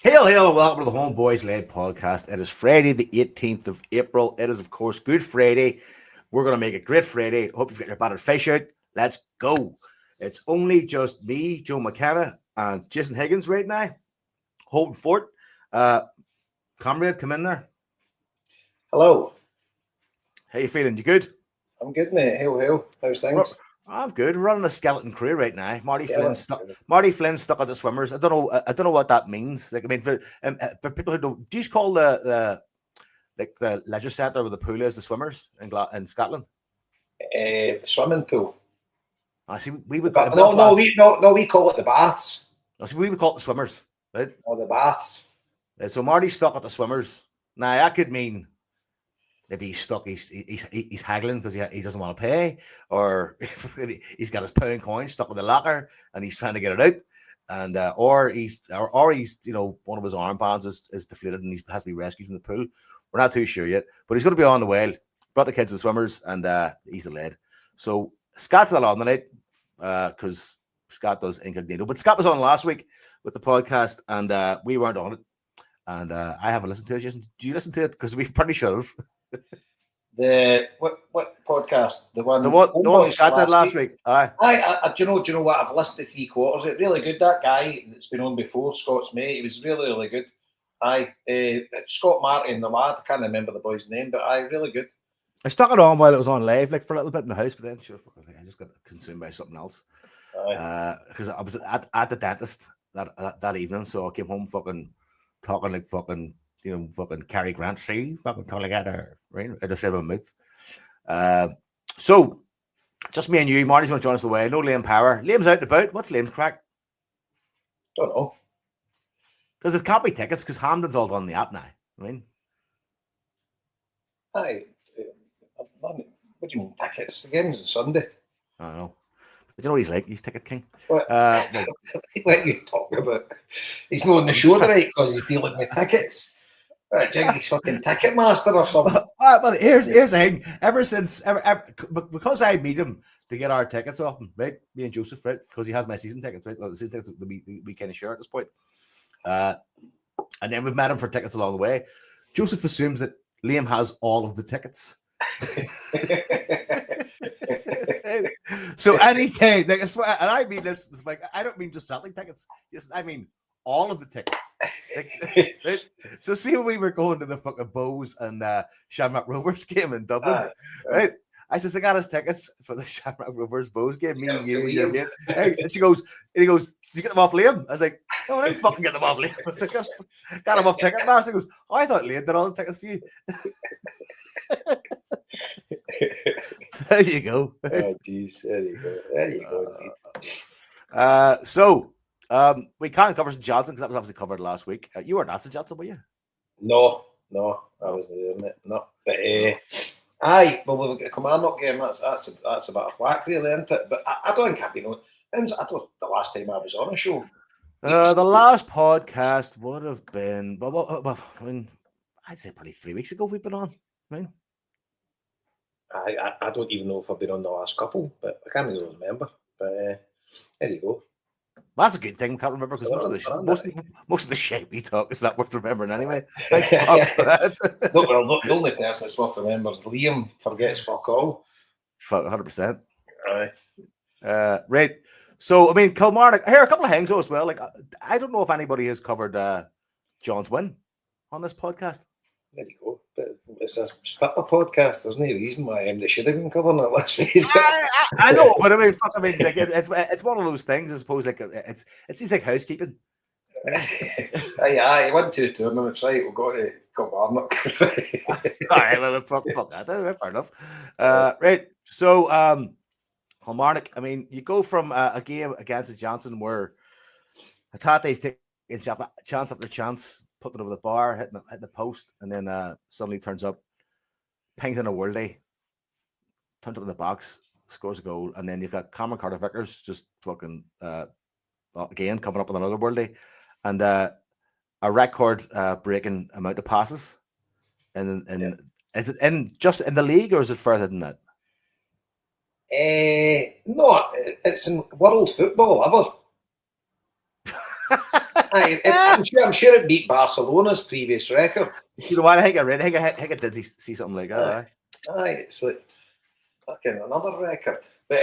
Hail, hail, welcome to the HomeBhoys led podcast. It is Friday, the 18th of April. It is, of course, Good Friday. We're going to make a great Friday. Hope you've got your battered fish out. Let's go. It's only just me, Joe McKenna, and Jason Higgins right now. Holding fort. Comrade, come in there. Hello. How you feeling? You good? I'm good, mate. Hail. How's things? I'm good. We're running a skeleton crew right now. Marty Flynn stuck at the swimmers. I don't know what that means. Like, I mean, for people who don't, do you call the leisure centre with the pool is the swimmers in Scotland? Swimming pool. I see. We would we call it the baths. I see. We would call it the swimmers, right? Or the baths. So Marty's stuck at the swimmers. Now that could mean maybe he's stuck. He's haggling because he doesn't want to pay, or he's got his pound coin stuck in the locker and he's trying to get it out, and or he's one of his armbands is deflated and he has to be rescued from the pool. We're not too sure yet, but he's going to be on the whale. Brought the kids to the swimmers, and he's the lead. So Scott's not on tonight because Scott does incognito, but Scott was on last week with the podcast, and we weren't on it, and I haven't listened to it. Jason, do you listen to it? Because we probably should have. The what podcast? The one Scott did last week. Aye. Do you know what? I've listened to 3/4. It's really good. That guy that's been on before, Scott's mate, he was really good. Aye, Scott, Marty, and the lad. I can't remember the boy's name, but aye, really good. I stuck it on while it was on live, like for a little bit in the house, but then I just got consumed by something else. Because I was at the dentist that evening, so I came home fucking talking like fucking Cary Grant, see, fucking talking like that, right? I just said my mouth. So just me and you. Marty's going to join us away. No Liam Power. Liam's out and about. What's Liam's crack? Don't know. Because it can't be tickets because Hamden's all done the app now. I mean, aye. What do you mean tickets? The game's on Sunday. I don't know. But you know what he's like? He's ticket king. What are you talking about? He's not on the show tonight because he's dealing with tickets. I think he's fucking ticket master or something. But here's the thing. Ever since because I meet him to get our tickets off him, right? Me and Joseph, right? Because he has my season tickets, right? Well, the season tickets that we kind of share at this point. And then we've met him for tickets along the way. Joseph assumes that Liam has all of the tickets. So anytime, like, and I mean this, it's like I don't mean just selling tickets. I mean all of the tickets. Like, right? So see when we were going to the fucking Bows and Shamrock Rovers game in Dublin, right? I said, I got his tickets for the Shamrock Rovers Bows game. Me and you. Hey, and he goes, did you get them off Liam? I was like, no, I didn't fucking get them off Liam. I was like, got them off Ticketmaster. He goes, oh, I thought Liam did all the tickets for you. There you go. Oh, jeez. There you go. So we can't cover St. Johnstone because that was obviously covered last week. You weren't at St. Johnstone, were you? No, I wasn't doing it. No, but aye, well, with the Kilmarnock game, that's about a whack, really, isn't it? But I don't think I've been on. I thought the last time I was on a show. The last podcast would have been, I mean, I'd say probably 3 weeks ago we've been on. I mean, I don't even know if I've been on the last couple, but I can't really remember. But there you go. Well, that's a good thing. Can't remember because most of the shit we talk is not worth remembering anyway. The only person that's worth remembering is Liam. Forgets fuck all. 100%. Aye. Right. So I mean, Kilmarnock. Here, a couple of things as well. Like I don't know if anybody has covered John's win on this podcast. There you go. But it's a Spitler podcast. There's no reason why they should have been covering it last week. I know, but I mean, like, it's one of those things. I suppose like it seems like housekeeping. Aye, went to a tournament, right? We'll go to Kilmarnock. All right, well, fuck that. Fair enough. Right. So, Kilmarnock. I mean, you go from a game against Johnstone where Hatate's taking chance after chance, putting it over the bar, hitting the post, and then suddenly turns up, pings in a worldie, turns up in the box, scores a goal, and then you've got Cameron Carter-Vickers just fucking again coming up with another worldie, and a record breaking amount of passes, and is it just in the league or is it further than that? No, it's in world football ever. I'm sure it beat Barcelona's previous record. You know what? I think I read. I think I did see something like that. Aye, it's like fucking another record. But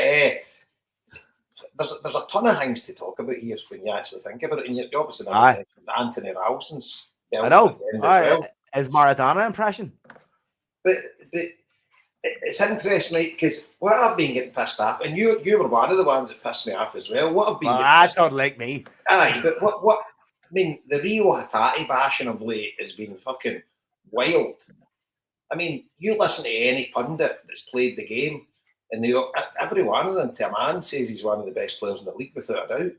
there's a ton of things to talk about here when you actually think about it. And you obviously never mentioned Anthony Ralston's. I know. His Maradona impression. But it's interesting, right? Because what I've been getting pissed off, and you were one of the ones that pissed me off as well. What I've been that's not like me. Aye, but what I mean, the Rio Hatati bashing of late has been fucking wild. I mean, you listen to any pundit that's played the game, and every one of them, to a man, says he's one of the best players in the league without a doubt.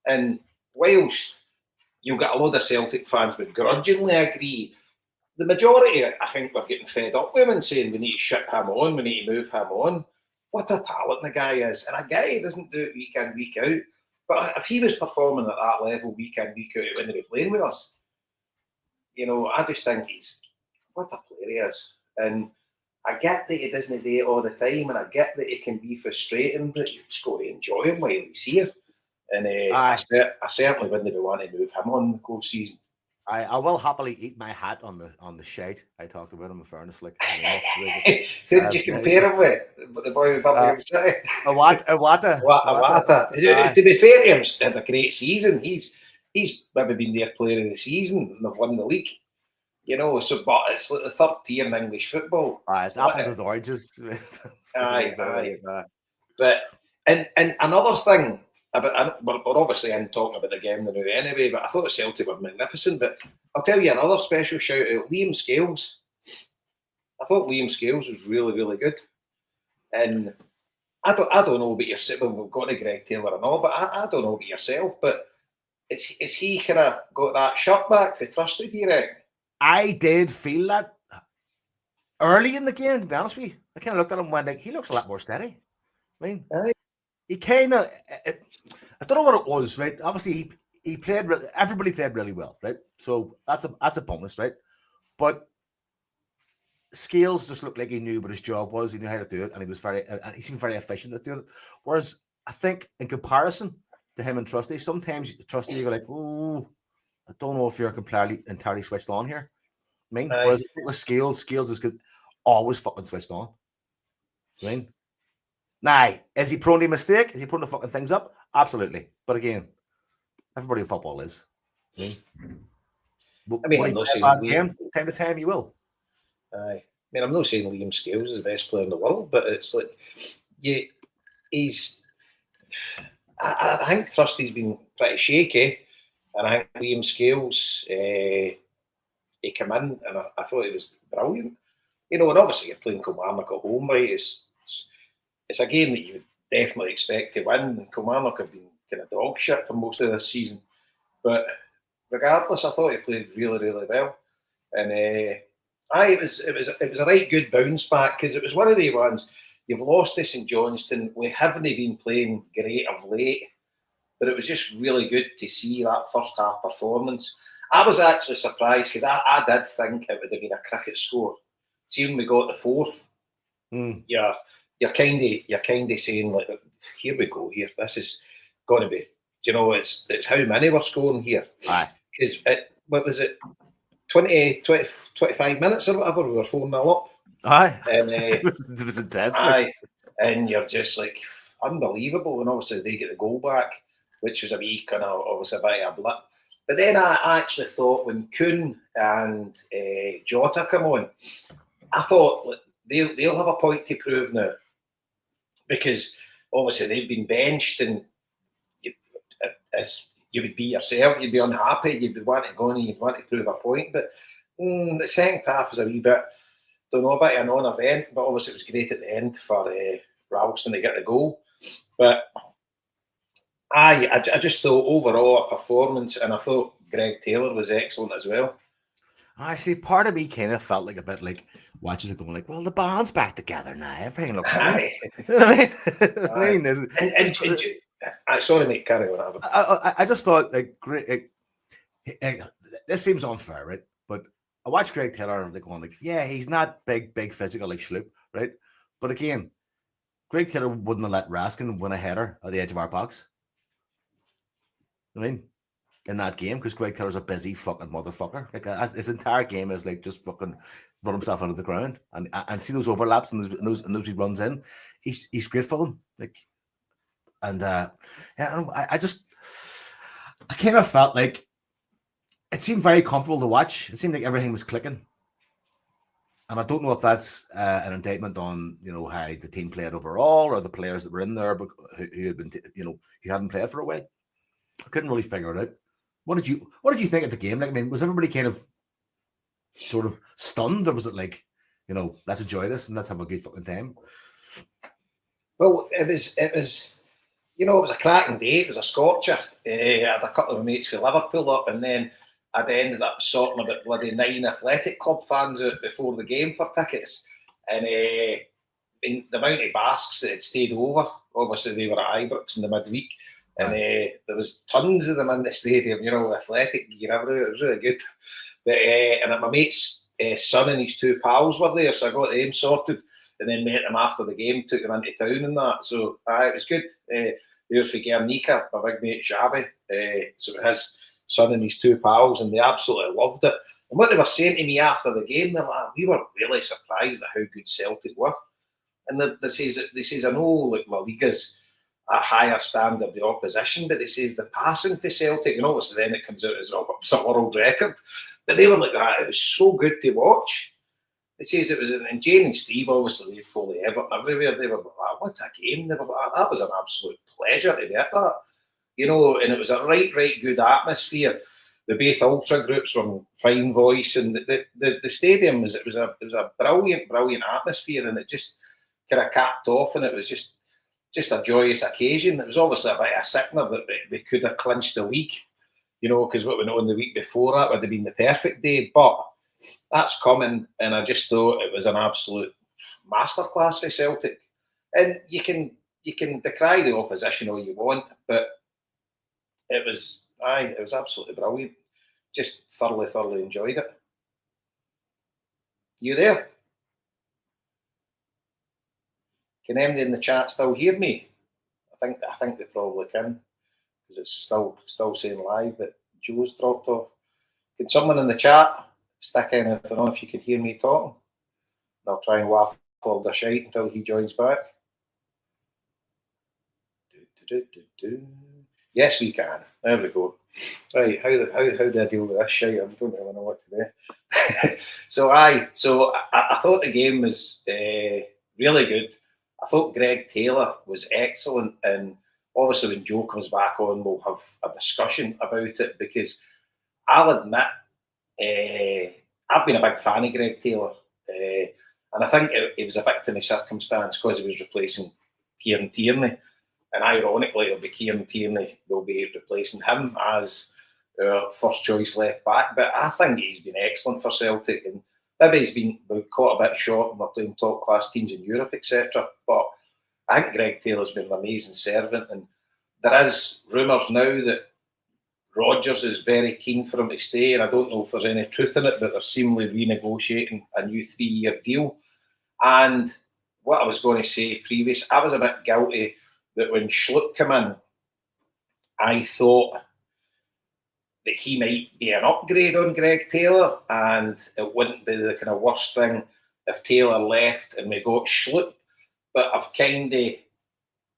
And whilst you'll get a load of Celtic fans would grudgingly agree, the majority, I think, were getting fed up with him and saying we need to ship him on, we need to move him on. What a talent the guy is. And a guy who doesn't do it week in, week out. But if he was performing at that level week in, week out, when he was playing with us, I just think what a player he is. And I get that he doesn't do it all the time, and I get that it can be frustrating, but you just got to enjoy him while he's here. And I certainly wouldn't be wanting to move him on the whole season. I will happily eat my hat on the shade. I talked about him in fairness. Like, who did you compare him with? The boy with Birmingham City? Awata. To be fair to him, he's had a great season. He's maybe been their player of the season and they've won the league. But it's like the third tier in English football. It's apples and oranges. Aye. But and another thing. We're obviously in talking about the game now anyway, but I thought Celtic were magnificent. But I'll tell you another special shout out, Liam Scales. I thought Liam Scales was really, really good. And I don't know about yourself, we've got to Greg Taylor and all, but I don't know about yourself, but is he kind of got that shirt back for Trusty, do you reckon? I did feel that early in the game, to be honest with you. I kind of looked at him and went, like, he looks a lot more steady. I mean, he kind of... I don't know what it was, right? Obviously, he played. Everybody played really well, right? So that's a bonus, right? But Scales just looked like he knew what his job was. He knew how to do it, and he seemed very efficient at doing it. Whereas I think, in comparison to him and Trusty, sometimes Trusty you go like, "Oh, I don't know if you're entirely switched on here." I mean, whereas with Scales is good, always fucking switched on. I mean, is he prone to mistake? Is he prone to fucking things up? Absolutely. But again, everybody in football is. I mean I'm not saying time to time you will. I'm not saying Liam Scales is the best player in the world, but it's like I think Trusty's been pretty shaky, and I think Liam Scales he came in and I thought he was brilliant. And obviously you're playing Kilmarnock at home, right? It's a game that you would definitely expect to win. And Kilmarnock have been kind of dog shit for most of this season. But regardless, I thought he played really, really well. And it was a right good bounce back, because it was one of the ones, you've lost to St Johnstone. We haven't been playing great of late, but it was just really good to see that first half performance. I was actually surprised, because I did think it would have been a cricket score. See, when we got the fourth, you're kind of saying, like, here we go. Here, this is going to be. It's how many we're scoring here. Because what was it? 25 minutes or whatever. We were 4-0 up. And it was intense. And you're just like, unbelievable. And obviously they get the goal back, which was a wee kind of obviously a bit of a blip. But then I actually thought when Kuhn and Jota come on, I thought, like, they'll have a point to prove now, because obviously they've been benched, and as you would be yourself, you'd be unhappy, you'd be wanting to go and you'd want to prove a point. But the second half was a wee bit, don't know, a bit of a non-event, but obviously it was great at the end for Ralston to get the goal. But I just thought overall a performance, and I thought Greg Taylor was excellent as well. I see. Part of me kind of felt like a bit like watching it going like, well, the band's back together now. Everything looks fine. Sorry, mate, carry on. I just thought, like, great. This seems unfair, right? But I watched Greg Taylor and they're going like, yeah, he's not big physical like Schlupp, right? But again, Greg Taylor wouldn't have let Raskin win a header at the edge of our box. I mean, in that game because Greg Taylor's a busy fucking motherfucker. Like his entire game is like just fucking run himself into the ground and see those overlaps and those he runs in. He's great for them. Like, and yeah, I kind of felt like it seemed very comfortable to watch. It seemed like everything was clicking. And I don't know if that's an indictment on, you know, how the team played overall or the players that were in there who had been, you know, who hadn't played for a while. I couldn't really figure it out. What did you think of the game? Like, I mean, was everybody kind of sort of stunned, or was it like, you know, let's enjoy this and let's have a good fucking time? Well, it was, you know, it was a cracking day. It was a scorcher. I had a couple of mates from Liverpool up, and then I'd ended up sorting about bloody 9 Athletic Club fans out before the game for tickets. And the amount of Basques that had stayed over, obviously they were at Ibrox in the midweek, and there was tons of them in the stadium, you know, athletic gear everywhere. It was really good. But, and my mate's son and his 2 pals were there, so I got them sorted and then met them after the game, took them into town and that. So it was good. They were for Guernica, my big mate Xabi. So his son and his 2 pals, and they absolutely loved it. And what they were saying to me after the game, they're like, we were really surprised at how good Celtic were. And they says, I know like La Liga's a higher standard of the opposition, but they says the passing for Celtic, and obviously then it comes out as a world record. But they were like that. It was so good to watch. It says it was, and Jane and Steve, obviously, they fully Everton everywhere. They were like, what a game. They were like, that was an absolute pleasure to be at that. You know, and it was a right good atmosphere. The both ultra groups were fine voice, and the stadium was a brilliant atmosphere, and it just kind of capped off, and it was just a joyous occasion. It was obviously a bit of a sickener that we could have clinched the league, you know, because what we know in the week before that would have been the perfect day, but that's coming, and I just thought it was an absolute masterclass for Celtic. And you can decry the opposition all you want, but it was absolutely brilliant. Just thoroughly enjoyed it. You there? Can anybody in the chat still hear me? I think they probably can, because it's still saying live, but Joe's dropped off. Can someone in the chat stick anything on if you can hear me talking? I'll try and waffle the shite until he joins back. Yes, we can. There we go. Right, how do I deal with this shite? I don't really know what to do. So I thought the game was really good. I thought Greg Taylor was excellent, and obviously when Joe comes back on, we'll have a discussion about it, because I'll admit I've been a big fan of Greg Taylor, and I think it was a victim of circumstance because he was replacing Kieran Tierney. And ironically, it'll be Kieran Tierney, they'll be replacing him as first choice left back. But I think he's been excellent for Celtic, and maybe he's been caught a bit short when we're playing top class teams in Europe, etc. But I think Greg Taylor's been an amazing servant, and there is rumours now that Rodgers is very keen for him to stay, and I don't know if there's any truth in it, but they're seemingly renegotiating a new 3-year deal. And what I was going to say previous, I was a bit guilty that when Schlupp came in, I thought that he might be an upgrade on Greg Taylor, and it wouldn't be the kind of worst thing if Taylor left and we got Schlupp. But I've kind of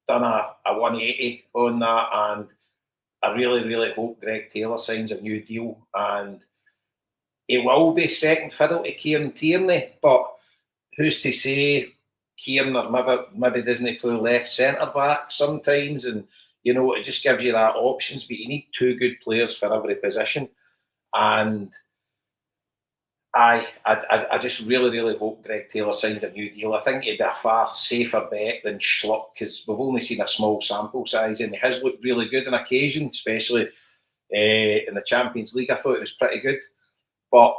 done a 180 on that, and I really hope Greg Taylor signs a new deal, and he will be second fiddle to Kieran Tierney. But who's to say Kieran or maybe doesn't play left centre back sometimes, and you know, it just gives you that options. But you need 2 good players for every position, and I just really hope Greg Taylor signs a new deal. I think he'd be a far safer bet than Schlupp, because we've only seen a small sample size, and he has looked really good on occasion, especially in the Champions League. I thought it was pretty good, but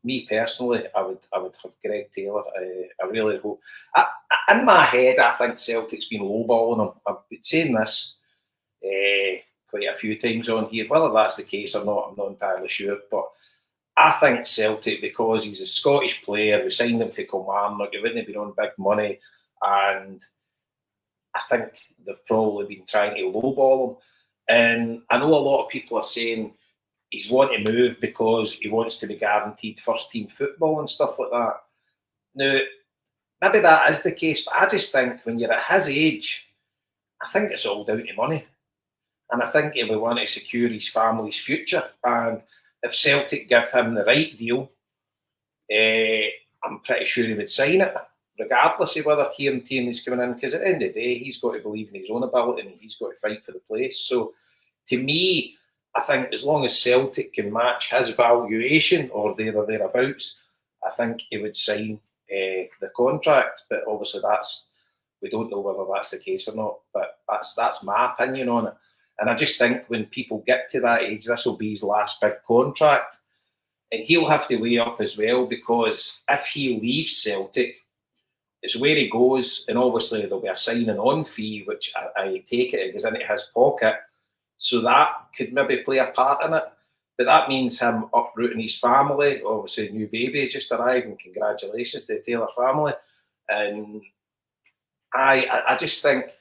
me personally, I would have Greg Taylor. I really hope. In my head, I think Celtic's been lowballing him. I've been saying this quite a few times on here. Whether that's the case or not, I'm not entirely sure. But I think Celtic, because he's a Scottish player, we signed him for Kilmarnock, he wouldn't have been on big money, and I think they've probably been trying to lowball him. And I know a lot of people are saying he's wanting to move because he wants to be guaranteed first team football and stuff like that. Now, maybe that is the case, but I just think when you're at his age, I think it's all down to money. And I think he would want to secure his family's future. And if Celtic give him the right deal, I'm pretty sure he would sign it, regardless of whether Kieran Tierney's coming in. Because at the end of the day, he's got to believe in his own ability and he's got to fight for the place. So to me, I think as long as Celtic can match his valuation or there or thereabouts, I think he would sign the contract. But obviously, we don't know whether that's the case or not. But that's my opinion on it. And I just think when people get to that age, this will be his last big contract. And he'll have to weigh up as well, because if he leaves Celtic, it's where he goes. And obviously, there'll be a signing on fee, which I take it goes into his pocket. So that could maybe play a part in it. But that means him uprooting his family. Obviously, a new baby just arrived, and congratulations to the Taylor family. And I just think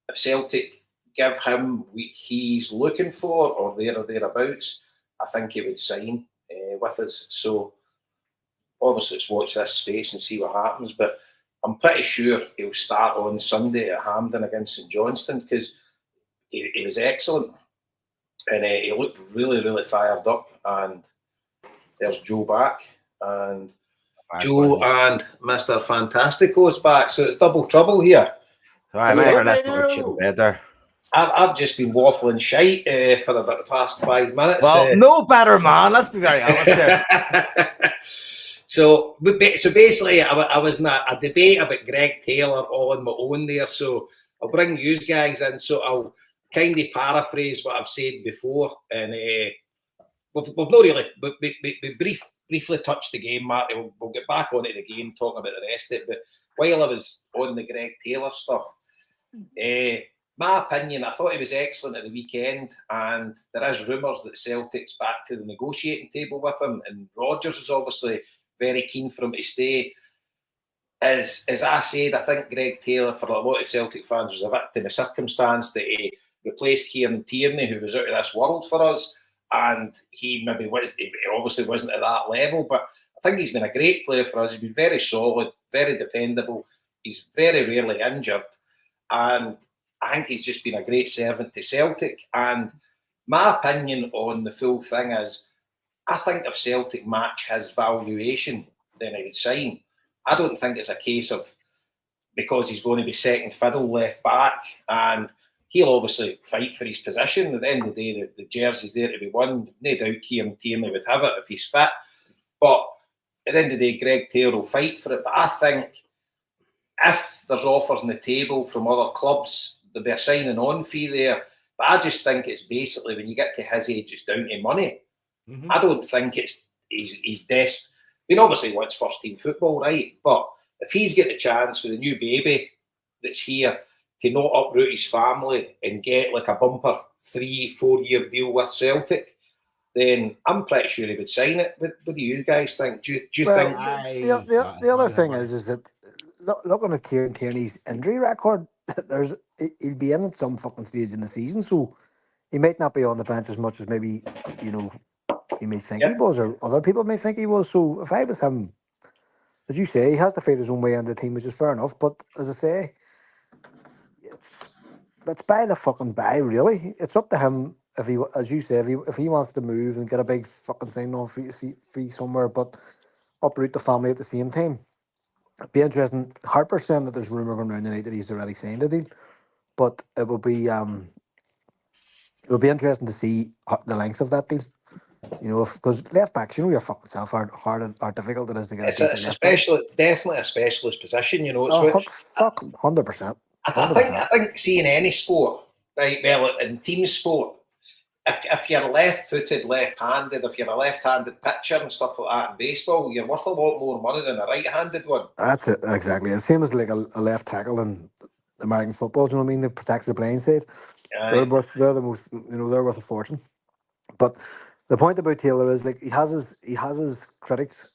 if Celtic give him what he's looking for or there or thereabouts, I think he would sign with us. So obviously, let's watch this space and see what happens. But I'm pretty sure he'll start on Sunday at Hampden against St Johnstone, because he was excellent. And he looked really, really fired up. And there's Joe back. And Joe and Mr. Fantastico's back. So it's double trouble here. Sorry, bed there. I've just been waffling shite for about the past 5 minutes. Well, no better man, let's be very honest there. So basically, I was in a debate about Greg Taylor all on my own there. So I'll bring you guys in. So I'll kind of paraphrase what I've said before. And we've not really, we briefly touched the game, Marty. We'll get back onto the game, talking about the rest of it. But while I was on the Greg Taylor stuff, my opinion, I thought he was excellent at the weekend, and there is rumours that Celtic's back to the negotiating table with him, and Rodgers is obviously very keen for him to stay. As I said, I think Greg Taylor, for a lot of Celtic fans, was a victim of circumstance, that he replaced Kieran Tierney, who was out of this world for us, and he obviously wasn't at that level, but I think he's been a great player for us. He's been very solid, very dependable. He's very rarely injured, and I think he's just been a great servant to Celtic. And my opinion on the full thing is, I think if Celtic match his valuation, then he would sign. I don't think it's a case of because he's going to be second fiddle left back, and he'll obviously fight for his position. At the end of the day, the jersey's there to be won. No doubt Kieran Tierney would have it if he's fit. But at the end of the day, Greg Taylor will fight for it. But I think if there's offers on the table from other clubs, there'll be a signing on fee there. But I just think it's basically, when you get to his age, it's down to money. Mm-hmm. I don't think he's desperate. I mean, obviously he wants first team football, right? But if he's got the chance with a new baby that's here to not uproot his family and get like a bumper 3-4 year deal with Celtic, then I'm pretty sure he would sign it. What do you guys think? Do you think? The other thing is that looking at Kieran Tierney's injury record, he'll be in at some fucking stage in the season, so he might not be on the bench as much as maybe he may think he was, or other people may think he was. So if I was him, as you say, he has to fight his own way into the team, which is fair enough. But as I say, it's by the fucking by, really. It's up to him if he, as you say, if he wants to move and get a big fucking sign on fee somewhere, but uproot the family at the same time. It'd be interesting. Harper's saying that there's rumour going around the night that he's already signed a deal, but it will be interesting to see the length of that deal. Because left backs, your fucking self are hard or difficult it is to get. It's definitely a specialist position. It's 100%. I think seeing any sport, right? Well, in team sport, if you're left-footed, left-handed, if you're a left-handed pitcher and stuff like that in baseball, you're worth a lot more money than a right-handed one. That's it, exactly. The same as like a left tackle in American football. Do you know what I mean? That protects the playing side. They're the most. They're worth a fortune. But the point about Taylor is, like, he has his critics.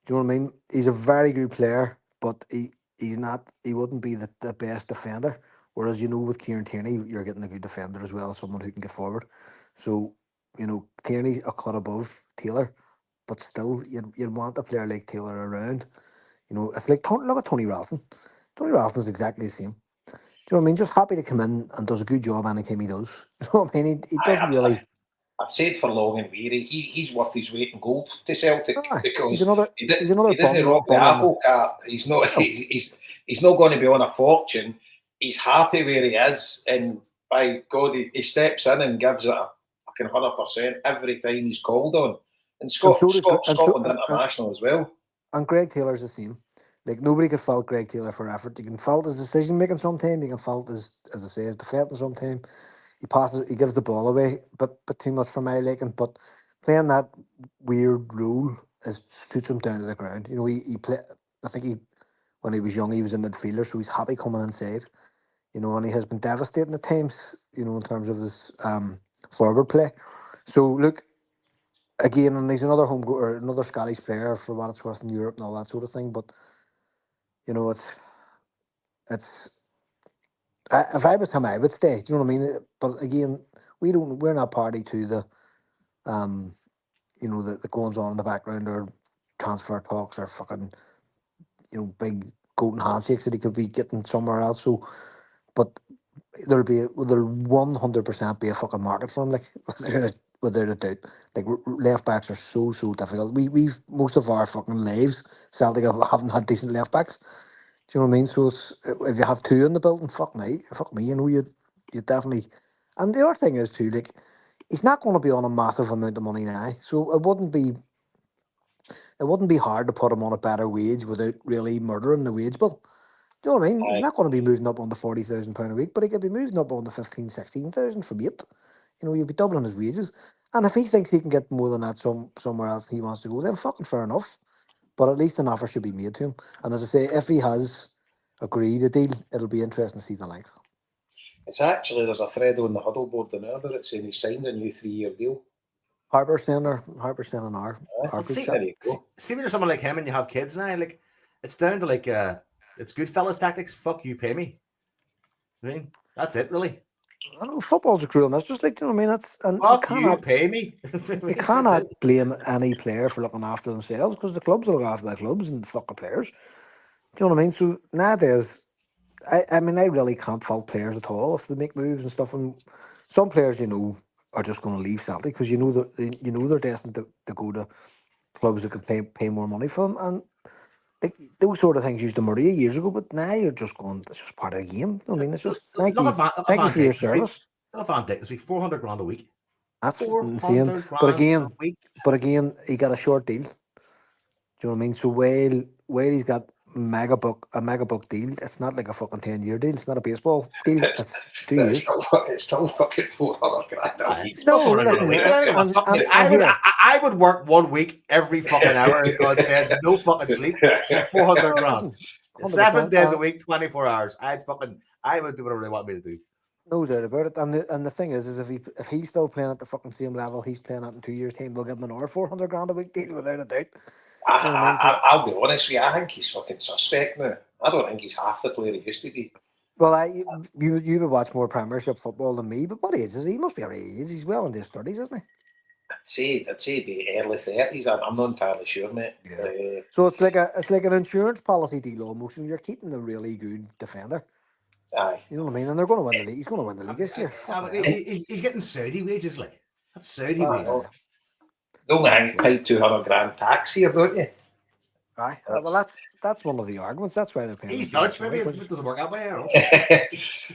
Do you know what I mean? He's a very good player, but he wouldn't be the best defender. Whereas, you know, with Kieran Tierney, you're getting a good defender as well as someone who can get forward. So, you know, Tierney a cut above Taylor, but still, you'd want a player like Taylor around. You know, it's like, look at Tony Ralston. Tony Ralston's exactly the same. Do you know what I mean? Just happy to come in and does a good job anytime he does. You know what I mean? He doesn't really. I've said for long and weary, he's worth his weight in gold to Celtic because he's another he doesn't bum rock the apple cart. He's not No. he's not going to be on a fortune. He's happy where he is, and by God, he steps in and gives it a fucking 100% every time he's called on. And Scotland international as well. And Greg Taylor's the same. Like, nobody could fault Greg Taylor for effort. You can fault his decision making sometimes. You can fault his, as I say, his defending sometimes. He gives the ball away, but too much for my liking. But playing that weird role suits him down to the ground. You know, he play. I think when he was young, he was a midfielder, so he's happy coming inside. You know, and he has been devastating at times. You know, in terms of his forward play. So look, again, and he's another another Scottish player for what it's worth in Europe and all that sort of thing. But you know, it's. If I was him, I would stay. Do you know what I mean? But again, we're not party to the, you know, the goings on in the background or transfer talks or fucking, you know, big golden handshakes that he could be getting somewhere else. So, but there'll 100% be a fucking market for him, like without a doubt. Like, left backs are so difficult. We've most of our fucking lives, Celtic haven't had decent left backs. Do you know what I mean? So if you have two in the building, fuck me, you know, you definitely. And the other thing is too, like, he's not going to be on a massive amount of money now, so it wouldn't be hard to put him on a better wage without really murdering the wage bill. Do you know what I mean? He's not going to be moving up on the £40,000 a week, but he could be moving up on the 15, 16,000 from 8. You know, you'll be doubling his wages. And if he thinks he can get more than that somewhere else he wants to go, then fucking fair enough. But at least an offer should be made to him. And as I say, if he has agreed a deal, it'll be interesting to see the length. It's actually, there's a thread on the huddle board now about it saying he signed a new 3-year deal. Harper's saying an hour. See, when you're someone like him and you have kids now, like, it's down to like it's good fellas tactics. Fuck you, pay me. I mean, that's it, really. I know football's a cruel, and that's just like, you know what I mean. That's and fuck you, pay me. You cannot blame any player for looking after themselves because the clubs will look after their clubs and fuck the players. Do you know what I mean? So nowadays, I mean, I really can't fault players at all if they make moves and stuff. And some players, you know, are just going to leave Celtic because you know they're destined to go to clubs that could pay more money for them. And like, those sort of things used to murder you years ago, but now you're just going, it's just part of the game. I mean, it's just thank you for your service. Van Dijk this week, 400 grand a week. That's insane. But again, he got a short deal. Do you know what I mean? So while he's got a mega book deal, it's not like a fucking 10-year deal. It's not a baseball deal. It's 2 years. It's still fucking 400 grand a week. No, I would work 1 week every fucking hour. God says no fucking sleep for 400 grand. 7 days a week, 24 hours. I would do whatever they want me to do. No doubt about it. And the thing is if he's still playing at the fucking same level he's playing at in 2 years' time, they'll give him another 400 grand a week deal without a doubt. I'll be honest with you, I think he's fucking suspect now. I don't think he's half the player he used to be. Well, you would watch more Premiership football than me, but what age is he? He must be our age. He's well into his 30s, isn't he? I'd say the early 30s. I'm not entirely sure, mate. Yeah. So it's like an insurance policy deal almost, and you're keeping the really good defender. Aye. You know what I mean? And they're going to win the league. He's going to win the league this year. He's getting Saudi wages, like. That's Saudi wages. The only thing, pay 200 grand tax here, don't you? Aye. Well, that's one of the arguments. That's why they're paying. He's Dutch, maybe it doesn't work out by here.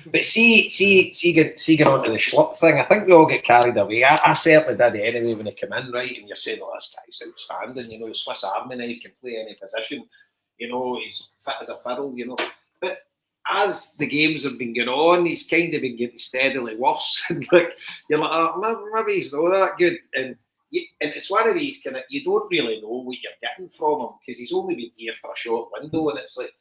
But see, getting on to the Schlupp thing, I think we all get carried away. I certainly did anyway when he came in, right? And you're saying, oh, this guy's outstanding, you know, he's Swiss Army knife, can play any position, you know, he's fit as a fiddle, you know. But as the games have been going on, he's kind of been getting steadily worse. And like, you're like, oh, maybe he's not that good. And it's one of these kind of, you don't really know what you're getting from him because he's only been here for a short window. And it's like,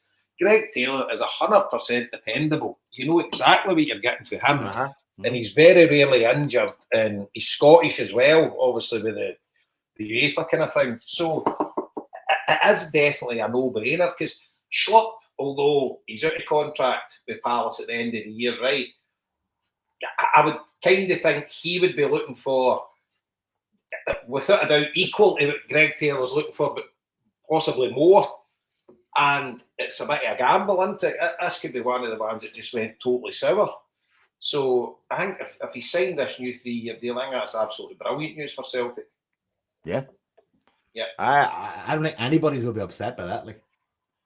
Greg Taylor is 100% dependable. You know exactly what you're getting for him. Uh-huh. And he's very rarely injured. And he's Scottish as well, obviously, with the UEFA kind of thing. So it is definitely a no-brainer because Schlupp, although he's out of contract with Palace at the end of the year, right? I would kind of think he would be looking for, without a doubt, equal to what Greg Taylor's looking for, but possibly more. And it's a bit of a gamble, isn't it? This could be one of the ones that just went totally sour. So I think if he signed this new 3-year deal, I think that's absolutely brilliant news for Celtic. Yeah. Yeah. I don't think anybody's going to be upset by that. Like,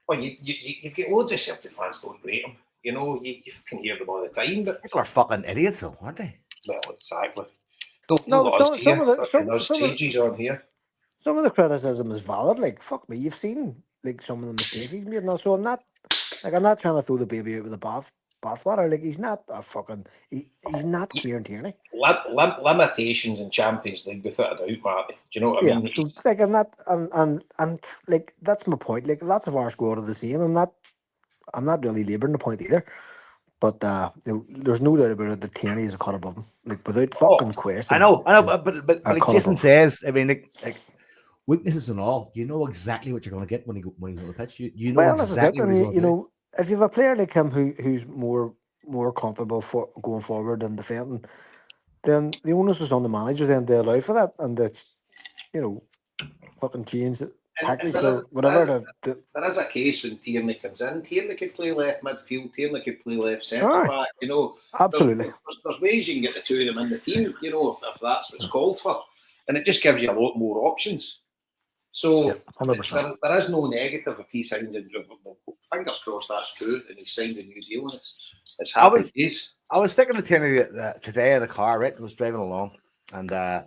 well, you've got loads of Celtic fans don't rate him. You know, you can hear them all the time. But people are fucking idiots, though, aren't they? well, exactly. Some of the criticism is valid. Like, fuck me, you've seen like some of the mistakes he's made now. So I'm not trying to throw the baby out with the bathwater. Like, he's not a fucking he's not Kieran Tierney. Limitations in Champions League without a doubt, Marty. Do you know what I mean? So like I'm not and like that's my point. Like lots of our squad are the same. I'm not really labouring the point either. But there's no doubt about it that Tierney is a cut above him. Like without fucking question. I know, but like Jason says, I mean, like weaknesses and all, you know exactly what you're going to get when he's on the pitch. You know exactly what he's going to do. Know, if you have a player like him who's more comfortable for going forward and defending, then the onus is on the manager then to allow for that and that, you know, fucking change it. Tactics or whatever. There is a case when Tierney comes in. Tierney could play left midfield. Tierney could play left centre back. You know, absolutely. There's ways you can get the two of them in the team. You know, if that's what's called for, and it just gives you a lot more options. So there is no negative if he signs in. Fingers crossed that's true, and he signed a new deal. It's happy days. I was thinking of Tierney today in the car. Right, I was driving along, and there's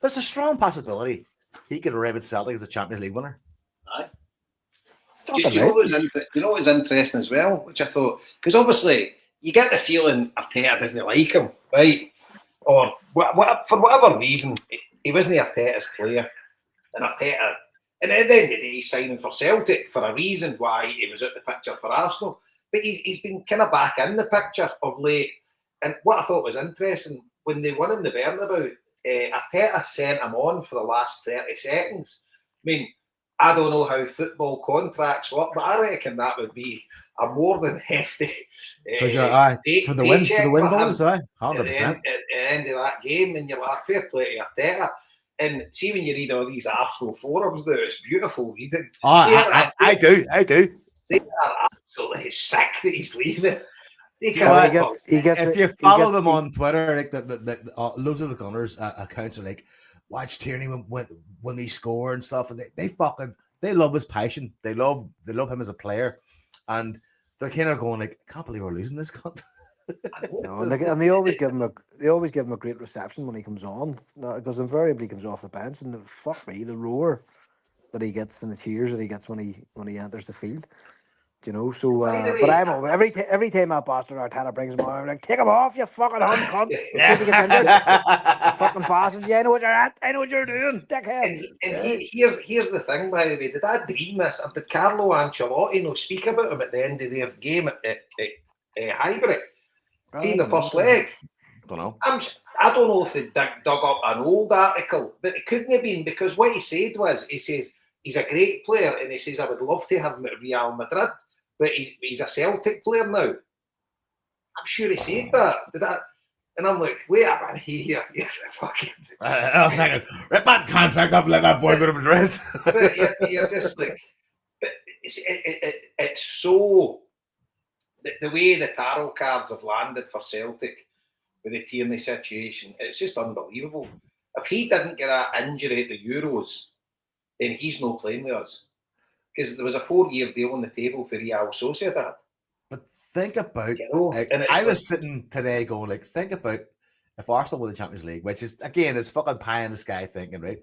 a strong possibility he could arrive at Celtic as a Champions League winner. Aye. Do you know what's interesting as well? Which I thought, because obviously you get the feeling Arteta doesn't like him, right? Or for whatever reason, he wasn't Arteta's player. And Arteta, and at the end of the day, he's signing for Celtic for a reason why he was out the picture for Arsenal. But he's been kind of back in the picture of late. And what I thought was interesting, when they won in the Bernabeu, Arteta sent him on for the last 30 seconds. I mean, I don't know how football contracts work, but I reckon that would be a more than hefty for the win bonus, 100%. At the end of that game, and you're like, fair play to Arteta. And see, when you read all these Arsenal forums, though, it's beautiful reading. I do. They are absolutely sick that he's leaving. If you follow them on Twitter, like loads of the Gunners accounts are like, watch Tierney when he score and stuff, and they love his passion. They love him as a player, and they're kind of going like, I can't believe we're losing this cunt. No, and they always give him a great reception when he comes on, because invariably he comes off the bench, and the roar that he gets and the cheers that he gets when he enters the field. You know, so but I'm every time that bastard Arteta brings him on, I'm like, take him off, you fucking cunt. Fucking bastards, I know what you're at. I know what you're doing, dickhead. And here's the thing, by the way. Did I dream this? Or did Carlo Ancelotti speak about him at the end of their game at Highbury? See the first leg? Don't know. I don't know if they dug up an old article, but it couldn't have been, because what he said was, he says he's a great player, and he says I would love to have him at Real Madrid, but he's a Celtic player now. I'm sure he said that. And I'm like, wait a minute, here, fucking. I was thinking, rip that contract up, let that boy go to Madrid. But you're just like, but it's so. The way the tarot cards have landed for Celtic with the Tierney situation, it's just unbelievable. If he didn't get that injury at the Euros, then he's no playing with us. Because there was a 4-year deal on the table for Real Sociedad. But think about, I was sitting today going, like, think about if Arsenal win the Champions League, which is, again, is fucking pie in the sky thinking, right?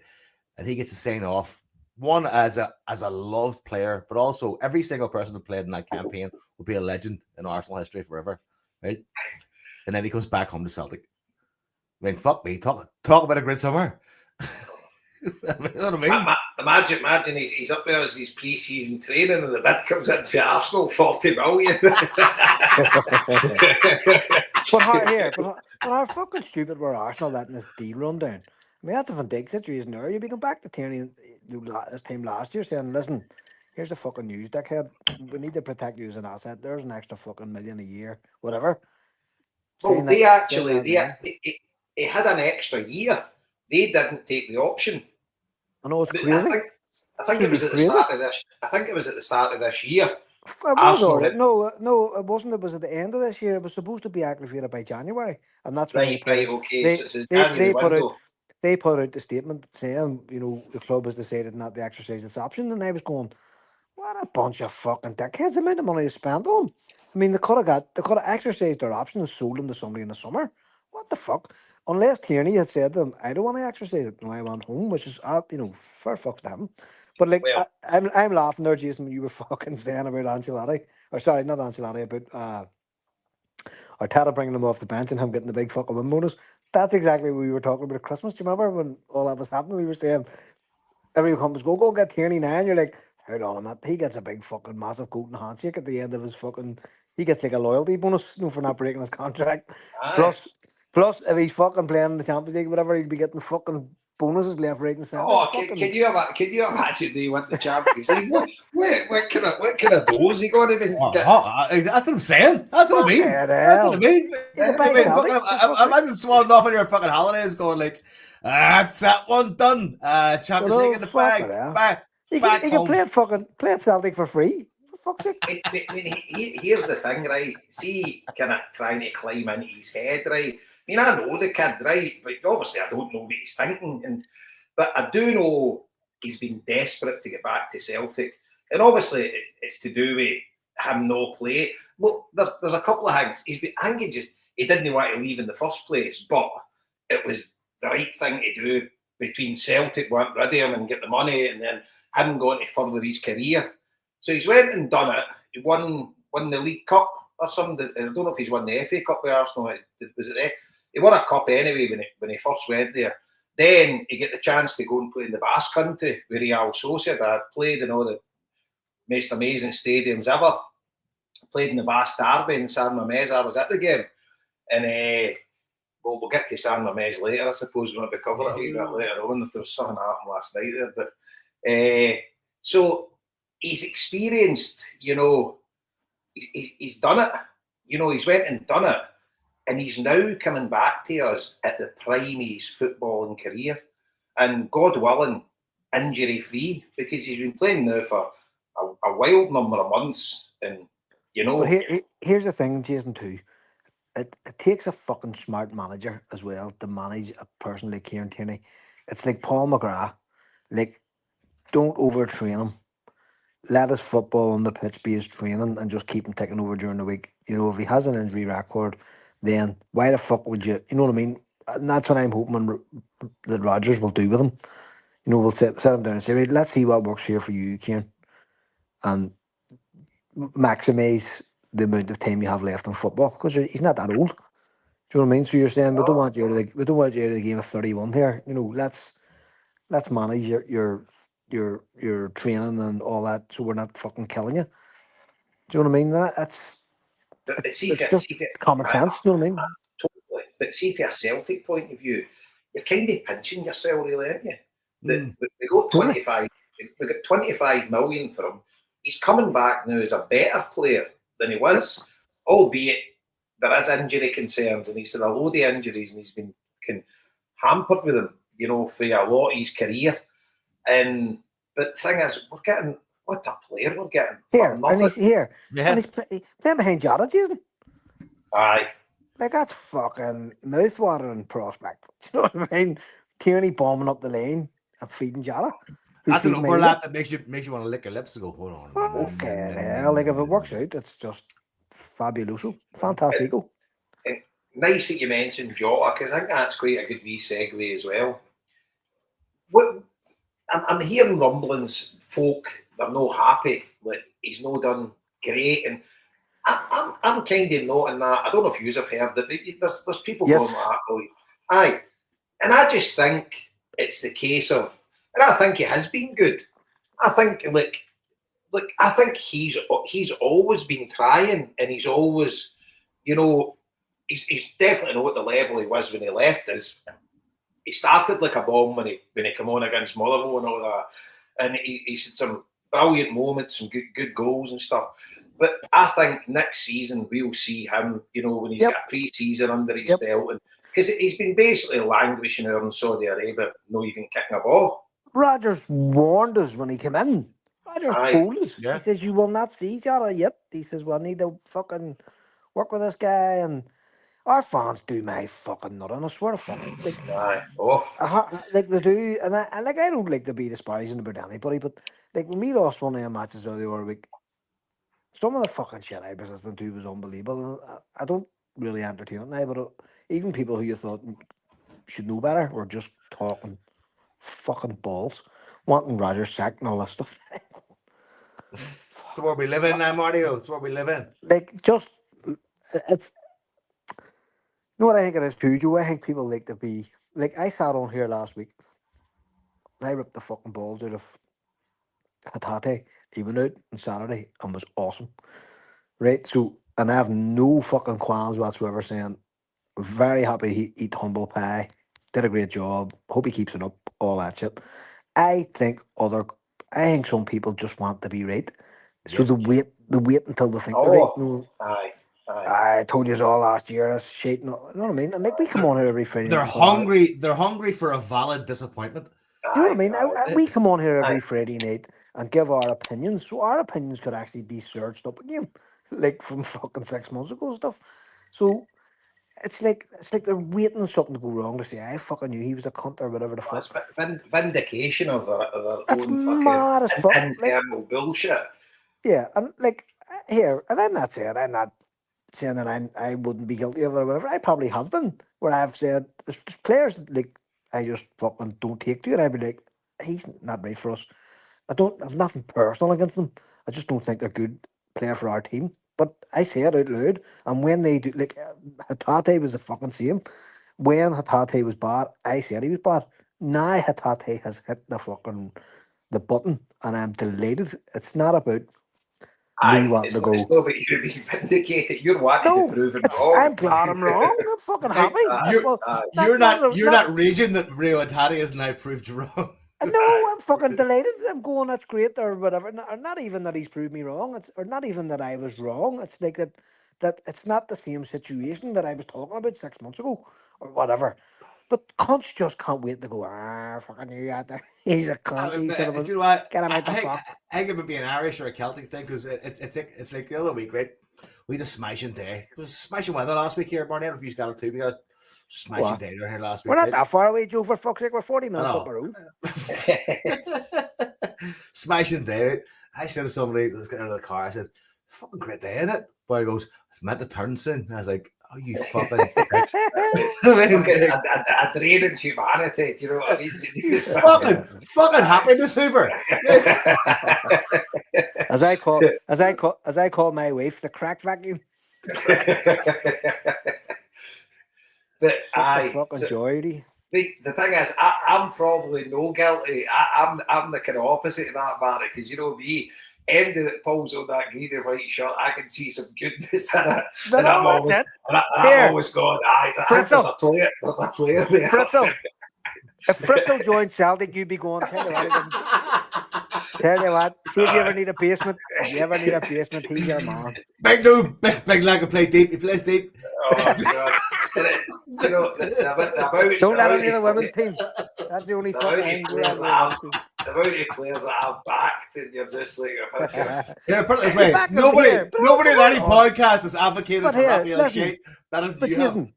And he gets to sign off, one as a loved player, but also every single person who played in that campaign will be a legend in Arsenal history forever, right? And then he goes back home to Celtic. I mean, fuck me, talk about a great summer. You know what I mean? Imagine he's up there as his pre-season training, and the bid comes in for Arsenal, 40 million. But how fucking stupid were Arsenal letting this deal run down? I mean, that's a Van Dijk situation there. You'd be going back to Tierney this time last year saying, listen, Here's the fucking news, dickhead. We need to protect you as an asset. There's an extra fucking million a year, whatever. Well, Say they actually, that then. he had an extra year. They didn't take the option. I know it's But crazy. I think it was at the Crazy. start of this. I think it was at the start of this year. It was Arsenal alright. had, No, it wasn't. It was at the end of this year. It was supposed to be activated by January, and that's when they right, put right, it. okay. So They it's a they January they put out window. they put out the statement saying, the club has decided not to exercise its option, and I was going, what a bunch of fucking dickheads! The amount of money they spent on 'em. I mean, they could have exercised their option and sold them to somebody in the summer. What the fuck? Unless Tierney had said to them, I don't want to exercise it. No, I want home, which is, fair fucks to him. But like, Well, I'm laughing there, Jason, when you were fucking saying about Ancelotti. Or sorry, not Ancelotti, about Arteta bringing him off the bench and him getting the big fucking win bonus. That's exactly what we were talking about at Christmas. Do you remember when all that was happening? We were saying, everyone comes, go get Tierney now. And you're like, hold on a minute. He gets a big fucking massive golden handshake at the end of his fucking. He gets like a loyalty bonus, for not breaking his contract. aye. Plus, if he's fucking playing in the Champions League, whatever, he'd be getting fucking bonuses left, right, and centre. Oh, can you imagine they won the Champions League? What kind of doors he going to even get? That's what I'm saying. That's what I mean. That's what I mean. You can I buy mean, Celtic. imagine swanning off on your fucking holidays, going like, "That's that one done. Champions League in the bag. Back He can home." play at Celtic for free. For fuck's sake. I mean, here's the thing, right? See, kind of trying to climb into his head, right? I mean, I know the kid, right? But obviously, I don't know what he's thinking. But I do know he's been desperate to get back to Celtic. And obviously, it's to do with him no play. Well, there's a couple of things. I think he didn't want to leave in the first place, but it was the right thing to do between Celtic wanting rid of him and get the money, and then him going to further his career. So he's went and done it. He won the League Cup or something. I don't know if he's won the FA Cup with Arsenal. Was it there? He won a cup anyway when he first went there. Then he get the chance to go and play in the Basque Country where Real Sociedad played in all the most amazing stadiums ever. Played in the Basque Derby in San Mamés. I was at the game. And we'll get to San Mamés later, I suppose. We'll be covering it a wee bit later on. There was something happened last night there. But so he's experienced, he's done it. He's went and done it. And he's now coming back to us at the prime of his footballing career. And God willing, injury-free, because he's been playing now for a wild number of months. And, Well, here's the thing, Jason, too. It takes a fucking smart manager as well to manage a person like Kieran Tierney. It's like Paul McGrath. Like, don't overtrain him. Let his football on the pitch be his training and just keep him taking over during the week. If he has an injury record, then why the fuck would you know what I mean? And that's what I'm hoping that Rodgers will do with him. We'll set him down and say, right, let's see what works here for you, Kieran, and maximise the amount of time you have left in football, because he's not that old. Do you know what I mean? So you're saying we don't want you out of the game of 31 here. Let's manage your training and all that, so we're not fucking killing you. Do you know what I mean? It's just common sense. Do you know what I mean? Totally. But see, from a Celtic point of view, you're kind of pinching yourself, really, aren't you? We got 25. We got 25 million for him. He's coming back now as a better player than he was, albeit there is injury concerns, and he's had a load of injuries, and he's been hampered with them, for a lot of his career. But the thing is, we're getting what a player we're getting. He's here. Yeah. And he's playing behind Jota, Jason. Aye. Like, that's fucking mouth-watering prospect. Do you know what I mean? Tierney bombing up the lane and feeding Jota. That's an overlap that makes you want to lick your lips and go, hold on. Okay, hell, like if it works out, it's just fabuloso. Fantastico. And nice that you mentioned Jota, because I think that's quite a good wee segue as well. I'm hearing rumblings, folk, they're not happy, like he's not done great, and I'm kind of noting that. I don't know if you have heard that there's people going like that. Aye, and I just think it's the case of, and I think he has been good. I think I think he's always been trying, and he's always, he's definitely not at the level he was when he left us. He started like a bomb when he came on against Motherwell and all that, and he's had some brilliant moments, some good goals and stuff. But I think next season we'll see him, when he's got a pre-season under his belt, and because he's been basically languishing out in Saudi Arabia, not even kicking a ball. Rodgers warned us when he came in. Rodgers told us. Yeah. He says, "You will not see Jara yet." He says, "We need to fucking work with this guy." And our fans do my fucking nut, and I swear to fuck, like, like they do. And I don't like to be disparaging about anybody, but like when we lost one of the matches the other week, some of the fucking shit I was listening to was unbelievable. I don't really entertain it now, but even people who you thought should know better were just talking fucking balls, wanting Roger sacked and all that stuff. It's where we live in now, Marty. It's where we live in. Like, just, it's, you know what I think it is too, Joe? I think people like to be, like, I sat on here last week, and I ripped the fucking balls out of Hatate. He went out on Saturday and was awesome. Right? So, and I have no fucking qualms whatsoever saying, very happy he eat humble pie, did a great job, hope he keeps it up, all that shit. I think some people just want to be right. So they wait until they think they're right. No, I told you all last year. That's shit. You know what I mean? And like we come on here every Friday. They're hungry. They're hungry for a valid disappointment. You know what I mean? We come on here every Friday night and give our opinions. So our opinions could actually be searched up again, like from fucking 6 months ago and stuff. So it's like they're waiting on something to go wrong to say, I fucking knew he was a cunt or whatever the fuck. It's vindication of their That's own mad as fuck. internal bullshit. Yeah, and like here, and I'm not saying that I wouldn't be guilty of it or whatever. I probably have been, where I've said there's players that, like, I just fucking don't take to it. I'd be like, he's not right for us. I've nothing personal against them. I just don't think they're good player for our team. But I say it out loud, and when they do, like, Hatate was the fucking same. When Hatate was bad, I said he was bad. Now Hatate has hit the button, and I'm delighted. It's not about me wanting to go. It's not about you being vindicated. You're wanting to prove it wrong. I'm glad I'm wrong. I'm fucking happy. You're not raging that Rio Hatate is now proved wrong. No, I'm fucking delighted. I'm going, that's great or whatever. Or not even that he's proved me wrong. Or not even that I was wrong. It's like that it's not the same situation that I was talking about 6 months ago or whatever. But cunts just can't wait to go, fucking you out there. He's a cunt. He's Do you know what? Get him out the fuck. I think it would be an Irish or a Celtic thing because it's like the other week, right? We had a smashing day. It was smashing weather last week here, Marty. I don't know if you got it too. We got a smashing day down here last week. We're not that far away, Joe, for fuck's sake. We're 40 minutes up the road. Smashing day, right? I said to somebody who was getting out of the car, I said, fucking great day, isn't it? Boy goes, it's meant to turn soon. And I was like, oh, you fucking a drain in humanity, do you know what I mean? fucking happiness, Hoover. as I call my wife, the crack vacuum. But fucking joy. The thing is, I'm probably no guilty. I'm the kind of opposite of that, Marty, because you know me. Anybody that pulls on that green and white shirt, I can see some goodness in it. And I'm always going, there's a player there. Fritzl, if Fritzl joined Celtic, you'd be going, tell you what, see if you ever need a basement. If you ever need a basement, he's your man. Big lad can play deep. He plays deep. Oh, you know, don't let any of the women's teams. That's the only fucking thing. The amount of players that I've backed, and you're just like, yeah, put it this way: nobody in any podcast has advocated for Raphael Shea better than you have.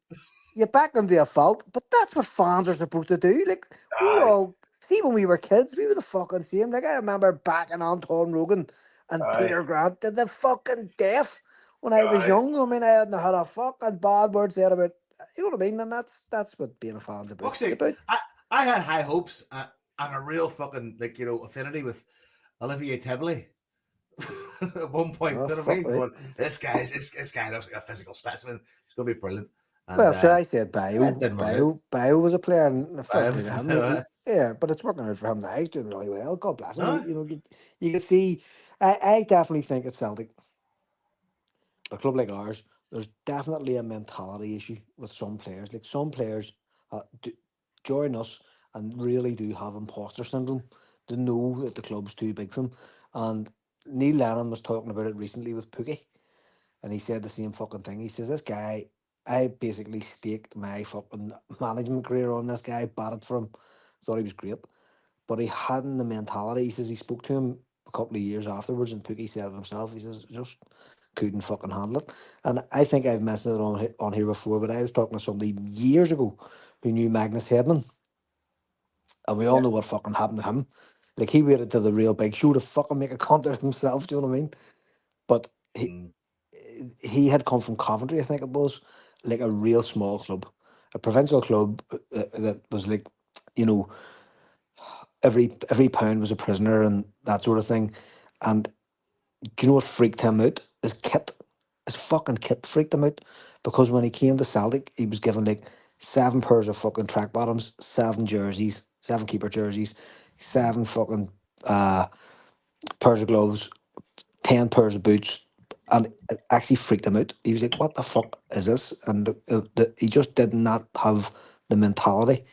You back them to a fault, but that's what fans are supposed to do. Like we all see when we were kids, we were the fucking same. Like I remember backing Anton Rogan and Peter Grant to the fucking death when I was young. I mean, I hadn't had a fucking bad word said about. You know what I mean? And that's what being a fan's about. I had high hopes and a real fucking affinity with Olivier Tebele at one point. You know what I mean? Going, this guy looks like a physical specimen. He's gonna be brilliant. And, I said Bio was a player, and yeah, but it's working out for him now. He's doing really well. God bless him. You know, you can see. I definitely think at Celtic, a club like ours, there's definitely a mentality issue with some players. Like some players join us, and really do have imposter syndrome. To know that the club's too big for them. And Neil Lennon was talking about it recently with Pookie, and he said the same fucking thing. He says, "This guy, I basically staked my fucking management career on this guy, batted for him, thought he was great, but he hadn't the mentality." He says he spoke to him a couple of years afterwards, and Pookie said it himself. He says, just couldn't fucking handle it. And I think I've mentioned it on here before, but I was talking to somebody years ago who knew Magnus Hedman, and we all Yeah. know what fucking happened to him. Like, he waited to the real big show to fucking make a cunt of himself. Do you know what I mean? But Mm. he had come from Coventry, I think it was, like a real small club, a provincial club that was like, you know, every pound was a prisoner and that sort of thing. And do you know what freaked him out? His kit, his fucking kit freaked him out, because when he came to Celtic, he was given like 7 pairs of fucking track bottoms, 7 jerseys, 7 keeper jerseys, 7 fucking pairs of gloves, 10 pairs of boots, and it actually freaked him out. He was like, "What the fuck is this?" And he just did not have the mentality.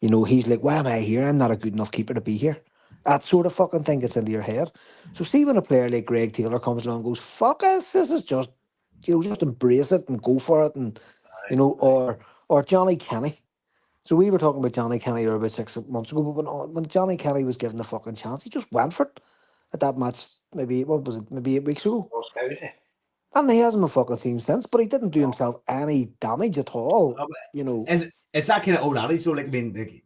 You know, he's like, "Why am I here? I'm not a good enough keeper to be here." That sort of fucking thing gets into your head. So see, when a player like Greg Taylor comes along and goes, "Fuck us, this is just," just embrace it and go for it, and or Johnny Kenny. So we were talking about Johnny Kenny there about 6 months ago, but when Johnny Kenny was given the fucking chance, he just went for it at that match. Maybe what was it? Maybe 8 weeks ago, Ross County. and he hasn't been fucking team since. But he didn't do himself any damage at all. You know, It's that kind of old adage. So, like, I mean, like,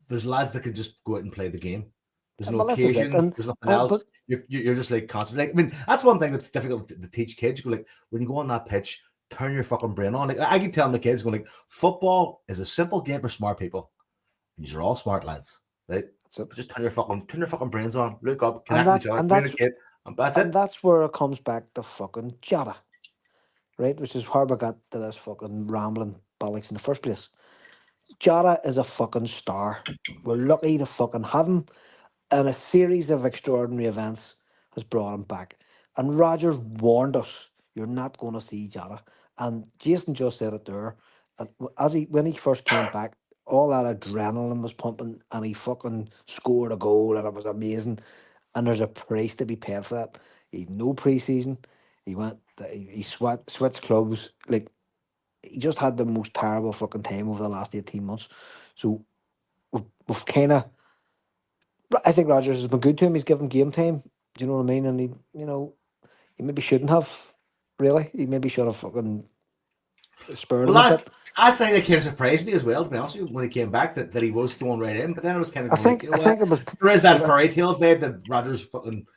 there's lads that could just go out and play the game. There's no well, this is it. occasion. There's nothing else. But You're just like concentrating. I mean, that's one thing that's difficult to teach kids. You go, like, when you go on that pitch, turn your fucking brain on. Like, I keep telling the kids, going, like, football is a simple game for smart people. And you're all smart lads, right? that's it. Just turn your fucking brains on. Look up, And connect with each other, communicate, and that's it. that's where it comes back to fucking Jota, right? Which is how we got to this fucking rambling bollocks in the first place. Jota is a fucking star. We're lucky to fucking have him, and a series of extraordinary events has brought him back. And Rogers warned us, "You're not going to see Jota." And Jason just said it there. And when he first came back, all that adrenaline was pumping, and he fucking scored a goal, and it was amazing. And there's a price to be paid for that. He had no preseason. He went. He switched clubs. Like, he just had the most terrible fucking time over the last 18 months. So we've kind of. I think Rogers has been good to him. He's given game time. Do you know what I mean? And he maybe shouldn't have. Really, he maybe should have fucking spurred him a Well, bit. I'd say that kind of surprised me as well, to be honest with you, when he came back, that he was thrown right in. But then I was kind of I going, like, think you know I what? think it was. There is that fairy tale vibe that Rogers fucking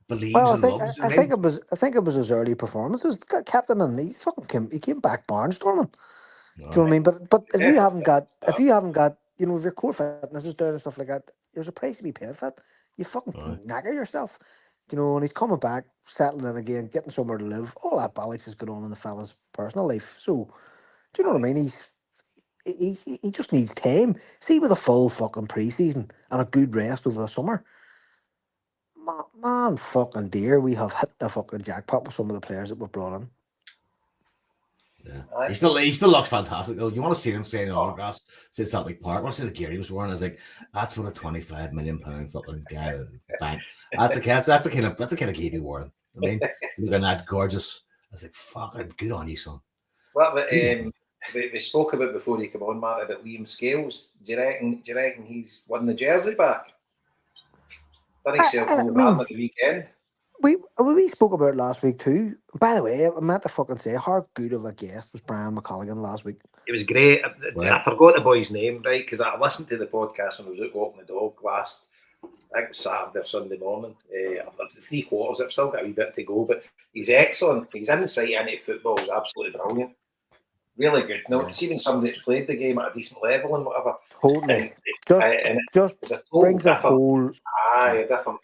believes Well, and loves. You I know what I think mean? I think it was his early performances that kept him in. He fucking came back barnstorming. Do you know what I Aye. mean? But if you haven't Definitely. got if your core fitness is down and stuff like that, there's a price to be paid for that. You fucking Aye. knacker yourself. You know, and he's coming back, settling in again, getting somewhere to live. All that balance is going on in the fella's personal life. So, do you know what I mean? He just needs time. See, with a full fucking preseason and a good rest over the summer, man, fucking dear, we have hit the fucking jackpot with some of the players that we've brought in. Yeah. Aye. He still looks fantastic though. You want to see him saying Oh, autographs, say Celtic Park. I want to see the gear he was wearing. I was like, that's what a £25 million fucking guy would bank. That's a kind of gear he wore. I mean, looking that gorgeous. I was like, fucking good on you, son. well, but, Good on you. we spoke about before you come on, Marty, about Liam Scales. Do you reckon he's won the jersey back? Done himself I no mean, harm at the weekend. we spoke about it last week too. By the way, I meant to fucking say how good of a guest was Brian McColligan last week. It was great. Right. I forgot the boy's name, right? Because I listened to the podcast when I was out walking the dog last, I think it was Saturday or Sunday morning. After 3 quarters, I've still got a wee bit to go, but he's excellent. His insight into football is absolutely brilliant. Really good. Now, it's even somebody that's played the game at a decent level and whatever. Totally. And Just it's a total brings a different, whole. a different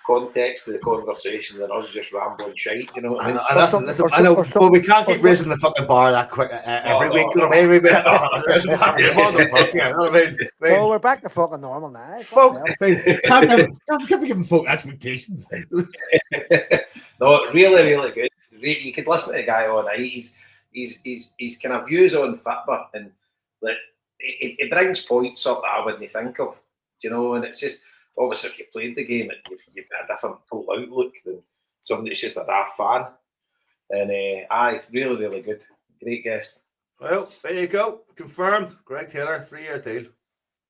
context to the conversation than us just rambling shite, you know what I mean? And listen, I know, but we can't keep raising the fucking bar that quick every week. You know what I mean? We've been at the front of it. What the fuck, you know what I mean? So we're back to fucking normal now. Folk, can't be giving folk expectations. No, really, really good. You could listen to the guy all night. He's kind of views on Fitbit and that It brings points up that I wouldn't think of, you know, and it's just, obviously, if you played the game, you've got a different total outlook than somebody that's just a daft fan. And really, really good. Great guest. Well, there you go. Confirmed. Greg Taylor, 3-year deal.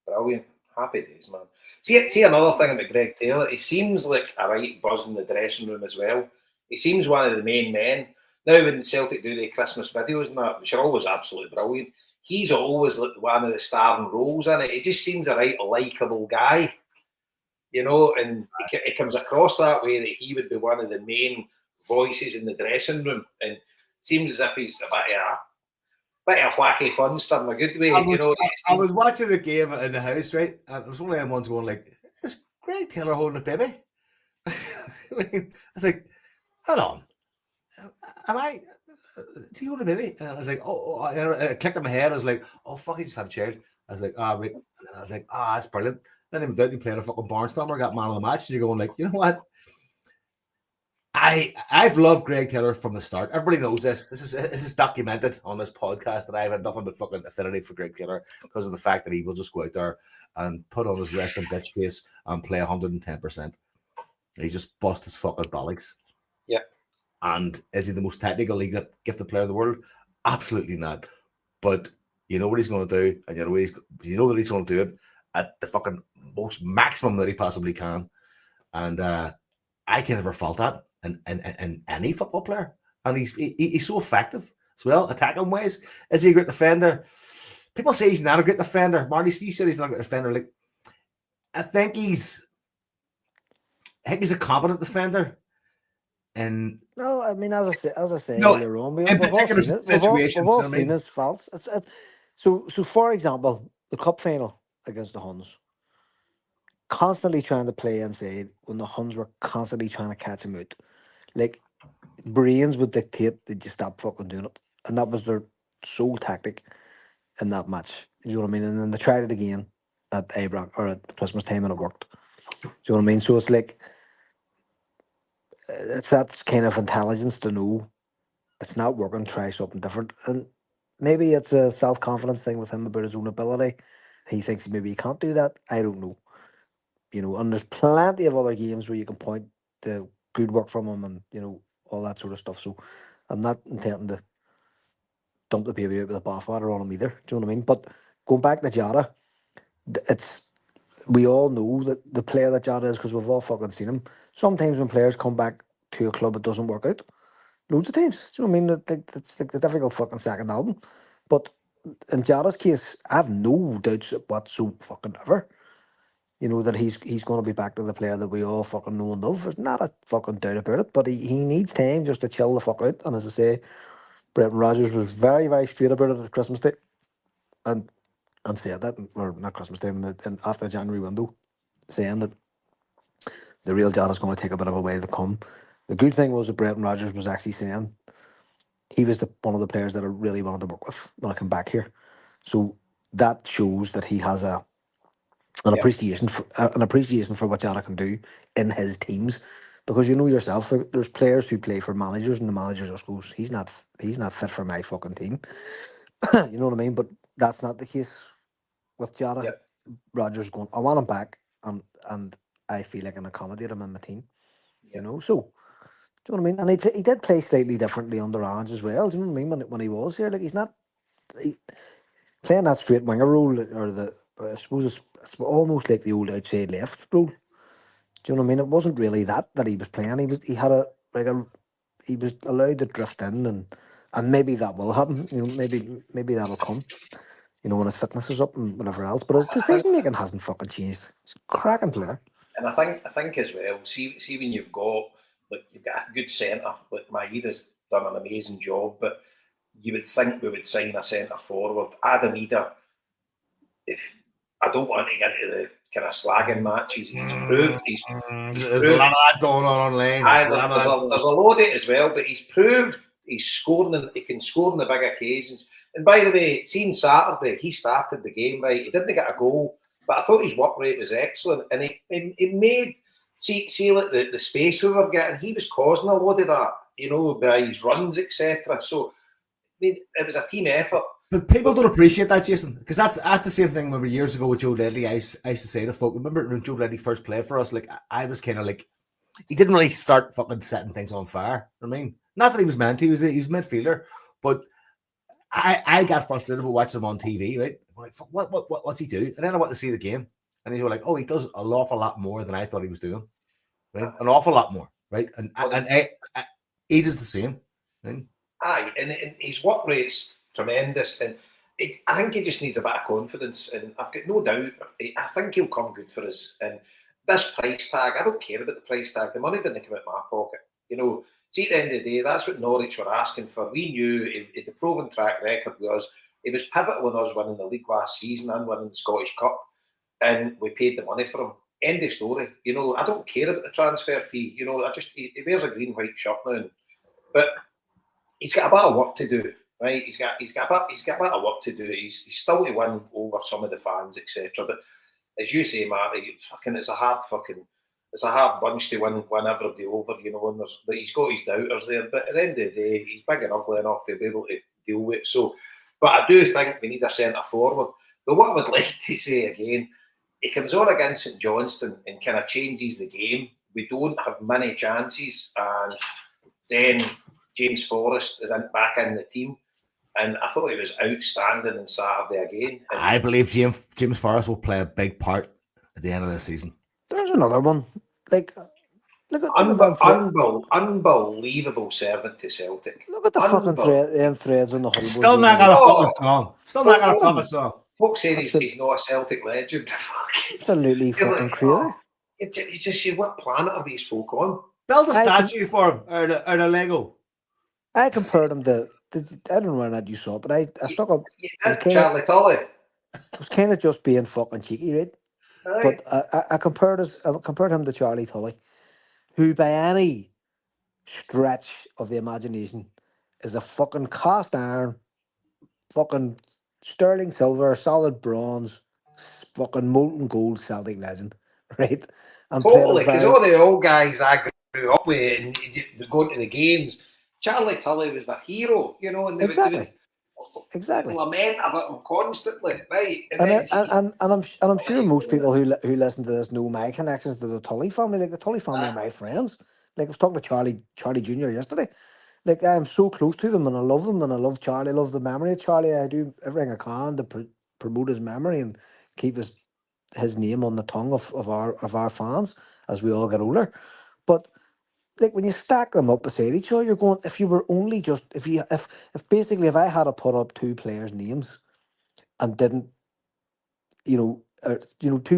Brilliant. Happy days, man. See another thing about Greg Taylor, he seems like a right buzz in the dressing room as well. He seems one of the main men. Now, when Celtic do the Christmas videos and that, which are always absolutely brilliant, he's always like one of the starring roles in it. He just seems a right likeable guy, you know, and it comes across that way that he would be one of the main voices in the dressing room. And it seems as if he's a bit of wacky funster in a good way. I was watching the game in the house, right? And it was one of them ones going like, is Greg Taylor holding a baby? I mean, it's like, hold on. Am I? Do you hold a baby? And I was like, I clicked in my head. I was like, oh, fuck, he just had a child. I was like, right. And then I was like, that's brilliant. Then he went out and played a fucking barnstormer, got man of the match. And you're going like, you know what? I've loved Greg Taylor from the start. Everybody knows this. This is documented on this podcast that I've had nothing but fucking affinity for Greg Taylor because of the fact that he will just go out there and put on his resting bitch face and play 110%. He just bust his fucking bollocks. Yeah. And is he the most technically gifted player in the world? Absolutely not. But you know what he's going to do, and you know that he's going to do it at the fucking most maximum that he possibly can. And I can never fault that in any football player. And he's so effective as well, attacking ways. Is he a great defender? People say he's not a great defender. Marty, you said he's not a great defender. Like, I think he's a competent defender. And no, I mean, as I say no, earlier on, in particular situations, we've all seen his faults. So for example, the cup final against the Huns, constantly trying to play inside when the Huns were constantly trying to catch him out. Like, brains would dictate that you stop fucking doing it, and that was their sole tactic in that match. You know what I mean? And then they tried it again at Abraham or at Christmas time, and it worked. Do you know what I mean? So it's like, it's that kind of intelligence to know it's not working, try something different. And maybe it's a self-confidence thing with him about his own ability. He thinks maybe he can't do that. I don't know. You know, and there's plenty of other games where you can point to good work from him and, you know, all that sort of stuff. So I'm not intending to dump the baby out with the bathwater on him either. Do you know what I mean? But going back to Jota, we all know that the player that Jota is because we've all fucking seen him. Sometimes when players come back to a club, it doesn't work out. Loads of times. Do you know what I mean? It's like the difficult fucking second album. But in Jota's case, I have no doubts whatsoever. You know, that he's going to be back to the player that we all fucking know and love. There's not a fucking doubt about it. But he needs time just to chill the fuck out. And as I say, Brendan Rodgers was very, very straight about it at Christmas Day. And said that, or not Christmas Day, and after the January window, saying that the real Jota's going to take a bit of a way to come. The good thing was that Brendan Rodgers was actually saying he was one of the players that I really wanted to work with when I come back here. So that shows that he has an appreciation for what Jota can do in his teams. Because you know yourself, there's players who play for managers, and the manager just goes, he's not fit for my fucking team. You know what I mean? But that's not the case with Jota. Yep. Rodgers going, I want him back, and I feel like I can accommodate him in my team. Yep. You know, so do you know what I mean? And he did play slightly differently under Ange as well. Do you know what I mean? When he was here, like, he's not playing that straight winger role, or I suppose it's almost like the old outside left role. Do you know what I mean? It wasn't really that he was playing. He was allowed to drift in, and maybe that will happen. You know, maybe that'll come. You know, when his fitness is up and whatever else. But his decision making hasn't fucking changed. He's a cracking player. And I think as well, see when you've got a good centre, like Maeda's done an amazing job, but you would think we would sign a centre forward. Adam Ida, if I don't want to get into the kind of slagging matches, he's proved. There's a lot of that going on online. There's a load of it as well, but he's proved he can score in the big occasions. And by the way, seeing Saturday, he started the game right. He didn't get a goal, but I thought his work rate was excellent, and he made like the space we were getting. He was causing a load of that, you know, by his runs, etc. So I mean, it was a team effort. But people don't appreciate that, Jason, because that's the same thing. Remember years ago with Joe Ledley, I used to say to folk, remember when Joe Ledley first played for us, like I was kind of like, he didn't really start fucking setting things on fire. I mean, not that he was meant to, he was midfielder, but I got frustrated with watching him on TV, right? I'm like, what's he do? And then I went to see the game, and he was like, oh, he does an awful lot more than I thought he was doing, right? An awful lot more, right? And he does the same, right? Aye, and his work rate's tremendous, and I think he just needs a bit of confidence, and I've got no doubt. I think he'll come good for us. And this price tag, I don't care about the price tag. The money didn't come out of my pocket. You know, see, at the end of the day, that's what Norwich were asking for. We knew he had a proven track record with us. He was pivotal in us winning the league last season and winning the Scottish Cup, and we paid the money for him. End of story. You know, I don't care about the transfer fee. You know, he wears a green white shirt now, but he's got a bit of work to do, right? He's got a bit of work to do. He's still to win over some of the fans, etc. But as you say, Marty, it's a hard bunch to win everybody over, you know. And he's got his doubters there, but at the end of the day, he's big and ugly enough to be able to deal with it. So, but I do think we need a centre forward. But what I would like to say again, he comes on against St Johnstone and kind of changes the game. We don't have many chances, and then James Forrest is back in the team, and I thought he was outstanding on Saturday again. And I believe James Forrest will play a big part at the end of the season. There's another one. Like, look at unbelievable servant to Celtic. Look at the fucking threads on the HomeBhoys. Still not got a fucking song. Still not got a fucking song. Folks saying he's not a Celtic legend. Absolutely fucking crazy. You just say, what planet are these folk on? Build a statue for him out of Lego. I compared him to. I don't know whether you saw it, but I stuck up. Charlie Tully. It was kind of just being fucking cheeky, right? Aye. But I compared him to Charlie Tully, who by any stretch of the imagination is a fucking cast iron, fucking sterling silver, solid bronze, fucking molten gold Celtic legend, right? And totally, because all the old guys I grew up with and going to the games, Charlie Tully was the hero, you know, and they Exactly. lament about him constantly, right? And I'm sure most people who listen to this know my connections to the Tully family. Like the Tully family are my friends. Like I was talking to Charlie Jr. yesterday. Like I'm so close to them, and I love them, and I love Charlie. I love the memory of Charlie. I do everything I can to promote his memory and keep his name on the tongue of our fans as we all get older. But like when you stack them up beside each other, you're going, if you were only just if basically if I had to put up two players' names and didn't, two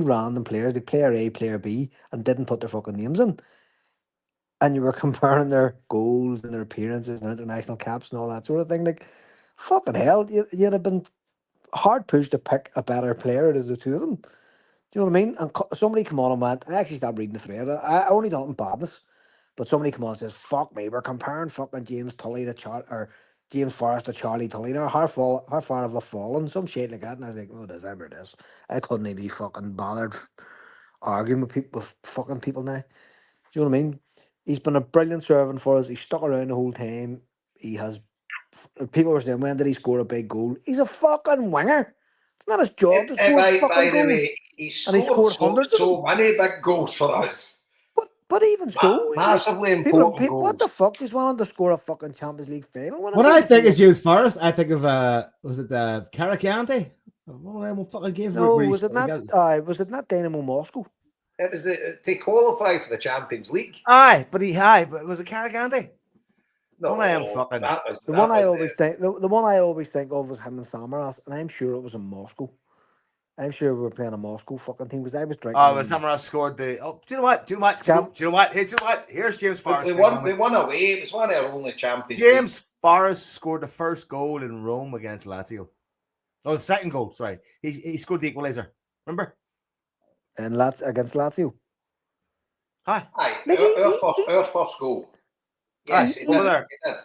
random players, like player A, player B, and didn't put their fucking names in, and you were comparing their goals and their appearances and international caps and all that sort of thing, like fucking hell, you'd have been hard pushed to pick a better player out of the two of them. Do you know what I mean? And somebody come on and went, I actually stopped reading the thread. I only done it in badness. But somebody come on and says, fuck me, we're comparing fucking James Tully or James Forrest to Charlie Tully. Now, how far have I fallen? Some shit like that. And I was like, oh, this, ever this. I couldn't even be fucking bothered arguing with fucking people now. Do you know what I mean? He's been a brilliant servant for us. He's stuck around the whole time. He has. People were saying, when did he score a big goal? He's a fucking winger. It's not his job to score fucking by the goals. way, he scored hundreds so many big goals for us. But even so, massively important goals. What the fuck does one to score a fucking Champions League final? When I think of James Forrest, I think of was it the Caracante? No, was it not Dynamo Moscow? It was to qualify for the Champions League. But was it Caracante? No, the one I always think of was him and Samaras, and I'm sure it was in Moscow. I'm sure we were playing a Moscow fucking team because I was drinking. Oh, when Samaras scored the. Oh, do you know what? Here's James Forrest. We won away. It was one of our only champions. James Forrest scored the first goal in Rome against Lazio. Oh, the second goal. Sorry, he scored the equaliser. Remember? And against Lazio. Aye. Our first goal. Yes, he over there. He did.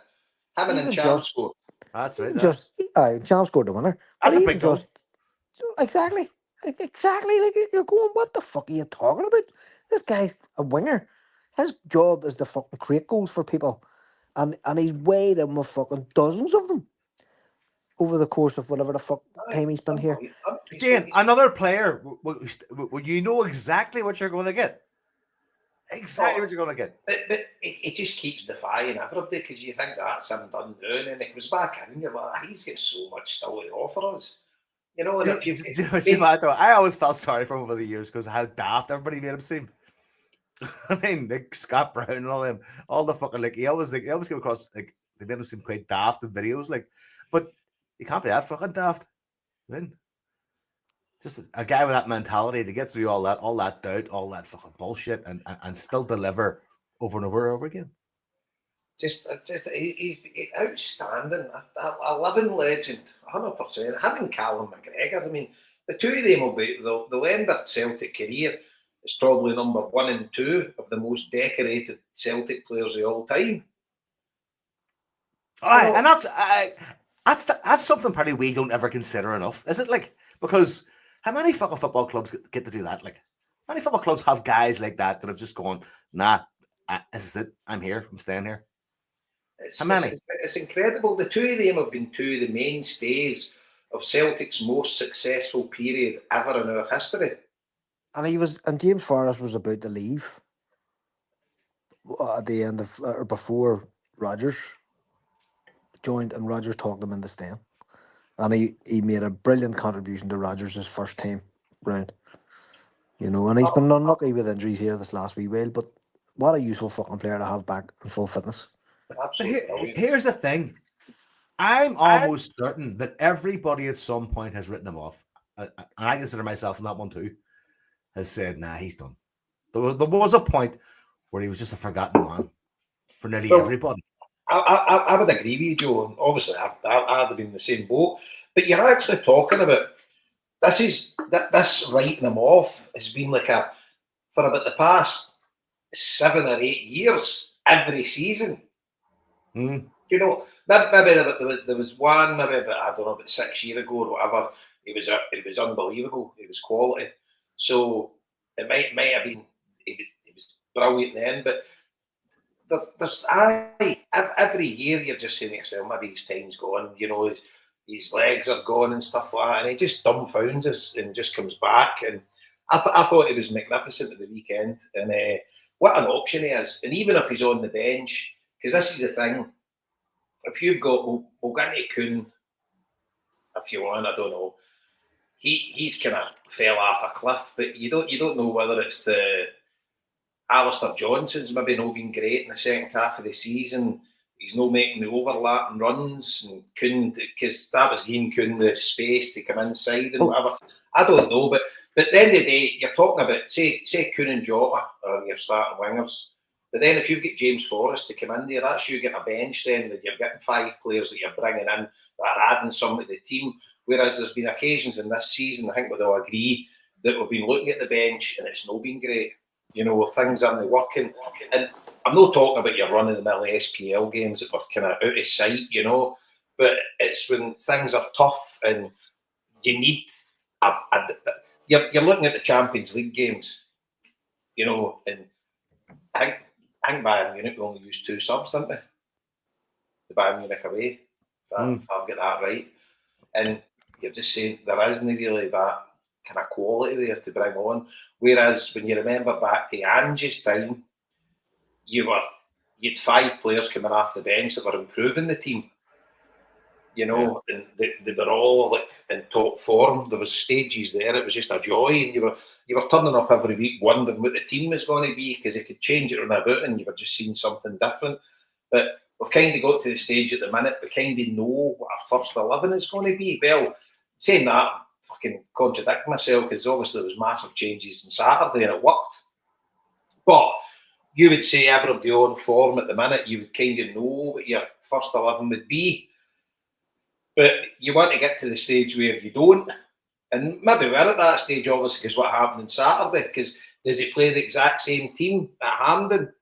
Having and Cham scored. That's right. Cham scored the winner. That's a big goal. Exactly. Like you're going, what the fuck are you talking about? This guy's a winger. His job is to fucking create goals for people, and he's weighed in with fucking dozens of them. over the course of whatever the fuck time he's been here. Again, another player, you know exactly what you're going to get. Exactly what you're going to get. But it just keeps defying everybody because you think that's him done doing, and it was back in, you're like, he's got so much still to offer us. You know, and I always felt sorry for him over the years because of how daft everybody made him seem. I mean, like Scott Brown and all them, all the fucking he always came across like they made him seem quite daft in videos, like, but he can't be that fucking daft. I mean, just a guy with that mentality to get through all that doubt, all that fucking bullshit, and still deliver over and over again. Just he's outstanding, a living legend, 100%. Him and Callum McGregor. I mean, the two of them they'll end their Celtic career as probably number 1 and 2 of the most decorated Celtic players of all time. Aye, and that's something probably we don't ever consider enough, is it? Like, because how many fucking football clubs get to do that? Like, how many football clubs have guys like that have just gone, nah, this is it. I'm here. I'm staying here. How many? It's incredible. The two of them have been two of the mainstays of Celtic's most successful period ever in our history. And James Forrest was about to leave at the end of or before Rodgers joined, and Rodgers talked him into staying. And he made a brilliant contribution to Rodgers' first time round. You know, and he's been unlucky with injuries here this last wee while, but what a useful fucking player to have back in full fitness. But here's the thing. I'm almost certain that everybody at some point has written him off. And I consider myself in that one too. Has said, nah, he's done. There was a point where he was just a forgotten man for nearly everybody. I would agree with you, Joe. And obviously, I'd have been in the same boat. But you're actually talking about this writing him off has been like for about the past 7 or 8 years, every season. You know, maybe there was one, maybe about 6 years ago or whatever. He was unbelievable. He was quality. So it might have been he was brilliant then, but there's every year you're just saying to yourself, maybe his time's gone. You know, his legs are gone and stuff like that, and he just dumbfounds us and just comes back. And I thought it was magnificent at the weekend, and what an option he is. And even if he's on the bench, because this is the thing, if you've got we'll get into Kuhn if you want, I don't know. He's kind of fell off a cliff, but you don't know whether it's the Alistair Johnson's maybe not been great in the second half of the season. He's not making the overlapping runs and couldn't, because that was giving Kuhn the space to come inside and whatever. I don't know, but at the end of the day, you're talking about say Kuhn and Jota are your starting wingers. But then if you've got James Forrest to come in there, that's you getting a bench then, that you're getting 5 players that you're bringing in that are adding some to the team. Whereas there's been occasions in this season, I think we'll all agree, that we've been looking at the bench and it's not been great. You know, things aren't working. And I'm not talking about your run-of-the-mill SPL games that were kind of out of sight, you know, but it's when things are tough and you need you're looking at the Champions League games, you know, and I think Bayern Munich only used 2 subs, didn't they? The Bayern Munich away, if I've got that right. And you're just saying there isn't really that kind of quality there to bring on. Whereas when you remember back to Ange's time, you'd 5 players coming off the bench that were improving the team. You know, and they were all like in top form. There was stages there. It was just a joy, and you were turning up every week wondering what the team was going to be, because it could change it on about, and you were just seeing something different. But we've kind of got to the stage at the minute. We kind of know what our first 11 is going to be. Well, saying that, I fucking contradict myself, because obviously there was massive changes on Saturday and it worked. But you would say everybody on form at the minute, you would kind of know what your first 11 would be. But you want to get to the stage where you don't. And maybe we're at that stage, obviously, because what happened on Saturday. Because does he play the exact same team at Hampden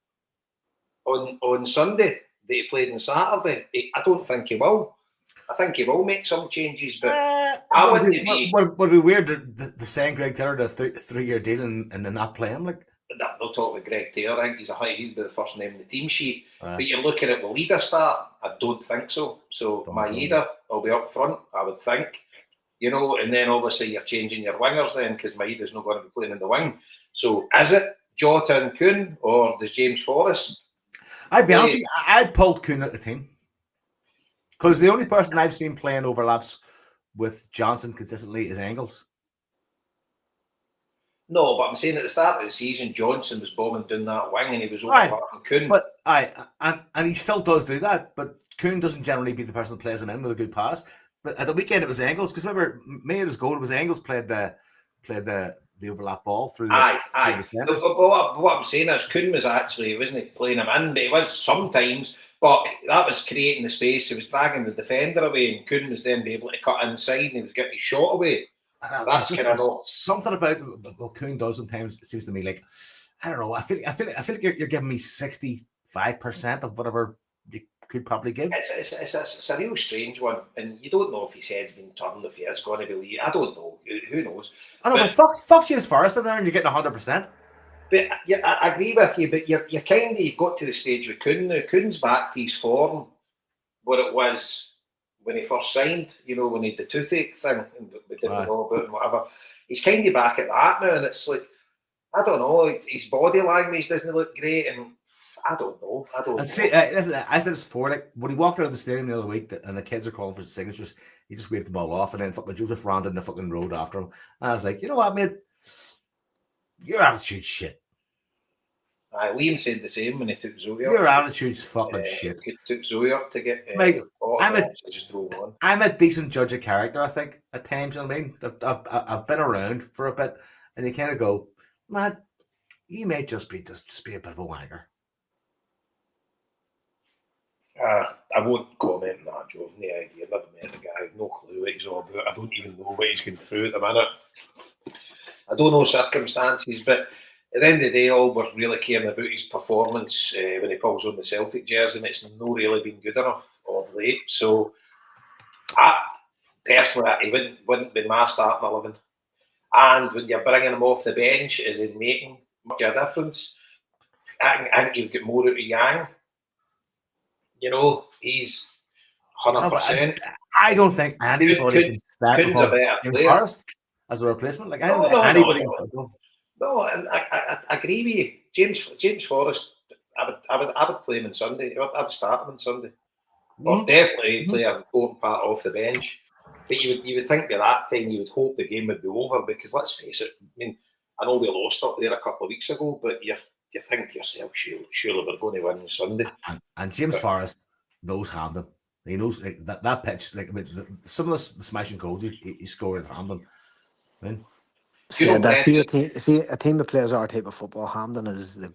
on Sunday that he played on Saturday? I don't think he will. I think he will make some changes, but would it be weird to sign Greg Taylor to a 3-year deal and then not play him? Like, they'll talk with Greg Taylor. I think he'll be the first name in the team sheet. Aye. But you're looking at, will Ida start? I don't think so. So Don't my so. Ida will be up front, I would think. You know, and then obviously you're changing your wingers then because Maida's not going to be playing in the wing. So is it Jota and Kuhn or does James Forrest? I'd be honest with you, I'd pulled Kuhn at the team. Because the only person I've seen playing overlaps with Johnson consistently is Engels. No, but I'm saying at the start of the season, Johnson was bombing down that wing and he was overlapping Kuhn. But and he still does do that, but Kuhn doesn't generally be the person that plays him in with a good pass. But at the weekend it was Engels, because remember, Mayor's goal was Engels played the overlap ball through the Aye. But what I'm saying is Kuhn was actually, wasn't he playing him in, but he was sometimes, but that was creating the space. He was dragging the defender away, and Kuhn was then be able to cut inside, and he was getting his shot away. That's kind of something about what Kuhn does sometimes. It seems to me like, I don't know. I feel like you're giving me 65% of whatever you could probably give. It's a real strange one, and you don't know if his head's been turned, if he is going to be. I don't know. Who knows? I know, but fuck James Forrest in there, and you're getting 100%. But yeah, I agree with you. But you're kind of, you've got to the stage with Kuhn now. Kuhn's back to his form, what it was when he first signed. You know, when he had the toothache thing, and we didn't know about and whatever. He's kind of back at that now, and it's like, I don't know. His body language doesn't look great, and I don't know. See, I said this before. Like when he walked out of the stadium the other week, and the kids are calling for his signatures, he just waved the ball off, and then fucking Joseph ran down the fucking road after him. And I was like, you know what, mate? Your attitude's shit. Liam said the same when he took Zoe up. Your attitude's fucking shit. He took Zoe up to get. I'm a decent judge of character, I think, at times. You know what I mean? I've been around for a bit, and you kind of go, man, you may just be a bit of a wanker. I won't comment on that, Joe. No idea. I've never met the guy. No clue what he's all about. I don't even know what he's going through at the minute. I don't know circumstances, but at the end of the day, all we're really caring about his performance when he pulls on the Celtic jersey, and it's not really been good enough of late. So, personally, he wouldn't be my starting 11. And when you're bringing him off the bench, is it making much of a difference? I think you've got more out of Yang. You know, he's 100%. I don't think anybody can step above James Forrest as a replacement. Like anybody can step above. No, and I agree with you. James Forrest, I would play him on Sunday. I would start him on Sunday. Or definitely play an important part off the bench. But you would think by that time you would hope the game would be over, because let's face it, I mean, I know we lost up there a couple of weeks ago, but you think to yourself, surely we're going to win on Sunday. And James Forrest knows Hampden. He knows like, that pitch, like some of the smashing goals he scored at Hampden. I mean, see, a team that plays our type of football, Hampden is the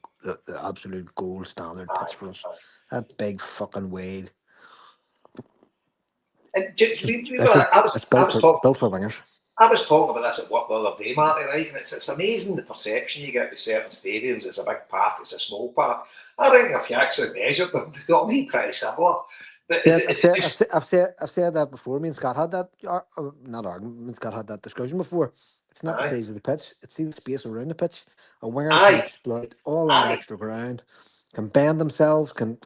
absolute gold standard pitch for us. That big fucking Wade. And built for wingers. I was talking about this at work the other day, Marty, right? And it's amazing the perception you get with certain stadiums. It's a big park, it's a small park. I reckon if you actually measured them, they'll be pretty similar. But I've said that before. Me and Scott had that not argument. Me and Scott had that discussion before. It's not the size of the pitch; it's the space around the pitch. A winger can exploit all that extra ground, can bend themselves, can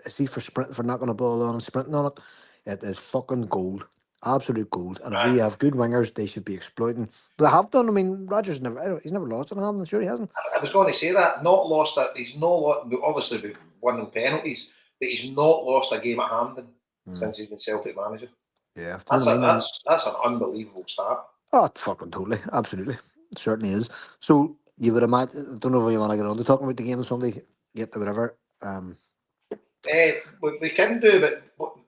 see for knocking a ball on and sprinting on it. It is fucking gold. Absolute gold. And if we have good wingers, they should be exploiting. But they have done. I mean, Rodgers he's never lost in Hampden. Sure, he hasn't. I was going to say that. Not lost that. He's not lost. Obviously, we've won in penalties, but he's not lost a game at Hampden since he's been Celtic manager. Yeah, that's an unbelievable start. Oh, fucking totally, absolutely, it certainly is. So you would imagine. I don't know if you want to get on to talking about the game on Sunday. Get to whatever. We can do, but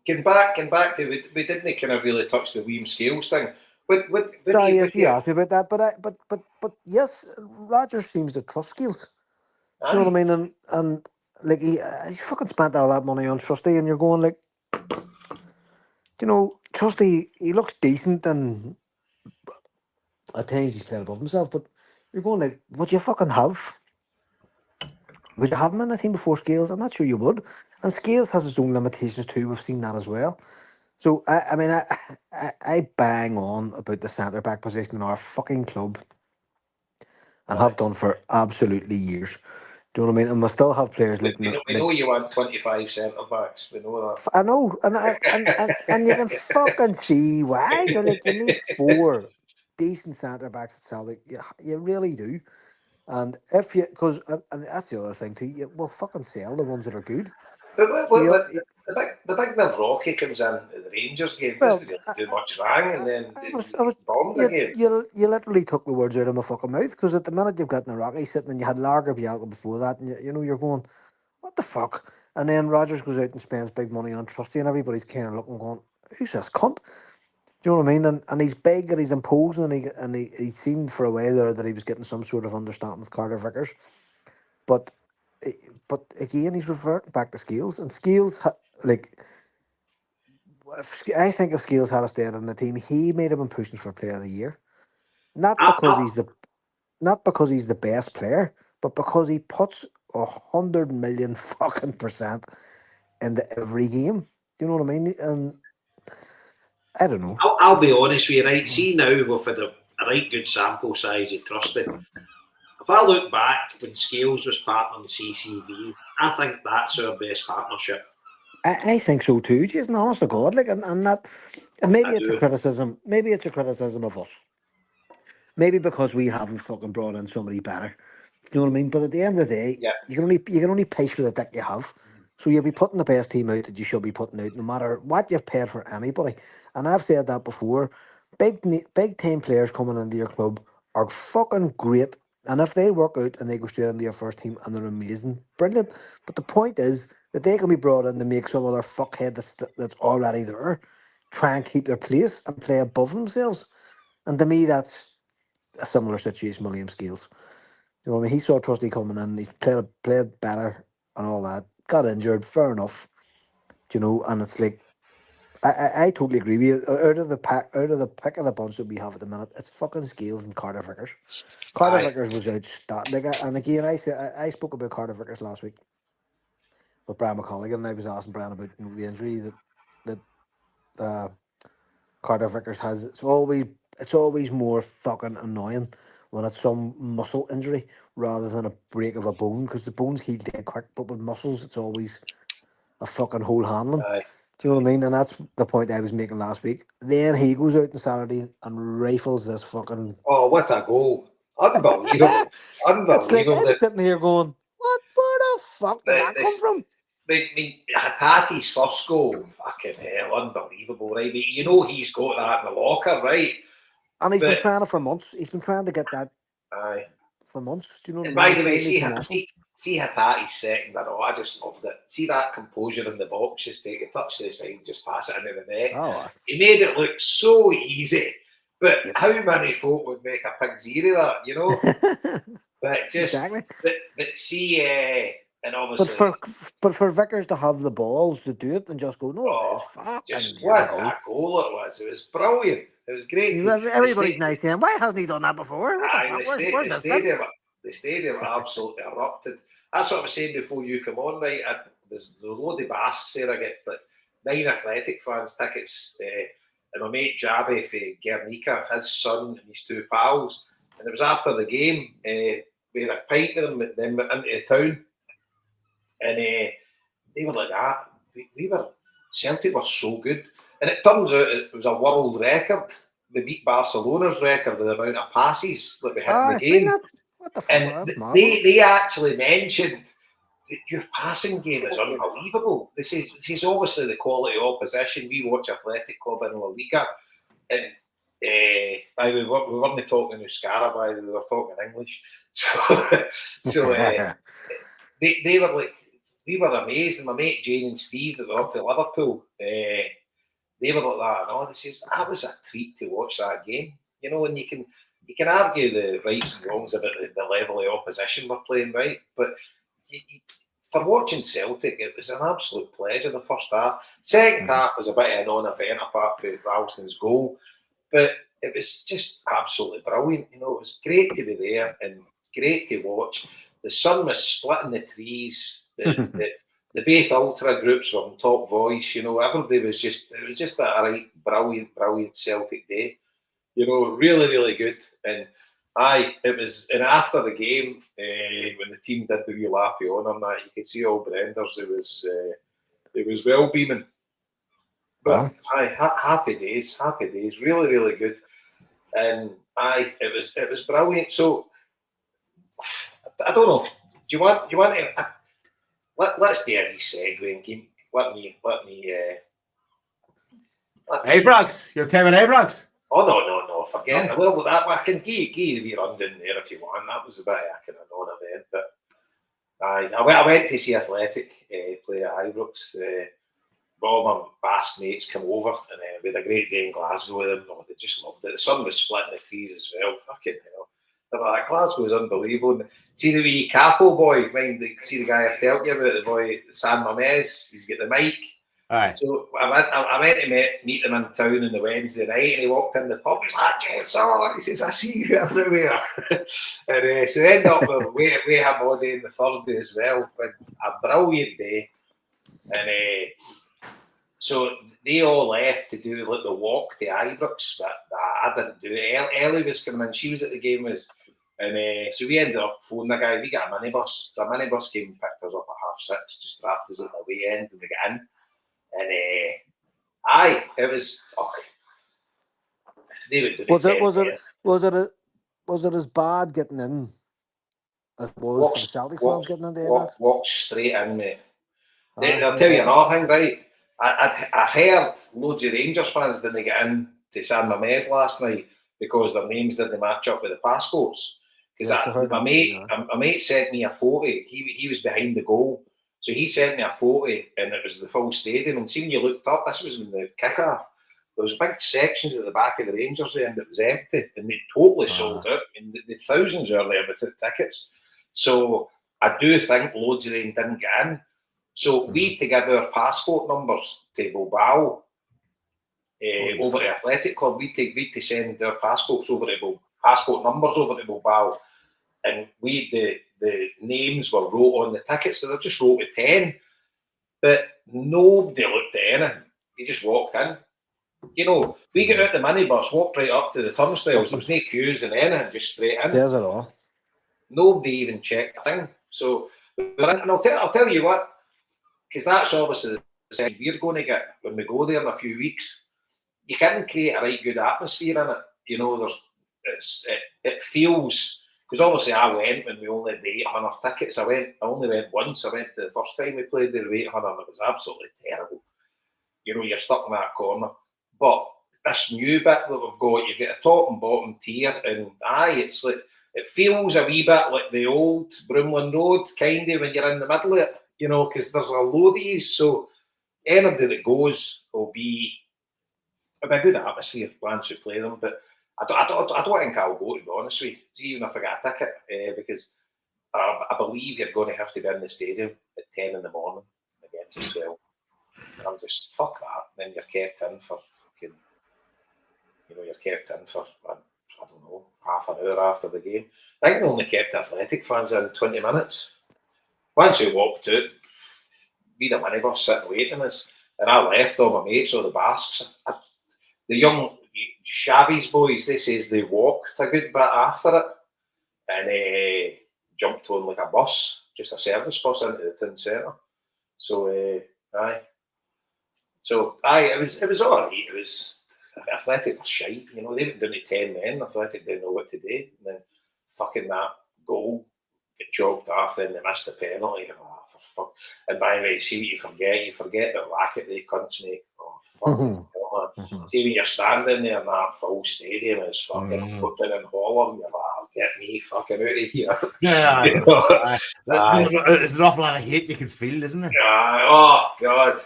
getting back to we didn't kind of really touch the William Scales thing. Yes, you asked me about that, but yes, Rodgers seems to trust Scales. Do you know what I mean? And like he fucking spent all that money on Trusty, and you're going like, Trusty, he looks decent, and at times he's playing above himself, but you're going like, would you fucking have? Would you have him in the team before Scales? I'm not sure you would. And Scales has his own limitations too. We've seen that as well. So, I bang on about the centre-back position in our fucking club and have done for absolutely years. Do you know what I mean? And we still have players We, like we know you want 25 centre backs. We know I know, and you can fucking see why. You're like, you need four decent centre backs at Celtic. You really do. And if you, because and that's the other thing too. You will fucking sell the ones that are good. So the big Rocky comes in at the Rangers game, well, doesn't really do much wrong, and then I was, bombed again. you literally took the words out of my fucking mouth because at the minute you've got Rocky sitting and you had Lager Bianca before that, and you know you're going, what the fuck? And then Rogers goes out and spends big money on Trusty, and everybody's kind of looking, going, who's this cunt? Do you know what I mean? And he's big and he's imposing, and he seemed for a while there that he was getting some sort of understanding with Carter Vickers. But but again, he's reverting back to Scales, and Scales like. I think if Scales had stayed on the team, he might have been pushing for Player of the Year. Not because he's the best player, but because he puts 100 million fucking percent into every game. Do you know what I mean? And I don't know. I'll be honest with you, right? See now we've had a right good sample size of Trusty. If I look back when Scales was partnering the CCV, I think that's our best partnership. I think so too, Jason. Honest to God, like, and that, and maybe it's a criticism. Maybe it's a criticism of us. Maybe because we haven't fucking brought in somebody better. You know what I mean? But at the end of the day, you can only pay for the dick you have. So you'll be putting the best team out that you should be putting out, no matter what you've paid for anybody. And I've said that before. Big time players coming into your club are fucking great. And if they work out and they go straight into your first team and they're amazing, brilliant. But the point is that they can be brought in to make some other fuckhead that's already there try and keep their place and play above themselves. And to me, that's a similar situation with Liam Scales. You know what I mean? He saw Trusty coming in, he played better and all that. Got injured, fair enough. You know, and it's like I totally agree with you. Out of the pick of the bunch that we have at the minute, it's fucking Scales and Carter Vickers. Carter Vickers was outstanding. Like, and again, I spoke about Carter Vickers last week with Brian McColligan, and I was asking Brian about the injury that Carter Vickers has. It's always more fucking annoying when it's some muscle injury rather than a break of a bone, because the bones heal dead quick, but with muscles it's always a fucking whole handling. Do you know what I mean? And that's the point I was making last week. Then he goes out on Saturday and rifles this fucking... Oh, what a goal. Unbelievable. It's like I'm sitting here going, where the fuck did that come from? I mean, Tati's first goal, fucking hell, unbelievable, right? You know he's got that in the locker, right? And he's been trying it for months. He's been trying to get that for months. Do you know what I mean? By the way, see Tati's second, I just loved it. See that composure in the box, just take a touch to the side, just pass it into the net. Oh, he made it look so easy. But how many folk would make a pig's ear of that, you know? But just, exactly. But see, and obviously, but for Vickers to have the balls to do it and just go, no, just what a goal it was! It was brilliant. It was great. Everybody's nice saying, why hasn't he done that before? What the fuck? The stadium absolutely erupted. That's what I was saying before you come on, right? There's a load of basques there. I get 9 Athletic fans tickets, and my mate Jabby for Guernica, his son and his 2 pals, and it was after the game. We had a pint with them into town. And they were like that. Celtic were so good. And it turns out it was a world record. They beat Barcelona's record with the amount of passes that we had in the game. What the fuck? And they actually mentioned that your passing game is unbelievable. This is obviously the quality opposition. We watch Athletic Club in La Liga. And by the way, we weren't talking Euskara, by the way, we were talking English. So they were like, we were amazed. And my mate Jane and Steve that were up for Liverpool, they were like that. And that was a treat to watch that game. You know, and you can argue the rights and wrongs about the level of opposition we're playing, right? But for watching Celtic, it was an absolute pleasure the first half. Second half was a bit of a non-event apart from Ralston's goal. But it was just absolutely brilliant. You know, it was great to be there and great to watch. The sun was splitting the trees. The both ultra groups were on top voice. You know, everybody was just a right brilliant Celtic day. You know, really, really good. And Aye, it was, and after the game, when the team did the wee lappy on him, that you could see all Brender's. It was well beaming. But aye, happy days, really, really good. And aye, it was brilliant. So I don't know. Do you want to? Let's do a wee segue and keep. Let me. Abrax, you're Tim and Abrax. Oh no, forget it. Well, that I can give you the wee rundown there if you want. That was a bit of a kind of non-event, but I went to see Athletic play at Ibrox. All my Basque mates come over, and we had a great day in Glasgow with them. Oh, they just loved it. The sun was splitting the trees as well. Fucking hell. Like, Glasgow is unbelievable. And see the wee Capo boy, see the guy I've told you about, the boy San Mamés, he's got the mic. Aye. So I went to meet him in town on the Wednesday night, and he walked in the pub. He's like, "Yes, sir." He says, "I see you everywhere." And so we ended up with we have all day on the Thursday as well. But a brilliant day, and so they all left to do like the walk to Ibrox, but I didn't do it. Ellie was coming in; she was at the game with us, and so we ended up phoning the guy. We got a minibus, so a minibus came and picked us up at 6:30, just dropped us at the way end, and we got in. And it was. Oh, was it as bad getting in as it was for the Celtic fans getting into Ibrox? Walked straight in, mate. I'll tell you another thing, right? I heard loads of Rangers fans didn't get in to San Mamés last night because their names didn't match up with the passports. Because my mate sent me a photo. He was behind the goal. So he sent me a photo, and it was the full stadium. And see, when you looked up, this was in the kick-off. There was big sections at the back of the Rangers end that was empty, and they totally sold out. I mean, the thousands were there without tickets. So I do think loads of them didn't get in. So we had to give our passport numbers to Bilbao over to Athletic Club. We had to send their passport numbers over to Bilbao, and the names were wrote on the tickets, but they just wrote with pen. But nobody looked at anything. You just walked in. You know, we got out the minibus, walked right up to the turnstiles. There was no queues and anything, just straight in. Says it all. Nobody even checked a thing. So, and I'll tell you what, because that's obviously the thing we're going to get when we go there in a few weeks. You can create a right good atmosphere in it. You know, it feels. Because obviously I went when we only had 800 tickets. I only went once. I went the first time we played there with 800, and it was absolutely terrible. You know, you're stuck in that corner. But this new bit that we've got, you've got a top and bottom tier, and it's like, it feels a wee bit like the old Broomlin Road, kind of, when you're in the middle of it, you know, because there's a load of these. So anybody that goes will be a good atmosphere once we play them. But I don't think I'll go, to be honest with you, even if I get a ticket, because I believe you're going to have to be in the stadium at 10 in the morning against the 12. And I'm just, fuck that. Then you're kept in for fucking, you're kept in for, I don't know, half an hour after the game. I think they only kept Athletic fans in 20 minutes. Once we walked out, we had a minibus sitting waiting us, and I left all my mates, all the Basques. The young Chavy's boys, they says they walked a good bit after it and jumped on like a bus, just a service bus into the town centre. So it was all right. It was Athletic was shite, you know. They went down to 10 men. Athletic didn't know what to do, and then fucking that goal get chalked off. Then they missed the penalty. Oh, for fuck! And by the way, see what you forget. You forget the racket they cunts make. Oh fucking hell, man. See when you're standing there in that full stadium, it's fucking putting in Holland. You're like, get me fucking out of here. Yeah, you know? There's an awful lot of hate you can feel, isn't there? Oh god.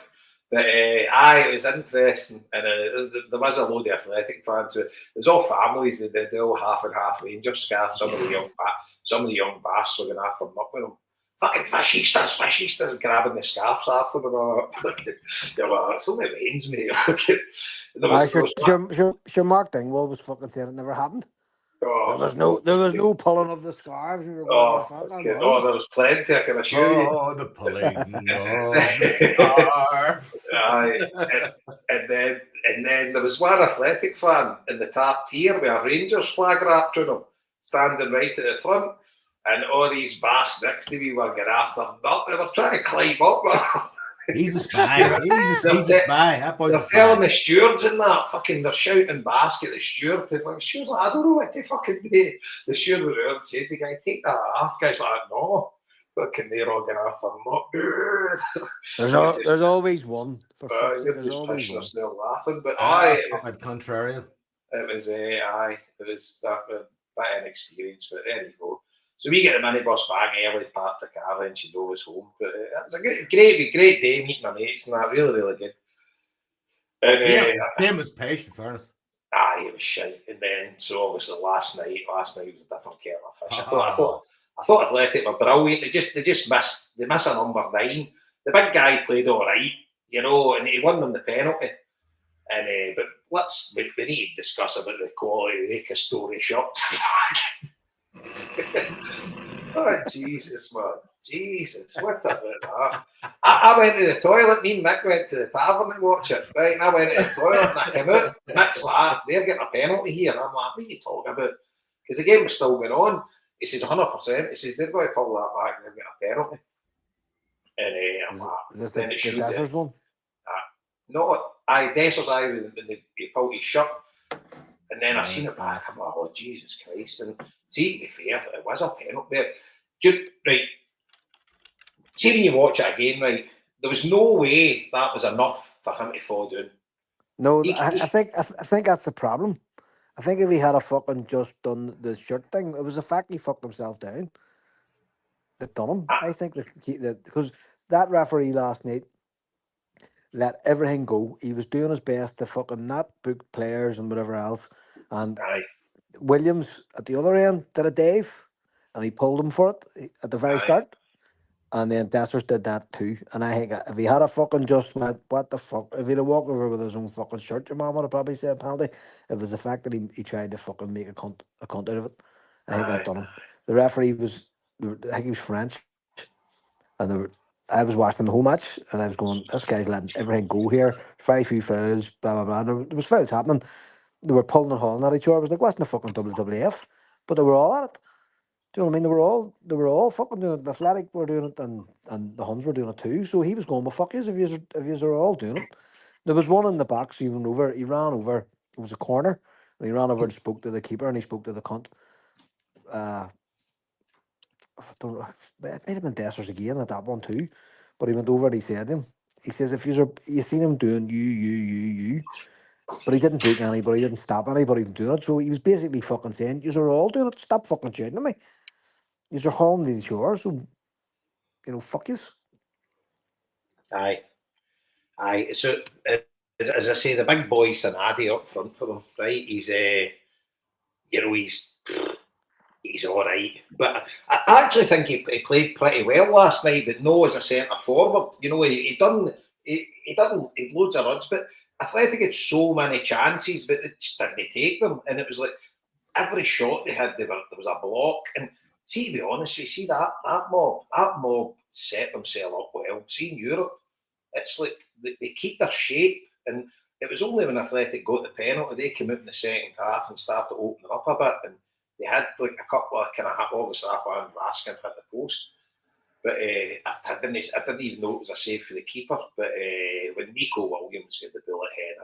But it was interesting, and there was a load of Athletic fans. It was all families. They all half and half Rangers scarves. Some of the young bastards were going to have them up with them. Fucking fascistas, grabbing the scarves after them. It's only rains, mate. Sure, Mark Dingwall was fucking saying it never happened. Oh, there was no pulling of the scarves. We were going there was plenty, I can assure you. Oh, the pulling of the scarves. and then there was one Athletic fan in the top tier with a Rangers flag wrapped on him. standing right at the front, and all these bass next to me were getting after Mark. They were trying to climb up. He's a spy. He's a spy. That boy's They're a telling spy. the stewards and that fucking, they're shouting basket. The steward, the steward's like, I don't know what to fucking do. The steward would have said to the guy, take that off. Guy's like, no. Fucking they're all getting after Mark. There's always one. For fuck's sake, You're there's just always pushing one. yourself laughing. But Fucking contrarian. it was that inexperience. But there you go. So we get the minibus back early, parked the car, and she drove us home. But it was a great day meeting my mates and that. Really, really good. And Game was patient, in fairness. it was shite. And then, so obviously last night was a different kettle of fish. I thought Athletic were brilliant. They just missed a number 9. The big guy played all right, you know, and he won them the penalty. And but we need to discuss about the quality of the Castori shots. Oh Jesus, man. Jesus, what about that? I went to the toilet, me and Mick went to the tavern to watch it, right? And I went to the toilet and I came out, Mick's like, they're getting a penalty here. And I'm like, what are you talking about? Because the game was still going on. He says 100%. He says they're going to pull that back and they're getting a penalty. And I'm like, Is this then the it should Dazzlers one? No, Desser's eye when he pulled his shirt. And then I seen it back. I'm like, oh, Jesus Christ. And see, to be fair, it was a penalty. Right. See, when you watch it again, right, there was no way that was enough for him to fall down. No, I think that's the problem. I think if he had a fucking just done the shirt thing, it was the fact he fucked himself down that done him. I think that because that referee last night let everything go. He was doing his best to fucking not book players and whatever else. And Williams at the other end did a dive, and he pulled him for it at the very start. And then Dessers did that too. And I think if he had a fucking just went, what the fuck? If he'd have walked over with his own fucking shirt, your mum would have probably said penalty. It was the fact that he tried to fucking make a cunt out of it. I think that done him. The referee was, I think he was French. And I was watching the whole match and I was going, this guy's letting everything go here. There's very few fouls, blah, blah, blah. There was fouls happening. They were pulling and hauling at each other. It was like, wasn't a fucking WWF. But they were all at it. Do you know what I mean? They were all fucking doing it. The Athletic were doing it, and the Huns were doing it too. So he was going, well, fuck yous, if yous are all doing it. There was one in the box. He ran over. It was a corner, and he ran over and spoke to the keeper, and he spoke to the cunt. I don't know, it might have been Dessers again at that one too, but he went over and he said to him, he says, if you seen him doing you, but he didn't book anybody, he didn't stop anybody from doing it. So he was basically fucking saying, yous are all doing it. Stop fucking shouting at me. You're hauling to the shore, so you know, fuck yous. Aye. So as I say, the big boy Sanadi up front for them, right? He's he's all right, but I actually think he played pretty well last night. But no, as a centre forward, you know, he done loads of runs, but Athletic had so many chances, but they just didn't take them, and it was like every shot they had, there was a block. And see, to be honest, we see that mob set themselves up well. See, in Europe, it's like they keep their shape, and it was only when Athletic got the penalty they came out in the second half and started opening up a bit, and they had like a couple of kind of obviously that one Raskin hit the post, but I didn't even know it was a save for the keeper. But when Nico Williams got the bullet head,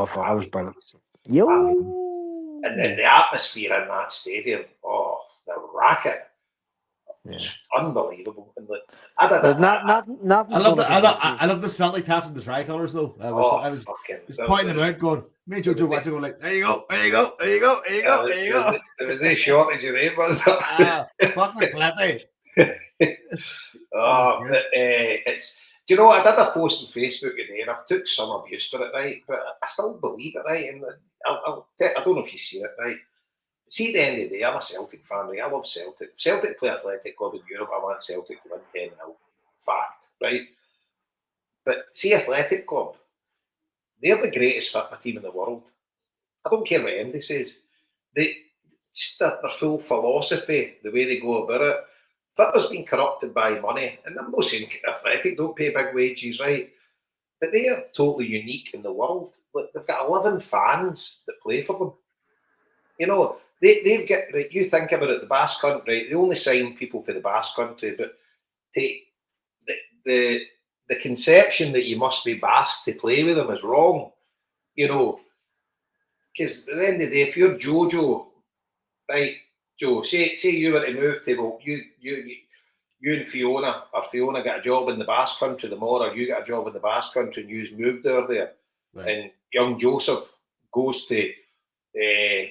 fuck, I was brilliant. Yo. And then the atmosphere in that stadium, the racket, unbelievable. And like, I love the Celtic taps and the tricolours though. I was pointing them out, going, me and Joe watching, going like, there you go. There was no shortage of them, was there? Fucking plenty. It's. Do you know what? I did a post on Facebook today, and I've took some abuse for it, right? But I still believe it, right? And I don't know if you see it, right? See, at the end of the day, I'm a Celtic fan, right? I love Celtic. Celtic play Athletic Club in Europe. I want Celtic to win 10-0. Fact, right? But see, Athletic Club, they're the greatest football team in the world. I don't care what Andy says. Their full philosophy, the way they go about it, football's been corrupted by money. And I'm not saying Athletic don't pay big wages, right? But they are totally unique in the world. They've got 11 fans that play for them. You know, they've got, right, you think about it, the Basque Country, right, they only sign people for the Basque Country, but the conception that you must be Basque to play with them is wrong, you know, because at the end of the day, if you're Jojo, right, Joe, say you were to move to, well, you and Fiona, or Fiona got a job in the Basque Country tomorrow, or you got a job in the Basque Country and you've moved there, Right. and young Joseph goes to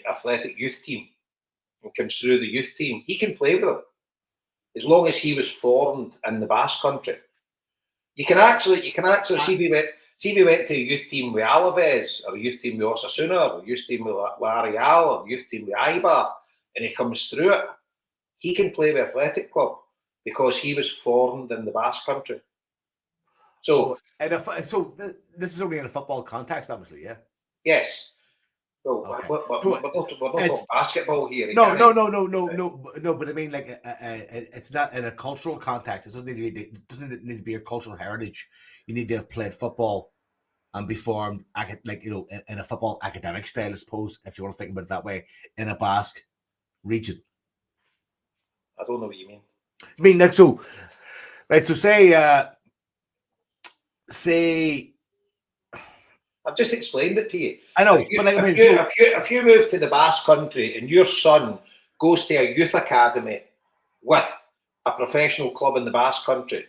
athletic youth team and comes through the youth team, he can play with them as long as he was formed in the Basque Country. You can actually see if he went to a youth team with Alaves, or a youth team with Osasuna, or a youth team with La Real, or a youth team with Eibar, and he comes through it, he can play with Athletic Club because he was formed in the Basque Country. So, this is only in a football context, obviously, yeah. yes. Well, Okay. we're not talking basketball here. No. But I mean, like, it's not in a cultural context. It doesn't need to be your cultural heritage. You need to have played football and be formed, like, you know, in a football academic style, I suppose, if you want to think about it that way, in a Basque region. I don't know what you mean. I mean, like, so, right? So, say. I've just explained it to you. I know, If you, but like, I mean, if you move to the Basque Country and your son goes to a youth academy with a professional club in the Basque Country,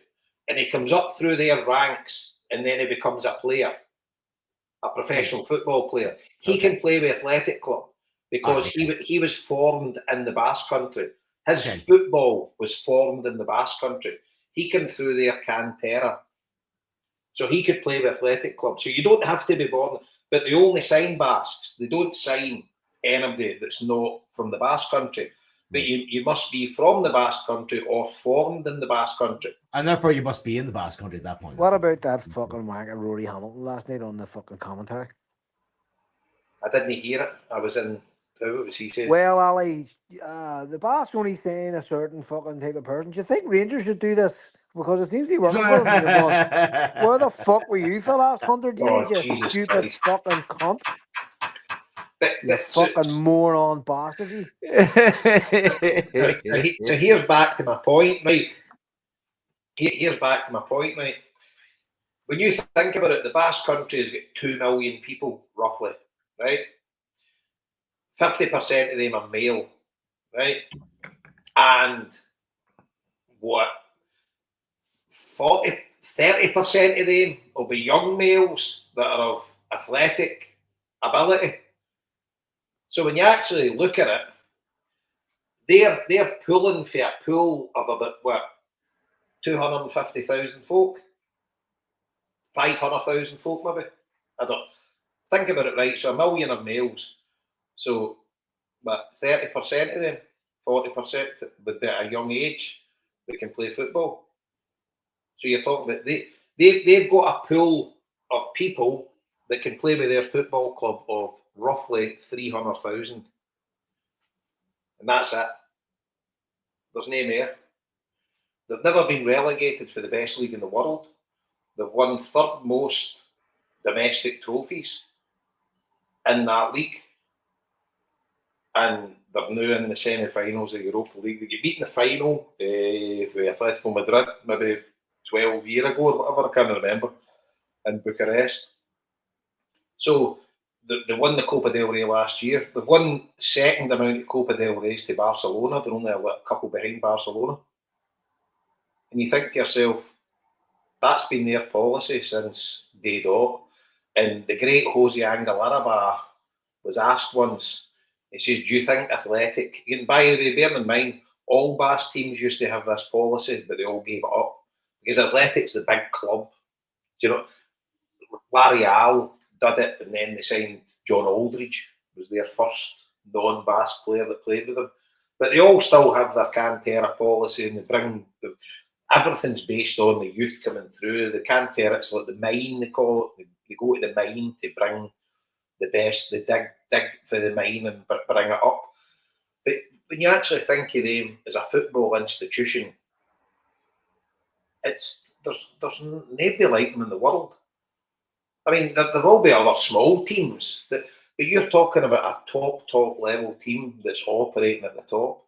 and he comes up through their ranks, and then he becomes a player, a professional football player, he can play with Athletic Club because he was formed in the Basque Country. His football was formed in the Basque Country. He came through their cantera. So he could play with Athletic Club. So you don't have to be born, but they only sign Basques. They don't sign anybody that's not from the Basque Country. But you must be from the Basque Country or formed in the Basque Country. And therefore you must be in the Basque Country at that point. What about that fucking wanker Rory Hamilton last night on the fucking commentary? I didn't hear it. I was in, what was he saying? Well, Ali, the Basque only saying a certain fucking type of person. Do you think Rangers should do this? Because it seems to be working for them. You're going, where the fuck were you for the last 100 years, you Jesus stupid Christ. fucking cunt? You So fucking moron bastard, you. so here's back to my point, right? Here's back to my point, right? When you think about it, the Basque Country has got 2 million people, roughly, right? 50% of them are male, right? And what? 30% of them will be young males that are of athletic ability. So when you actually look at it, they're pulling for a pool of about 250,000 folk, 500,000 folk maybe. I don't think about it, right? So 1 million of males. So, but 30% of them, 40% would be at a young age that can play football. So you're talking about they've got a pool of people that can play with their football club of roughly 300,000. And that's it. There's no more. They've never been relegated for the best league in the world. They've won 3rd most domestic trophies in that league. And they're now in the semi-finals of the Europa League. They get beat in the final with Atletico Madrid maybe 12 years ago or whatever, I can't remember, in Bucharest. So they won the Copa del Rey last year. They've won second amount of Copa del Reys to Barcelona. They're only a couple behind Barcelona. And you think to yourself, that's been their policy since day dot. And the great Jose Angel Araba was asked once, he says, do you think Athletic, and by the way, bear in mind, all Basque teams used to have this policy, but they all gave it up. Because Athletic's the big club. You know, La Real did it, and then they signed John Aldridge, was their first non-Basque player that played with them. But they all still have their Cantera policy, and they bring everything's based on the youth coming through. The Cantera, it's like the mine, they call it. They go to the mine to bring the best. They dig for the mine and bring it up. But when you actually think of them as a football institution, there's nobody like them in the world. I mean, there will be other small teams, but But you're talking about a top level team that's operating at the top.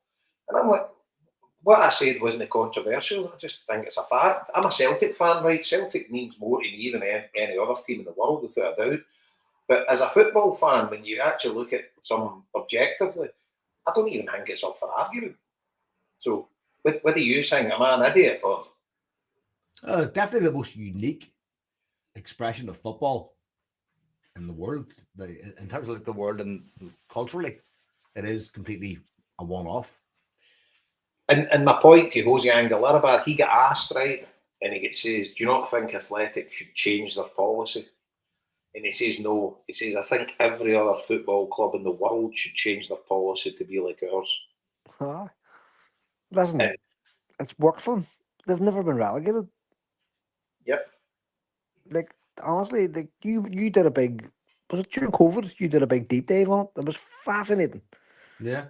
And I'm like, what I said wasn't controversial. I just think it's a fact. I'm a Celtic fan, right? Celtic means more to me than any other team in the world, without a doubt. But as a football fan, when you actually look at some objectively, I don't even think it's up for argument. So, what do you think? Am I an idiot? Or Definitely the most unique expression of football in the world. In terms of like the world and culturally, it is completely a one-off. And my point to Jose Angularabad, he got asked, right, and he says, do you not think Athletics should change their policy? And he says, no. He says, I think every other football club in the world should change their policy to be like ours. Listen, And, it's worked for them. They've never been relegated. yep. Like, honestly, like you did a big, was it during COVID? You did a big deep dive on it. It was fascinating. Yeah.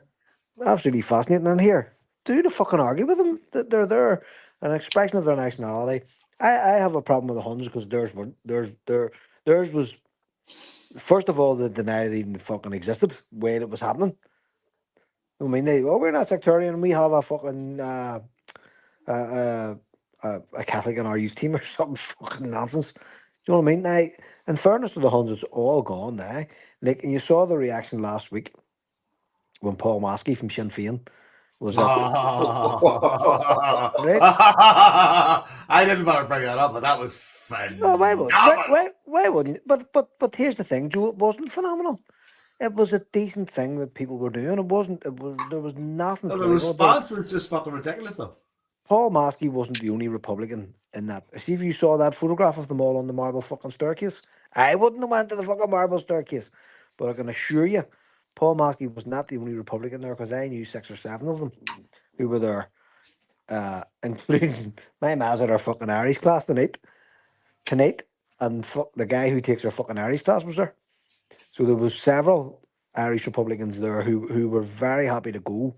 Absolutely fascinating. And here, do the fucking argue with them that they're an expression of their nationality. I have a problem with the Huns because theirs was, first of all, they denied it even fucking existed when it was happening. I mean, we're not sectarian. We have a fucking a Catholic in our youth team or something fucking nonsense. Do you know what I mean? Now, in fairness to the Huns, it's all gone now. Like, and you saw the reaction last week when Paul Maskey from Sinn Féin was at right? I didn't want to bring that up, but that was No, phenomenal. why wouldn't? But here's the thing, Joe. It wasn't phenomenal. It was a decent thing that people were doing. It wasn't. There was nothing The political about it. response was just fucking ridiculous, though. Paul Maskey wasn't the only Republican in that. See if you saw that photograph of them all on the marble fucking staircase. I wouldn't have went to the fucking marble staircase, but I can assure you, Paul Maskey was not the only Republican there because I knew 6 or 7 of them who were there, including my ma's at our fucking Irish class tonight, and the guy who takes our fucking Irish class was there. So there was several Irish Republicans there who were very happy to go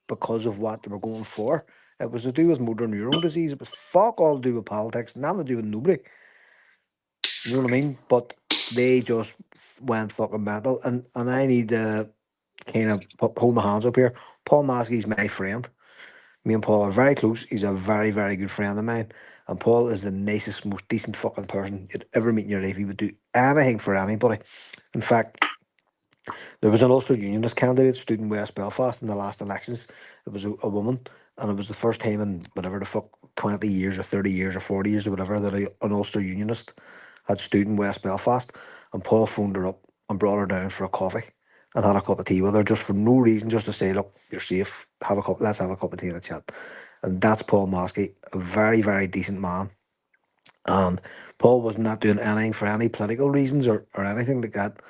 because of what they were going for. It was to do with motor neuron disease. It was fuck all to do with politics, nothing to do with nobody. You know what I mean? But they just went fucking mental. And I need to kind of hold my hands up here. Paul Maskey's my friend. Me and Paul are very close. He's a very, very good friend of mine. And Paul is the nicest, most decent fucking person you'd ever meet in your life. He would do anything for anybody. In fact, there was an Ulster Unionist candidate stood in West Belfast in the last elections. It was a woman, and it was the first time in whatever the fuck 20 years or 30 years or 40 years or whatever that an Ulster Unionist had stood in West Belfast. And Paul phoned her up and brought her down for a coffee and had a cup of tea with her just for no reason, just to say, look, you're safe. Let's have a cup of tea and a chat. And that's Paul Maskey, a very, very decent man. And Paul was not doing anything for any political reasons or anything like that.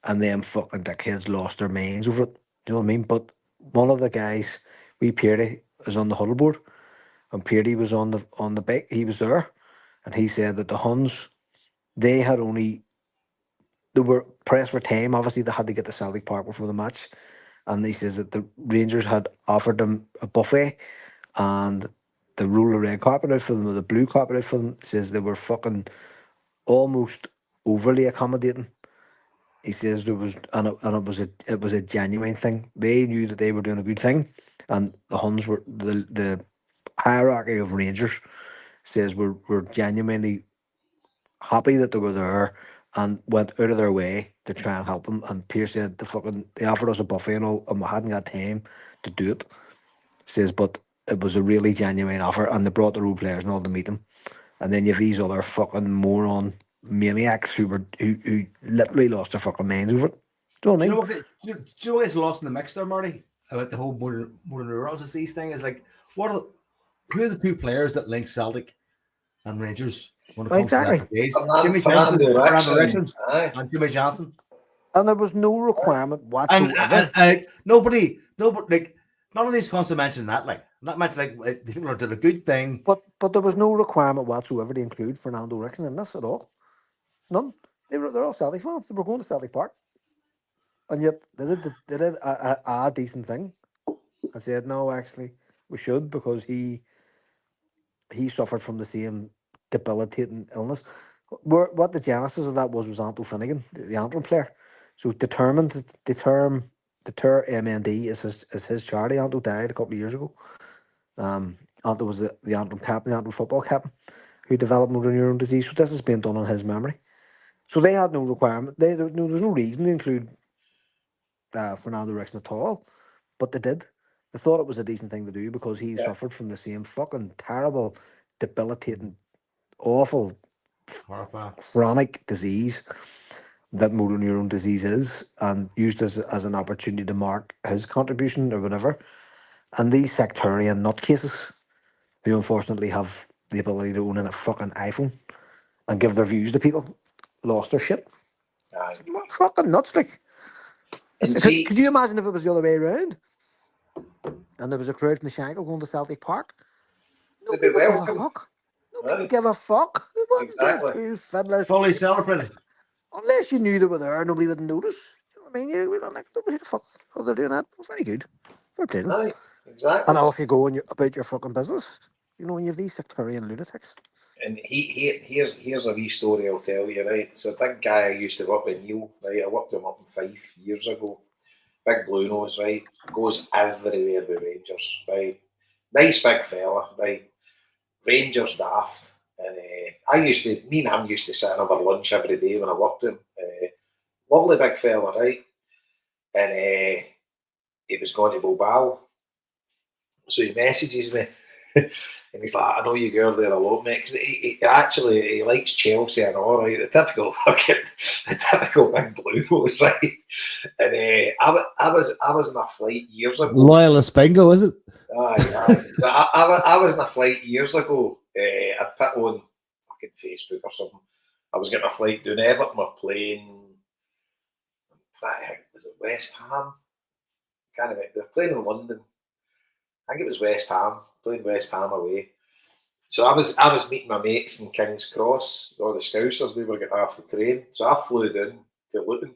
And them fucking dickheads lost their minds over it. Do you know what I mean? But one of the guys, Peardy, is on the huddle board, and Peardy was on the bike. He was there, and he said that the Huns, they were pressed for time. Obviously, they had to get to Celtic Park before the match, and he says that the Rangers had offered them a buffet, and the roll the red carpet out for them or the blue carpet out for them. Says they were fucking almost overly accommodating. He says there was, and it was a genuine thing. They knew that they were doing a good thing, and the Huns were the hierarchy of Rangers says were genuinely happy that they were there and went out of their way to try and help them. And Pierce said they offered us a buffet and all, and we hadn't got time to do it. Says, but it was a really genuine offer, and they brought the role players and all to meet them. And then you have these other fucking moron maniacs who literally lost their fucking minds over it. Do you know what I mean? Do you know what gets lost in the mix there, Marty? About the whole motor neurons disease thing is like, who are the two players that link Celtic and Rangers when it comes to that days? Jimmy Johnson, Fernando Rickson, and Jimmy Johnson. And there was no requirement whatsoever. And nobody, like, none of these cons mention that, like, not mention like the people are doing a good thing. But there was no requirement whatsoever to include Fernando Rickson in this at all. None. They're all Celtic fans. They were going to Celtic Park, and yet they did a decent thing. I said no, actually, we should because he suffered from the same debilitating illness. What the genesis of that was Anto Finnegan, the Antrim player. So determined the term Deter MND is his charity. Anto died a couple of years ago. Anto was the Antrim captain, the Antrim football captain, who developed motor neuron disease. So this is being done on his memory. So they had no requirement. There was no reason to include Fernando Rickson at all, but they did. They thought it was a decent thing to do because he suffered from the same fucking terrible, debilitating, awful, Horrifying. chronic disease that motor neuron disease is, and used as an opportunity to mark his contribution or whatever. And these sectarian nutcases, who unfortunately have the ability to own a fucking iPhone and give their views to people, lost their shit. Aye. It's fucking nuts, like. And Could you imagine if it was the other way around? And there was a crowd from the Shankill going to Celtic Park? they'd be Nobody would give a welcome. fuck. Nobody Aye. would give a fuck. It wouldn't give Exactly. two fiddlers. Fully celebrated. Unless you knew they were there, nobody would notice. You know what I mean? We don't like nobody the fuck. Oh, they're doing that. Very good. Fair play to them. Aye, exactly. And off you go about your fucking business. You know, when you have these sectarian lunatics. And here's a wee story I'll tell you, right? So a big guy I used to work with, Neil, right? I worked with him up in Fife years ago. Big blue nose, right? Goes everywhere with Rangers, right? Nice big fella, right? Rangers daft. And me and him used to sit and have a lunch every day when I worked with him. Lovely big fella, right? And he was going to Bilbao. So he messages me. And he's like, I know you girl there a lot, mate. Because he likes Chelsea and all, right? The typical big blue nose, right? And I was in a flight years ago. Loyalist bingo, is it? Aye. So I was in a flight years ago. I put on fucking Facebook or something. I was getting a flight down Everton. We're playing. Was it West Ham? Can't remember. They're playing in London. I think it was West Ham. Playing West Ham away. So I was meeting my mates in King's Cross. All the Scousers, they were getting off the train. So I flew down to Luton,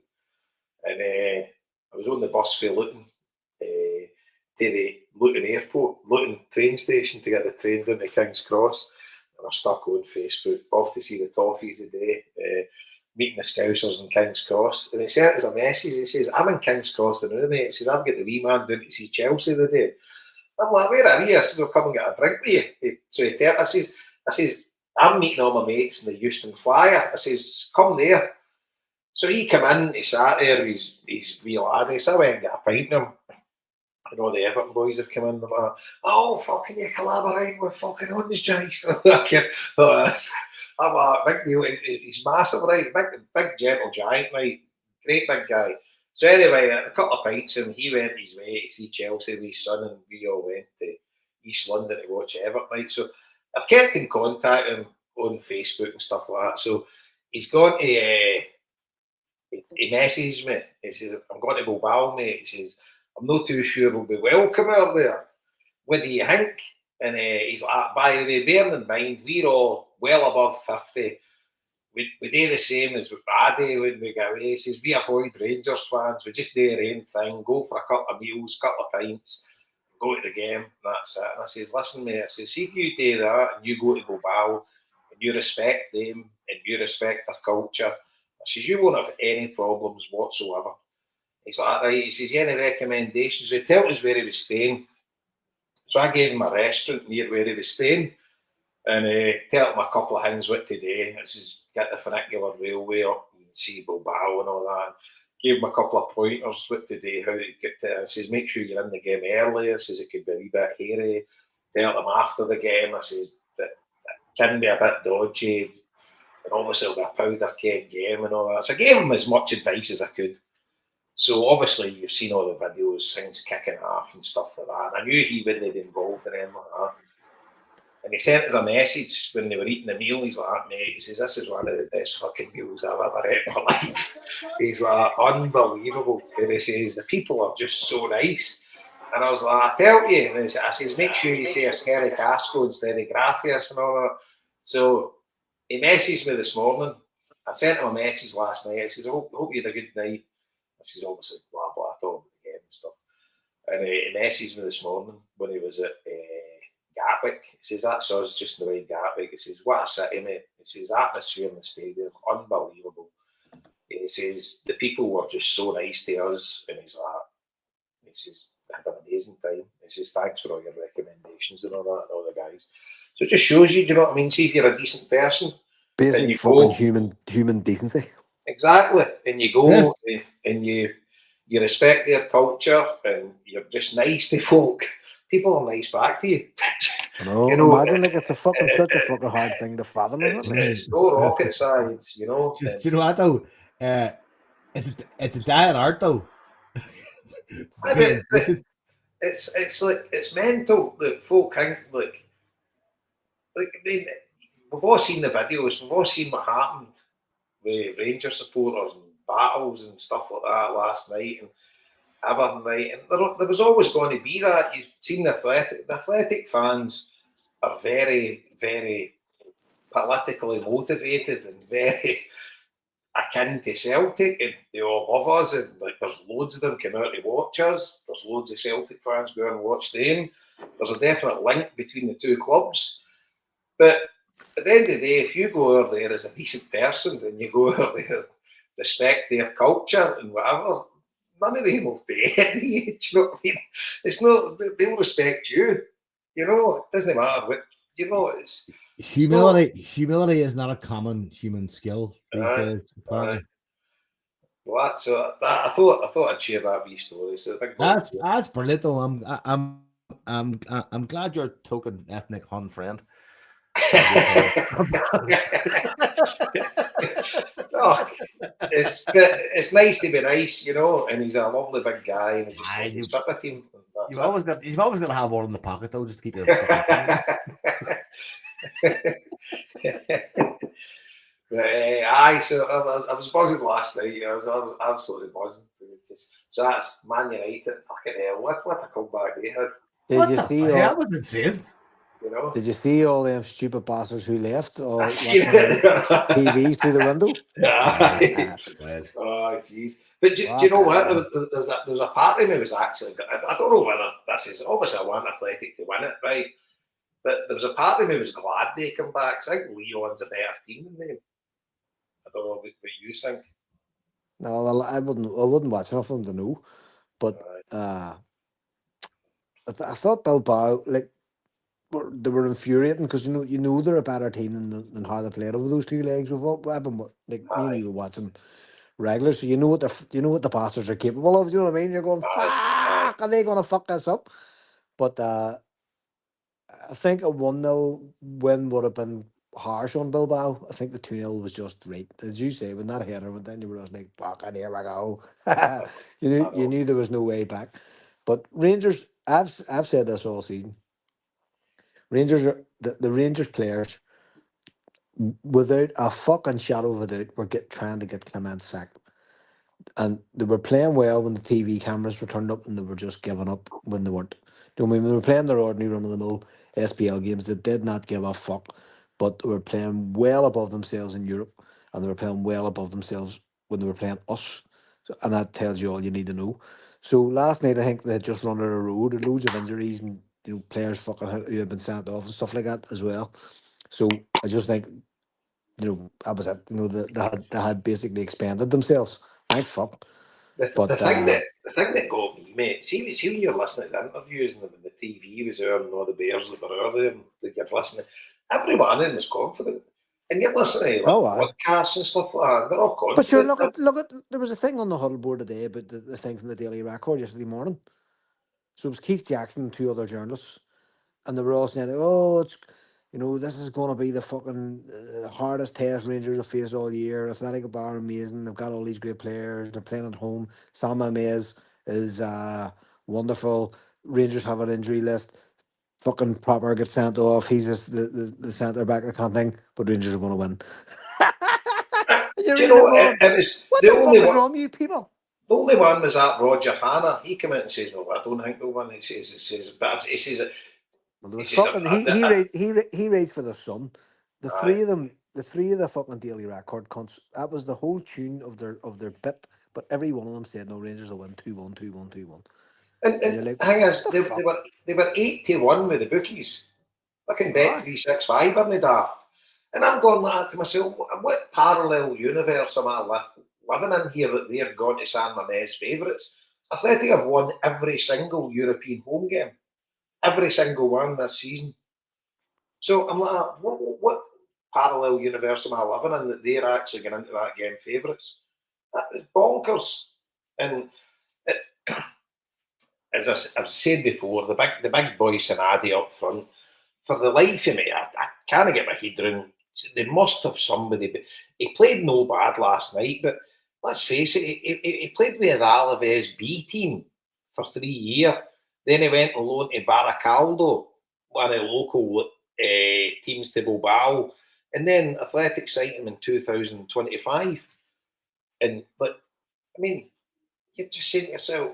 and I was on the bus for Luton to the Luton Airport, Luton train station to get the train down to King's Cross. And I stuck on Facebook, off to see the Toffees today, meeting the Scousers in King's Cross. And he sent us a message. He says, I'm in King's Cross today, mate. He says, I've got the wee man down to see Chelsea today. I'm like, where are you? I said, I'll come and get a drink with you. So I says, I'm meeting all my mates in the Euston Flyer. I says, come there. So he come in, he sat there, he's wee lad. So I went and got a pint with him. And all the Everton boys have come in. They're like, oh, fucking you collaborating with fucking Orange Jace. I'm like, big deal. He's massive, right? Big gentle giant, right? Great big guy. So anyway, a couple of pints and he went his way to see Chelsea with his son, and we all went to East London to watch Everton, right? So I've kept in contact with him on Facebook and stuff like that. So he's gone to, he messaged me. He says, I'm going to Bilbao, mate. He says, I'm not too sure we'll be welcome out there. What do you think? And he's like, by the way, bearing in mind, we're all well above 50. We do the same as with Paddy when we get away. He says, we avoid Rangers fans. We just do our own thing, go for a couple of meals, couple of pints, go to the game, and that's it. And I says, listen, mate, I says, see if you do that and you go to Bilbao and you respect them and you respect their culture, I says, you won't have any problems whatsoever. He's like, right. He says, any recommendations? He told us where he was staying. So I gave him a restaurant near where he was staying and told him a couple of things what to do. I says, get the funicular railway up and see Bilbao and all that. Gave him a couple of pointers what to do, how to get to. I says, make sure you're in the game early. I says, it could be a wee bit hairy. Tell him after the game. I says, that can be a bit dodgy. And obviously it'll be a powder keg game and all that. So I gave him as much advice as I could. So obviously you've seen all the videos, things kicking off and stuff like that. And I knew he wouldn't be involved in anything like that. And he sent us a message when they were eating the meal. He's like, mate, he says, this is one of the best fucking meals I've ever had in my life. He's like, unbelievable. And he says, the people are just so nice. And I was like, I tell you. And I says, make sure you say a scary casco instead of gracias and all that. So he messaged me this morning. I sent him a message last night. I says, I hope you had a good night. I says, obviously, blah, blah, talking again and stuff. And he messaged me this morning when he was at Gatwick. He says, that's us just in the way Gatwick. He says, what a city, mate. He says, atmosphere in the stadium, unbelievable. He he says the people were just so nice to us, and he says I had an amazing time. He says thanks for all your recommendations and all that, and all the guys. So it just shows you, do you know what I mean? See if you're a decent person, and Basic you fucking go human decency. exactly, and you go Yes. and you respect their culture, and you're just nice to folk. People are nice back to you. I know. You know, Imagine like it's such a fucking hard thing to fathom, isn't it? Like, it's no rocket science, you know. Just, do you know what though? It's a dying art though. But Being decent. it's like it's mental. Look, folk think like I mean, we've all seen the videos. We've all seen what happened with Rangers supporters and battles and stuff like that last night and Everton night. And there was always going to be that. You've seen the Athletic fans are very, very politically motivated and very akin to Celtic, and they all love us. And like, there's loads of them come out to watch us. There's loads of Celtic fans go and watch them. There's a definite link between the two clubs. But at the end of the day, if you go over there as a decent person and you go over there, respect their culture and whatever, none of them will do anything. Do you know what I mean? It's not, they'll respect you. You know, it doesn't matter what, you know, it's Humility is not a common human skill these days, apparently. well, that's I thought I'd share that wee story. So That's brilliant though. I'm glad you're a token ethnic Hun friend. Oh, it's nice to be nice, you know, and he's a lovely big guy, and he just wants to strip at him. You've always got to have one in the pocket though, just to keep your. Aye, so I was buzzing last night. I was absolutely buzzing. So that's Man United. Fucking hell, what a comeback they had. That was insane. You know? Did you see all them stupid bastards who left or I watching seen it. TVs through the window? Oh, jeez. But do you know what? There was a part of me was actually, I don't know whether this is, obviously I want Athletic to win it, right? But there was a part of me was glad they come back, because I think Leon's a better team than them. I don't know what you think. No, well, I wouldn't watch enough of them to know. But I thought Bilbao, like, they were infuriating because you know they're a better team than how they played over those two legs. I've been like me and you watch them regular, so you know what the bastards are capable of. You know what I mean? You're going, fuck, are they gonna fuck this up? But I think a 1-0 win would have been harsh on Bilbao. I think the 2-0 was just right, as you say. When that header went in, you were just like, fuck, and here we go. you knew there was no way back. But Rangers, I've said this all season. Rangers are the Rangers players, without a fucking shadow of a doubt, were trying to get Clement sacked, and they were playing well when the TV cameras were turned up, and they were just giving up when they weren't. Do you know what I mean? They were playing their ordinary run-of-the-mill SPL games. They did not give a fuck, but they were playing well above themselves in Europe, and they were playing well above themselves when they were playing us. So, and that tells you all you need to know. So last night, I think they had just run out of road, and loads of injuries, and players fucking who had been sent off and stuff like that as well. So I just think, that was it. They had basically expanded themselves. Thank fuck. The thing that got me, mate, see when you're listening to the interviews and the TV was there and all the Bears that were out there, and you're listening, everyone in was confident. And you're listening to podcasts and stuff like that, they're all confident. But sure, look at there was a thing on the huddle board today about the thing from the Daily Record yesterday morning. So it was Keith Jackson and two other journalists, and they were all saying, "Oh, it's this is going to be the fucking hardest test Rangers have faced all year. Athletic are amazing. They've got all these great players. They're playing at home. Sam Mays is wonderful. Rangers have an injury list. Fucking Proper gets sent off. He's just the centre back. I can't think, but Rangers are going to win." Do you know it was what the fuck is wrong with you people? The only one was that Roger Hanna. He came out and says, "No, I don't think the one." He says, but he says it. He raised for the Sun. The three of the fucking Daily Record cunts. That was the whole tune of their bit. But every one of them said, "No, Rangers will win 2-1, 2-1, 2-1." And like, hang on, they were 8-1 with the bookies. Fucking bet 365 on the daft. And I'm going like to myself, what parallel universe am I living in here that they're going to San Mamés favourites. Athletic have won every single European home game. Every single one this season. So I'm like, what parallel universe am I living in that they're actually going into that game favourites? That is bonkers. And it, as I've said before, the big boy Sanadi up front, for the life of me, I can't get my head around. They must have somebody. But he played no bad last night, but let's face it, he played with the Alaves B team for 3 years. Then he went on loan to Baracaldo, one of the local teams to Bilbao, and then Athletic signed him in 2025. And but I mean, you're just saying to yourself,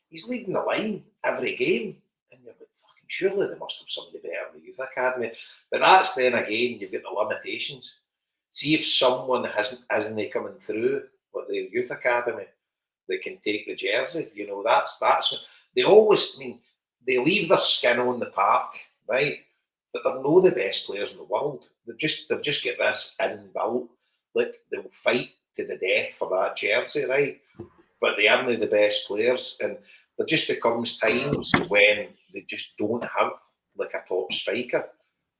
he's leading the line every game, and you're like, fucking surely they must have somebody better in the youth academy. But that's then again, you've got the limitations. See if someone isn't coming through with the youth academy that can take the jersey. You know, that's they always. I mean, they leave their skin on the park, right? But they're not the best players in the world. They've just got this inbuilt. Like they'll fight to the death for that jersey, right? But they aren't the best players, and there just becomes times when they just don't have like a top striker.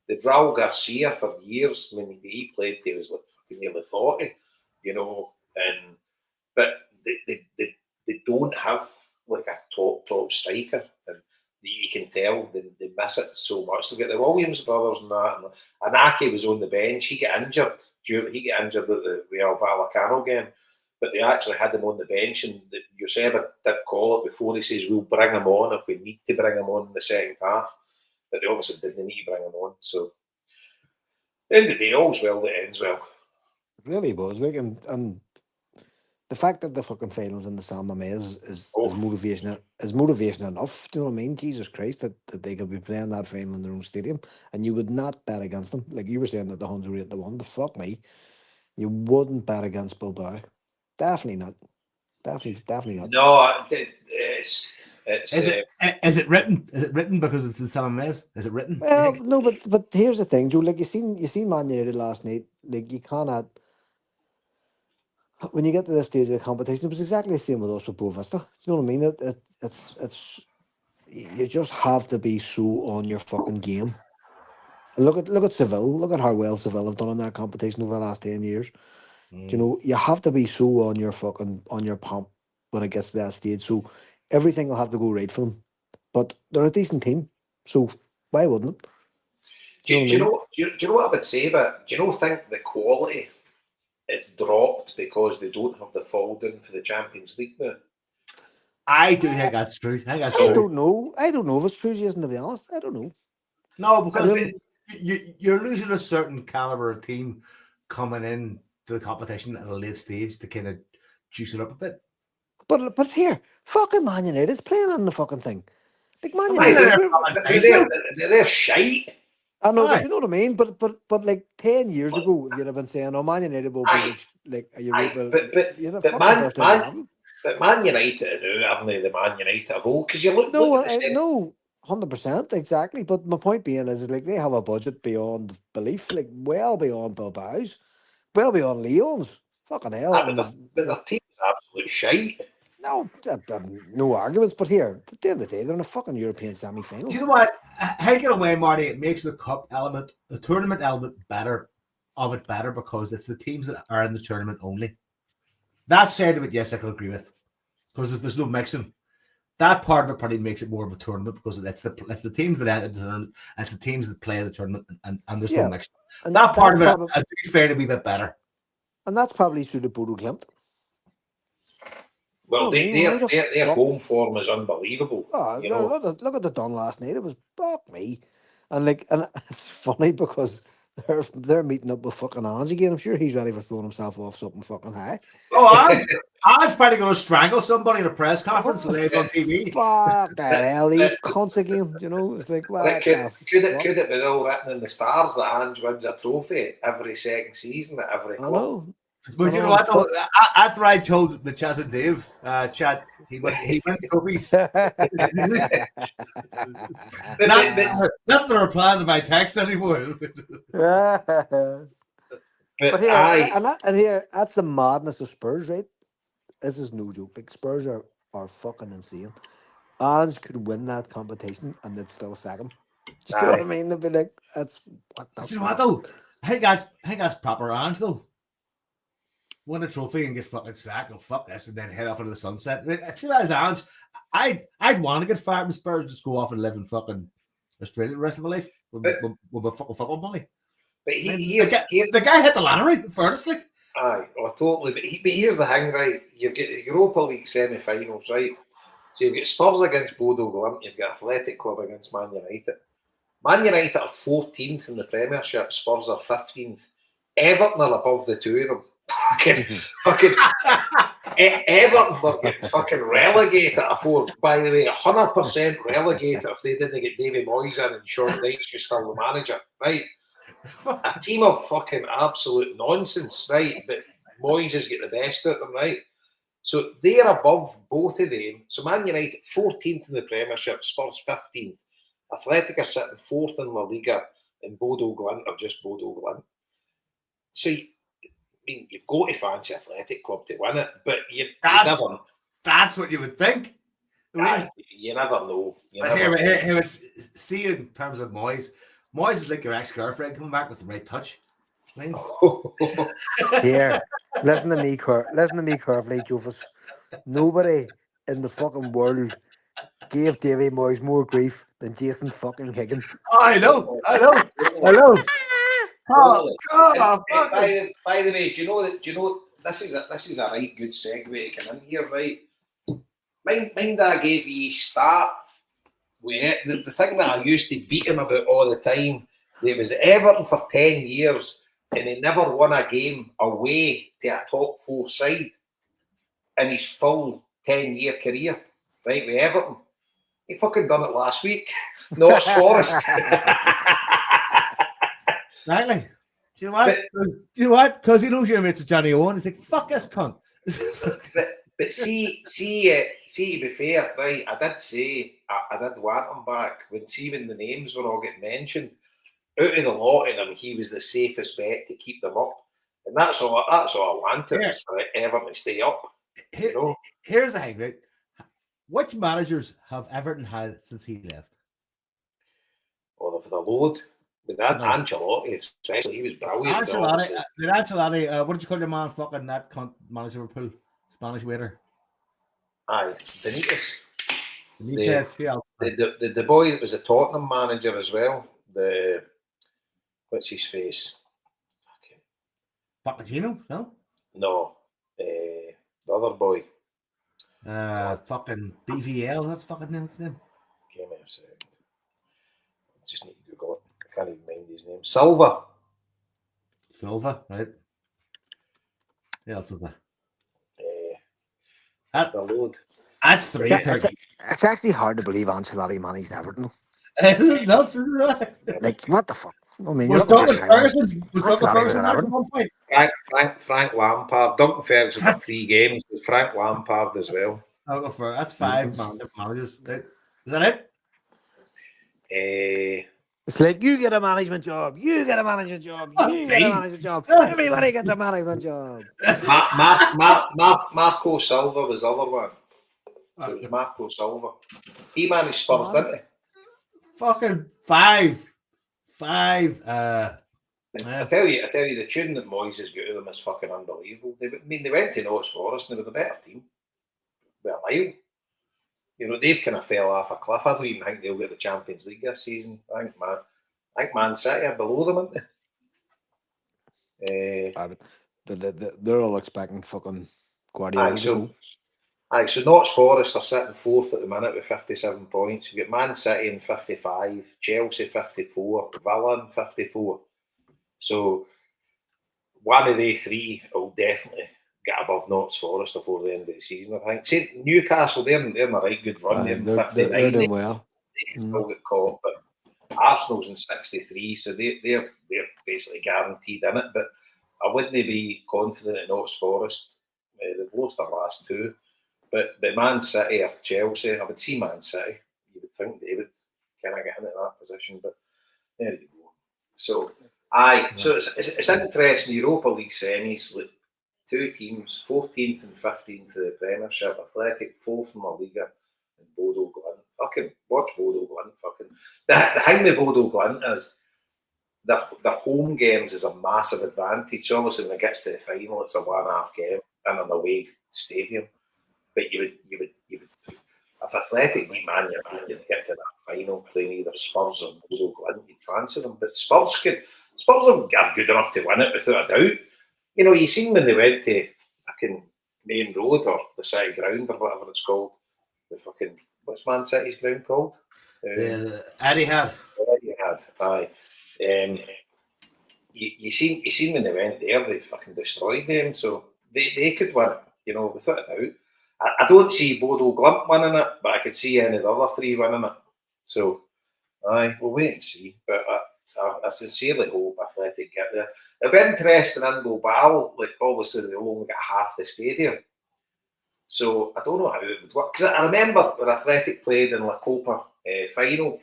The Raul Garcia for years when he played, he was like nearly 40, you know, but they don't have like a top striker, and you can tell they miss it so much. They get the Williams brothers and that, and Anaki was on the bench. He got injured. He got injured at the Real Vallecano game, but they actually had him on the bench, and Eusebio did call it before. He says we'll bring him on if we need to bring him on in the second half, but they obviously didn't need to bring him on. So at the end of the day, all's well that ends well. It really was, like, and the fact that the fucking finals in the San Mamés is motivation enough. Do you know what I mean? Jesus Christ, that they could be playing that final in their own stadium, and you would not bet against them. Like you were saying that the Huns were 8-1, but fuck me, you wouldn't bet against Bilbao. Definitely not. Definitely not. No, it's Is it written? Is it written because it's the San Mamés? Is it written? Well, no, but here's the thing, Joe. Like you seen Man United last night. Like you cannot. When you get to this stage of the competition, it was exactly the same with us with Boavista. Do you know what I mean? It's you just have to be so on your fucking game. Look at Seville. Look at how well Seville have done in that competition over the last 10 years. Do you know, you have to be so on your pump when it gets to that stage. So everything will have to go right for them. But they're a decent team, so why wouldn't it? Do you know what I would say? But do you think the quality is dropped because they don't have the fall down for the Champions League now? I do think that's true. I don't know. I don't know if it's true, Jason, to be honest. I don't know. No, because you're losing a certain caliber of team coming in to the competition at a late stage to kind of juice it up a bit. But here, fucking Man United's playing on the fucking thing. Like Man United, they're shite. I know, but you know what I mean. But like 10 years ago, you'd have been saying, "Oh, Man United will be like a Europa." But Man United now, haven't they? The Man United of old, because you look. No, 100% exactly. But my point being is like they have a budget beyond belief, like well beyond Bilbao's, well beyond Lyon's. Fucking hell! But their team is absolute shite. No, no arguments. But here, at the end of the day, they're in a fucking European semi-final. Do you know what? Taking away, Marty, it makes the cup element, the tournament element better because it's the teams that are in the tournament only. That side of it, yes, I can agree with, because there's no mixing. That part of it probably makes it more of a tournament because it's the teams that enter the tournament, it's the teams that play the tournament, and there's no mixing. And that part of it, I do find to be a bit better. And that's probably through the Bodo Glimt. Well, their home form is unbelievable. Oh, look at the done last night. It was fuck me, and it's funny because they're meeting up with fucking Ange again. I'm sure he's ready for throwing himself off something fucking high. Oh, Ange's probably going to strangle somebody in a press conference live on TV. Fuck the hell, these cunts again. You know, it's like what? Could it be all written in the stars that Ange wins a trophy every second season at every club? I know. But you know what? That's what I told the Chaz and Dave chat. He went to Kobe's. Not that they're replying to my text anymore. But But here, aye, and here, that's the madness of Spurs, right? This is no joke. Like Spurs are fucking insane. Ange could win that competition and they'd still sack him. Do you know what I aye. mean? They'd be like, "That's what the But you know what fuck." though? I think that's proper Ange though. Win a trophy and get fucking sacked. Oh fuck this, and then head off into the sunset. I mean, if I was Ange, I'd want to get fired from Spurs, just go off and live in fucking Australia the rest of my life But, with my fucking football money. but I mean, here, the guy hit the lottery, fairness, like. aye, oh, totally. But here's the thing, right? You've got the Europa League semi-finals, right? So you've got Spurs against Bodo Glimt, you've got Athletic Club against Man United. Man United are 14th in the Premiership, Spurs are 15th. Everton are above the two of them. fucking Everton were getting fucking relegated at a four. By the way, 100% relegated if they didn't get Davy Moyes in and Sean Dyche was still the manager, right? A team of fucking absolute nonsense, right? But Moyes has got the best out of them, right? So they're above both of them. So Man United 14th in the Premiership, Spurs 15th. Athletic are sitting 4th in La Liga, and Bodo Glimt are just Bodo Glimt. So you've got to fancy Athletic Club to win it, but you never. That's what you would think. You never know. Here, see in terms of Moyes. Moyes is like your ex-girlfriend coming back with the right touch. Right? Here, listen to me carefully, Jofus. Nobody in the fucking world gave Davy Moyes more grief than Jason fucking Higgins. Oh, I know. By the way, do you know this is a right good segue to come in here, right? Mind I gave you start with the thing that I used to beat him about all the time. There was Everton for 10 years and he never won a game away to a top four side in his full 10-year career, right, with Everton. He fucking done it last week. Notts Forest. Exactly. Do you know what? Because he knows you're mates with Johnny Owen. He's like, fuck this cunt. But see, to be fair, right, I did say I did want him back when the names were all getting mentioned. Out of the lot of them, he was the safest bet to keep them up. And that's all I wanted is for Everton to stay up. Here's the thing, right? Which managers have Everton had since he left? Well, for the load. With that Ancelotti, especially, he was brilliant. Ancelotti, what did you call your man fucking that cunt manager Liverpool? Spanish waiter. Aye, Benitez. The boy that was a Tottenham manager as well. What's his face? Papagino? No. No. The other boy. Fucking BVL. That's fucking name. Give me a second. I just need to Google it. I can't even mind his name. Silva, right? Yeah, else is that? The load. That's 3:30. It's actually hard to believe Ancelotti managed Everton. That's right. Like, what the fuck? I mean, Was Duncan Ferguson at one point? Frank Lampard. Duncan Ferguson for 3 games. Frank Lampard as well. I'll go for it. That's 5 managers. Right? Is that it? It's like you get a management job, you get a management job, you get a management job. Everybody gets a management job. Marco Silva was the other one. So it was Marco Silva. He managed Spurs, didn't he? Fucking 5. I tell you, the tune that Moyes has got to them is fucking unbelievable. They went to Notts Forest and they were the better team. By a mile. You know, they've kind of fell off a cliff. I don't even think they'll get the Champions League this season. I think Man City are below them, aren't they? They're all expecting fucking Guardiola to go. So Notts Forest are sitting 4th at the minute with 57 points. You've got Man City in 55, Chelsea 54, Villa in 54. So one of the 3 will definitely get above Notts Forest before the end of the season, I think. See, Newcastle, they're in a right good run. They're 59. They're doing well. They can still get caught, but Arsenal's in 63, so they're basically guaranteed in it. But I wouldn't be confident in Notts Forest. They've lost their last 2. But Man City or Chelsea, I would see Man City. You would think they would kind of get into that position, but there you go. So Aye, so it's interesting. Europa League semis, like 2 teams, 14th and 15th of the Premiership, Athletic 4th in La Liga, and Bodo Glint. Fucking watch Bodo Glint. Fucking the thing with Bodo Glint is their home games is a massive advantage. Obviously, when it gets to the final, it's a 1.5 game in an away stadium. But you would if Athletic beat Man United to get to that final, playing either Spurs or Bodo Glint, you'd fancy them. But Spurs are good enough to win it without a doubt. You know, you seen when they went to fucking Main Road or the City Ground or whatever it's called. The fucking what's Man City's ground called? Etihad. Etihad. Aye. You seen when they went there, they fucking destroyed them. So they could win it, you know, without a doubt. I don't see Bodo Glint winning it, but I could see any of the other 3 winning it. So, aye, we'll wait and see. But I sincerely hope Athletic get there. It'll be interesting in Bilbao. Like, obviously, they'll only get half the stadium. So, I don't know how it would work. Because I remember when Athletic played in La Copa final,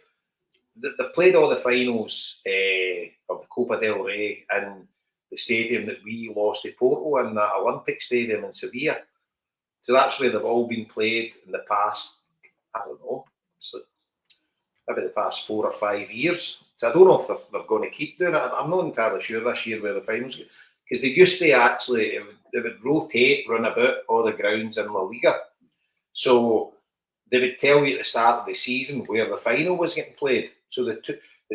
they've played all the finals of the Copa del Rey in the stadium that we lost to Porto in that Olympic stadium in Sevilla. So that's where they've all been played in the past, I don't know, maybe the past 4 or 5 years. So I don't know if they're going to keep doing it. I'm not entirely sure this year where the finals go. Because they used to actually, they would rotate, run about all the grounds in La Liga. So they would tell you at the start of the season where the final was getting played. So the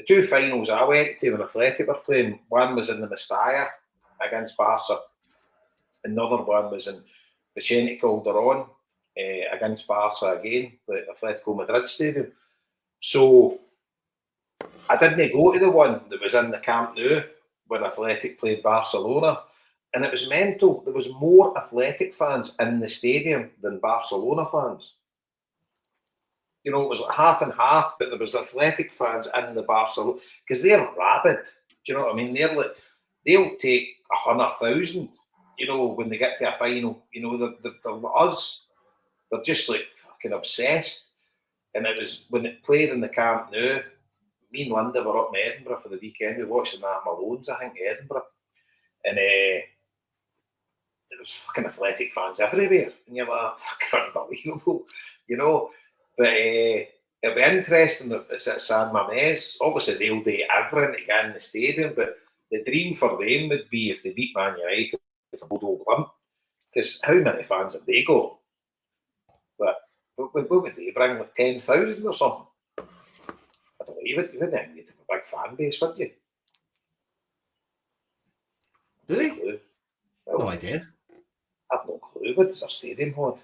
two finals I went to when Athletic were playing, one was in the Mestalla against Barca. Another one was in Vicente Calderón against Barca again, the Atletico Madrid stadium. So I didn't go to the one that was in the Camp Nou when Athletic played Barcelona, and it was mental. There was more Athletic fans in the stadium than Barcelona fans. You know, it was like half and half, but there was Athletic fans in the Barcelona because they're rabid. Do you know what I mean? They'll take 100,000. You know, when they get to a final, you know, they're us. They're just like fucking obsessed. And it was when it played in the Camp Nou, me and Linda were up in Edinburgh for the weekend. We were watching that Malone's, I think, Edinburgh. And there was fucking Athletic fans everywhere. And you're like, fucking unbelievable, you know. But it'll be interesting if it's at San Mamés. Obviously, they'll do everything to get in the stadium, but the dream for them would be if they beat Man United for Bodo Glint, because how many fans have they got? But what would they bring, like 10,000 or something? I don't know, you wouldn't need a big fan base, would you? Do they? Clue. No Well, idea. I've no clue what does their stadium hold.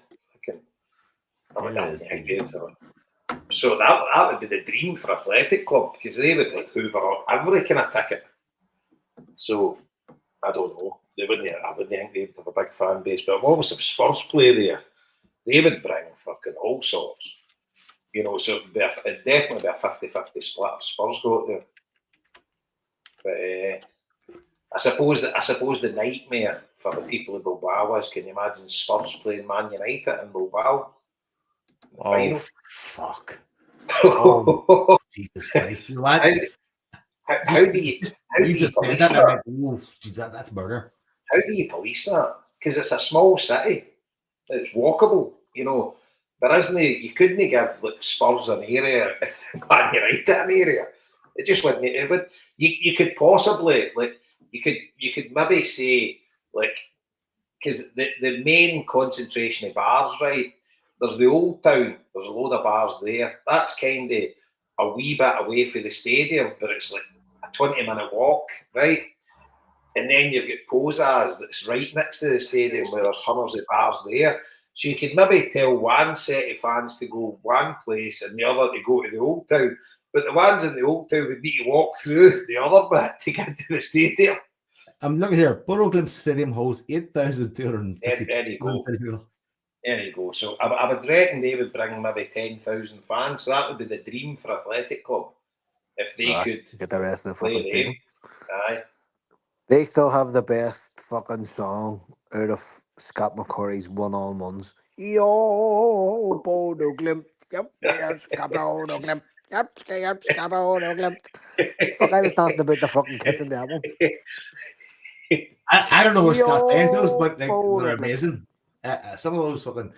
So that would be the dream for Athletic Club, because they would like hoover up every kind of ticket. So I don't know. I wouldn't think they would have a big fan base, but obviously if Spurs play there, they would bring fucking all sorts. You know, so it'd definitely be a 50-50 split if Spurs go out there. But I suppose the nightmare for the people of Bilbao is, can you imagine Spurs playing Man United in Bilbao? Oh, final? fuck. Oh, Jesus Christ. You know what? How do you police that? That's murder. How do you police that? Because it's a small city. It's walkable, you know. There isn't you couldn't give like Spurs an area and Man United an area. It just wouldn't. It would. You could possibly like you could maybe say like, because the main concentration of bars, right? There's the Old Town. There's a load of bars there. That's kind of a wee bit away from the stadium, but it's like a 20-minute walk, right? And then you've got Posas that's right next to the stadium where there's hundreds of bars there. So you could maybe tell one set of fans to go one place and the other to go to the Old Town. But the ones in the Old Town would need to walk through the other bit to get to the stadium. I'm looking here. Bodo Glimt Stadium holds 8,250. There you go. There you go. So I would reckon they would bring maybe 10,000 fans. So that would be the dream for Athletic Club. If they could get the rest of the play fucking stadium. Aye. They still have the best fucking song out of Scott McCurry's One-on-Ones. Yo, Bodo Glimt. Yep, there's Scott Bodo Glimt. Fuck, I was dancing about the fucking kitchen that one. I don't know where Scott finds those, but like Yo, they're like- amazing. Some of those fucking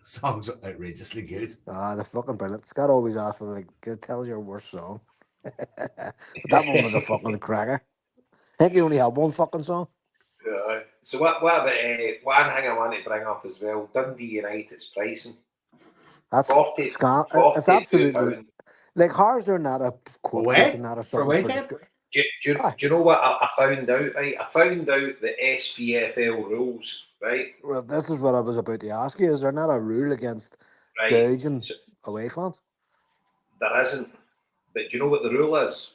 songs are outrageously good. Ah, they're fucking brilliant. Scott always asks for like, tell us your worst song. But that one was a fucking cracker. I think he only had one fucking song. Yeah. So what about one thing I want to bring up as well? Dundee United's pricing. That's 40, it's 42 absolutely pound. like how's there not a court Away? case and not a For something away for time? Do you know what I found out? Right, I found out the SPFL rules. Right, Well, this is what I was about to ask you. Is there not a rule against right. gouging So away fans? there isn't. But do you know what the rule is?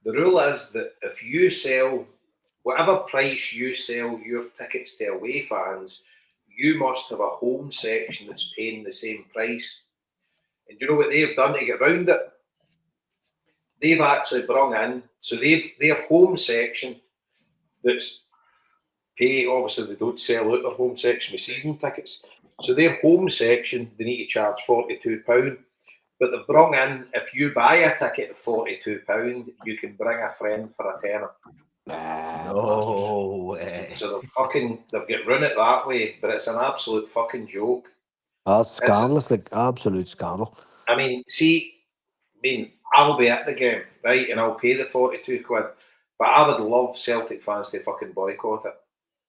The rule is that if you sell whatever price you sell your tickets to away fans, you must have a home section that's paying the same price. And do you know what they've done to get around it? They've actually brought in, so their home section that's pay, obviously they don't sell out their home section with season tickets. So their home section, they need to charge £42. But they've brought in, if you buy a ticket at £42, you can bring a friend for a tenner. No way. So they've got run it that way, but it's an absolute fucking joke. That's scandalous, like absolute scandal. I mean, I'll be at the game, right, and I'll pay the 42 quid, but I would love Celtic fans to fucking boycott it.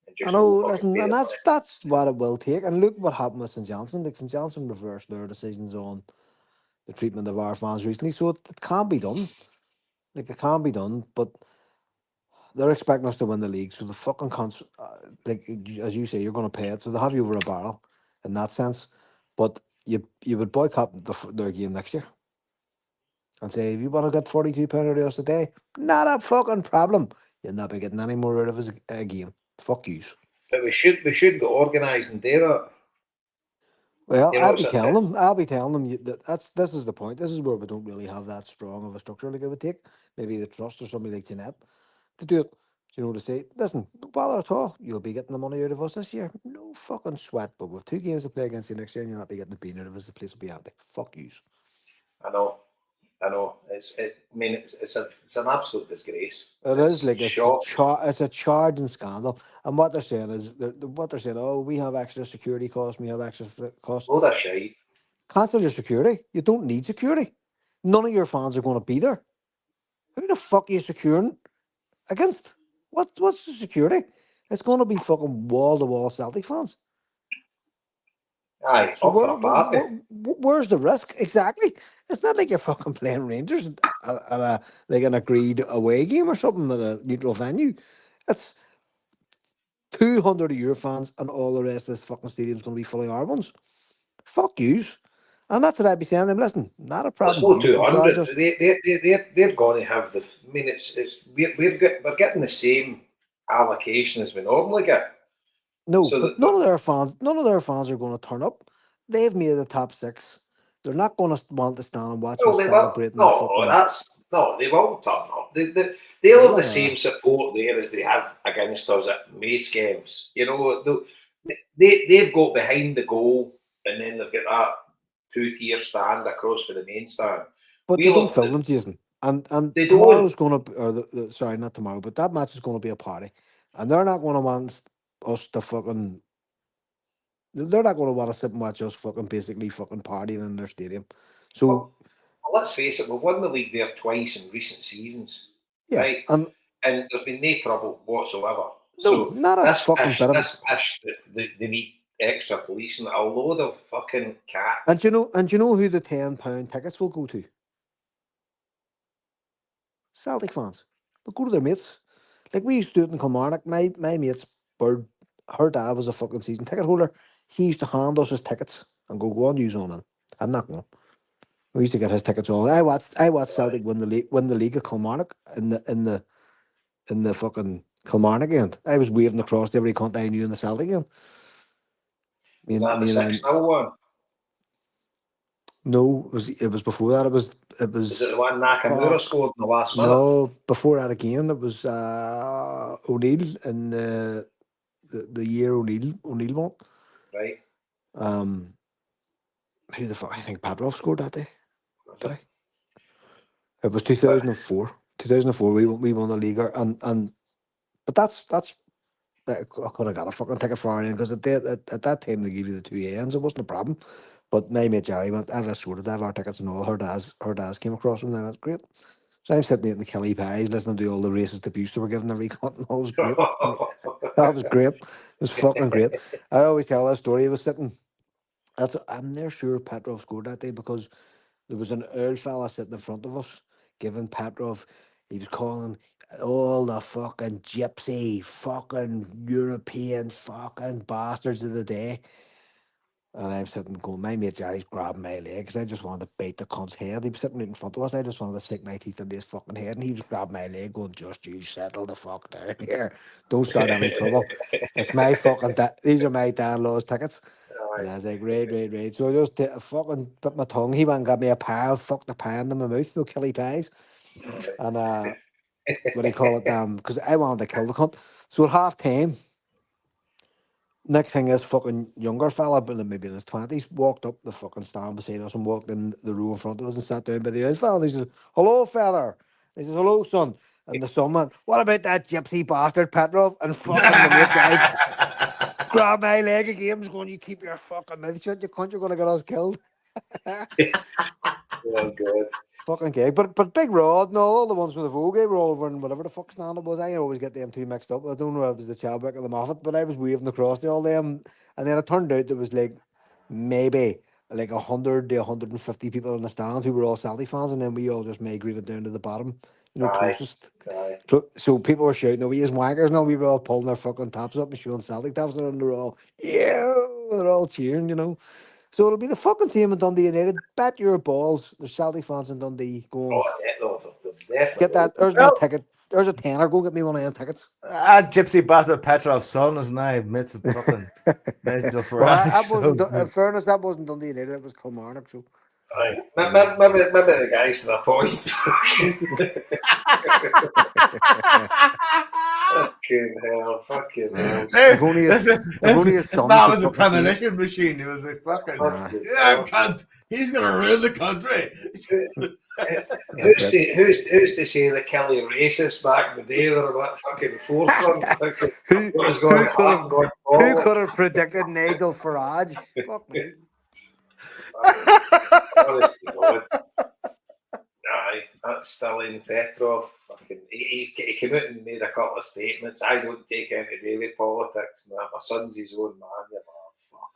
And just I know, no fucking listen, pay and the money. that's what it will take. And look what happened with St Johnstone. Like St Johnstone reversed their decisions on the treatment of our fans recently, so it can be done. Like it can be done, but they're expecting us to win the league, so the fucking like as you say, you're going to pay it, so they have you over a barrel in that sense. But you would boycott their game next year and say if you want to get £42 out of us today, not a fucking problem. You'll not be getting any more out of us again. Fuck yous. But we should get organised and do that. Well, You know, I'll be telling them this is the point. This is where we don't really have that strong of a structure like it would take. Maybe the trust or somebody like Jeanette to do it. You know, to say, listen, don't bother at all. You'll be getting the money out of us this year. No fucking sweat. But with 2 games to play against you next year, and you'll not be getting the bean out of us. The place will be empty. Fuck yous. I know. It's an absolute disgrace. It is like it's a charge and scandal. And what they're saying is oh, we have extra security costs. We have extra costs. Load of shite. Cancel your security. You don't need security. None of your fans are going to be there. Who the fuck are you securing against? What's the security? It's going to be fucking wall-to-wall Celtic fans. Aye, So up for a party. where's the risk? Exactly. It's not like you're fucking playing Rangers at like an agreed away game or something at a neutral venue. It's 200 of your fans and all the rest of this fucking stadium's going to be fully our ones. Fuck yous. And that's what I'd be saying to them. Listen, not a It's problem. no You can charge 200. us. They're going to have the. I mean, we're getting the same allocation as we normally get. No, So but that- none of their fans are going to turn up. They've made the top 6. They're not going to want to stand and watch Well, us they will. celebrating. They won't turn up. They'll have Yeah. the same support there as they have against us at Mace games. You know, they've got behind the goal, and then they've got that 2-tier stand across for the main stand. But We'll they don't have fill the- them, Jason. And They tomorrow's going to, or sorry, not tomorrow, but that match is going to be a party, and they're not going to want us to fucking. They're not going to want to sit and watch us fucking basically fucking partying in their stadium. So Well, let's face it, we've won the league there twice in recent seasons, yeah, right? and And there's been no trouble whatsoever. no, So not a fucking bit of it. this pish that they need extra police and a load of fucking cat. And you know who the £10 tickets will go to? Celtic fans. They'll go to their mates. Like we used to do it in Kilmarnock. My mate's bird, her dad was a fucking season ticket holder. He used to hand us his tickets and go on, use on them. I'm not going. We used to get his tickets all. I watched Celtic win the league at Kilmarnock in the fucking Kilmarnock end. I was waving across every cunt I knew in the Celtic end. Is that the 6-0 one? No, it was before that. It was Is it the one Nakamura fuck. scored in the last minute? No, before that again, it was O'Neill in the year O'Neill won. Right. Who the fuck? I think Pavlov scored that day. Did I? It was 2004. 2004. We won the league, and but that's I could have got a fucking ticket for it because at that time they gave you the two ends. It wasn't a problem. But my mate Jerry went. I just sorted that our tickets and all. Her dad's came across them. And that's great. So I'm sitting eating the Kelly pies, listening to all the racist abuse they were giving every cunt. And all was great. That was great. It was fucking great. I always tell that story. He was sitting. I'm near sure Petrov scored that day because there was an old fella sitting in front of us giving Petrov. He was calling all the fucking gypsy, fucking European, fucking bastards of the day. And I'm sitting going, my mate Jerry's grabbing my leg because I just wanted to bite the cunt's head. He was sitting right in front of us. I just wanted to stick my teeth into his fucking head. And he was grabbing my leg going, just you settle the fuck down here. Don't start any trouble. It's my fucking, these are my Dan-Law's tickets. And I was like, right. So I just fucking bit my tongue. He went and got me a pie, fucked a pie in my mouth, no killy pies. And what do you call it? Because I wanted to kill the cunt. So at half time, next thing is fucking younger fella, but maybe in his 20s, walked up the fucking stand beside us and walked in the row in front of us and sat down by the old fella. And he says, hello, feather. He says, hello, son. And the son went, what about that gypsy bastard Petrov? And fucking my mate Jerry grabbed my leg again. I was going, you keep your fucking mouth shut, you cunt, you're going to get us killed. Oh, God. Fucking gay. But Big Rod and all the ones with the Vogue were all over and whatever the fuck stand it was. I always get them two mixed up. I don't know if it was the Chadwick or the Moffat, but I was waving across to all them. And then it turned out there was like maybe like 100 to 150 people in the stand who were all Sally fans, and then we all just migrated down to the bottom, Aye. closest. Aye. So people were shouting, "Oh, he is wankers!" And all we were all pulling their fucking tops up and showing Celtic tops, and they're all, yeah, they're all cheering. So it'll be the fucking same in Dundee United. Bet your balls, there's Celtic fans in Dundee going, Oh, definitely. get that. There's Well- my ticket. There's a tenner. Go get me one of them tickets. Gypsy bastard Petrov's son is now mates of fucking Nigel Well, that Farage. wasn't. In fairness, that wasn't Dundee United. It was Kilmarnock. So Aye. Maybe the guys to the point. Fucking hell. If only his This son man could was a fucking premonition machine. He was like, fucking, yeah, cunt. He's going to ruin the country. Who's to say that Kelly racist back in the day or what fucking forefront? Who could have predicted Nigel Farage? Fuck me. Honest to God. Aye, that's still in Petrov. Fucking, he came out and made a couple of statements. I don't take any day with politics. Nah, my son's his own man. You know, fuck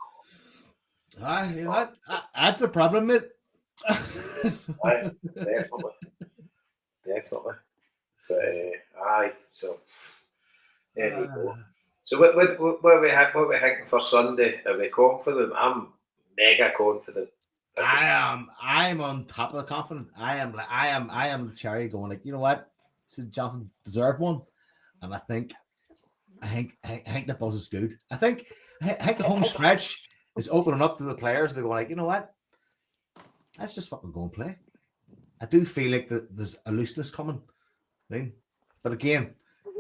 off. You know what? That's a problem, mate. Aye, definitely. But aye, so there you go. So what are we thinking for Sunday? Are we confident? I'm mega confident. I'm on top of the confidence. I am the cherry going like, you know what? St. Johnstone deserve one. And I think the buzz is good. I think the home stretch is opening up to the players. They're going like, you know what? Let's just fucking go and play. I do feel like there's a looseness coming. Right? But again,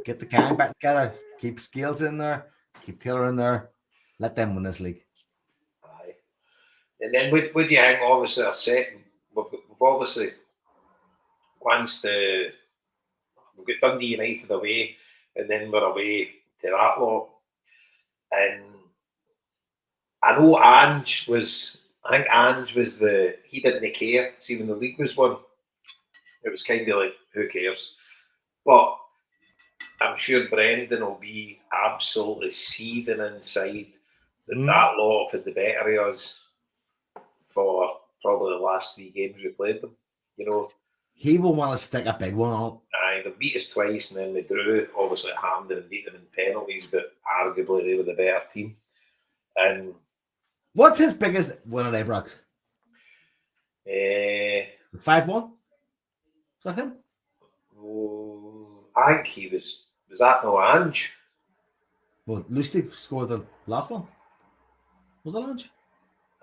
get the gang back together. Keep Scales in there. Keep Taylor in there. Let them win this league. Aye. And then would you hang obviously our second? We've obviously we've got Dundee United away, and then we're away to that lot. And I know Ange was he didn't care. See, when the league was won, it was kind of like, who cares? But I'm sure Brendan will be absolutely seething inside that lot had the better of us for probably the last 3 games we played them. You know, he will want to stick a big one on. Aye, they beat us twice and then we drew. Obviously, at Hampden and beat them in penalties, but arguably they were the better team. And what's his biggest win at Ibrox? 5-1? Is that him? I think he was that no Ange? Well, Lustig scored the last one. Was that Ange?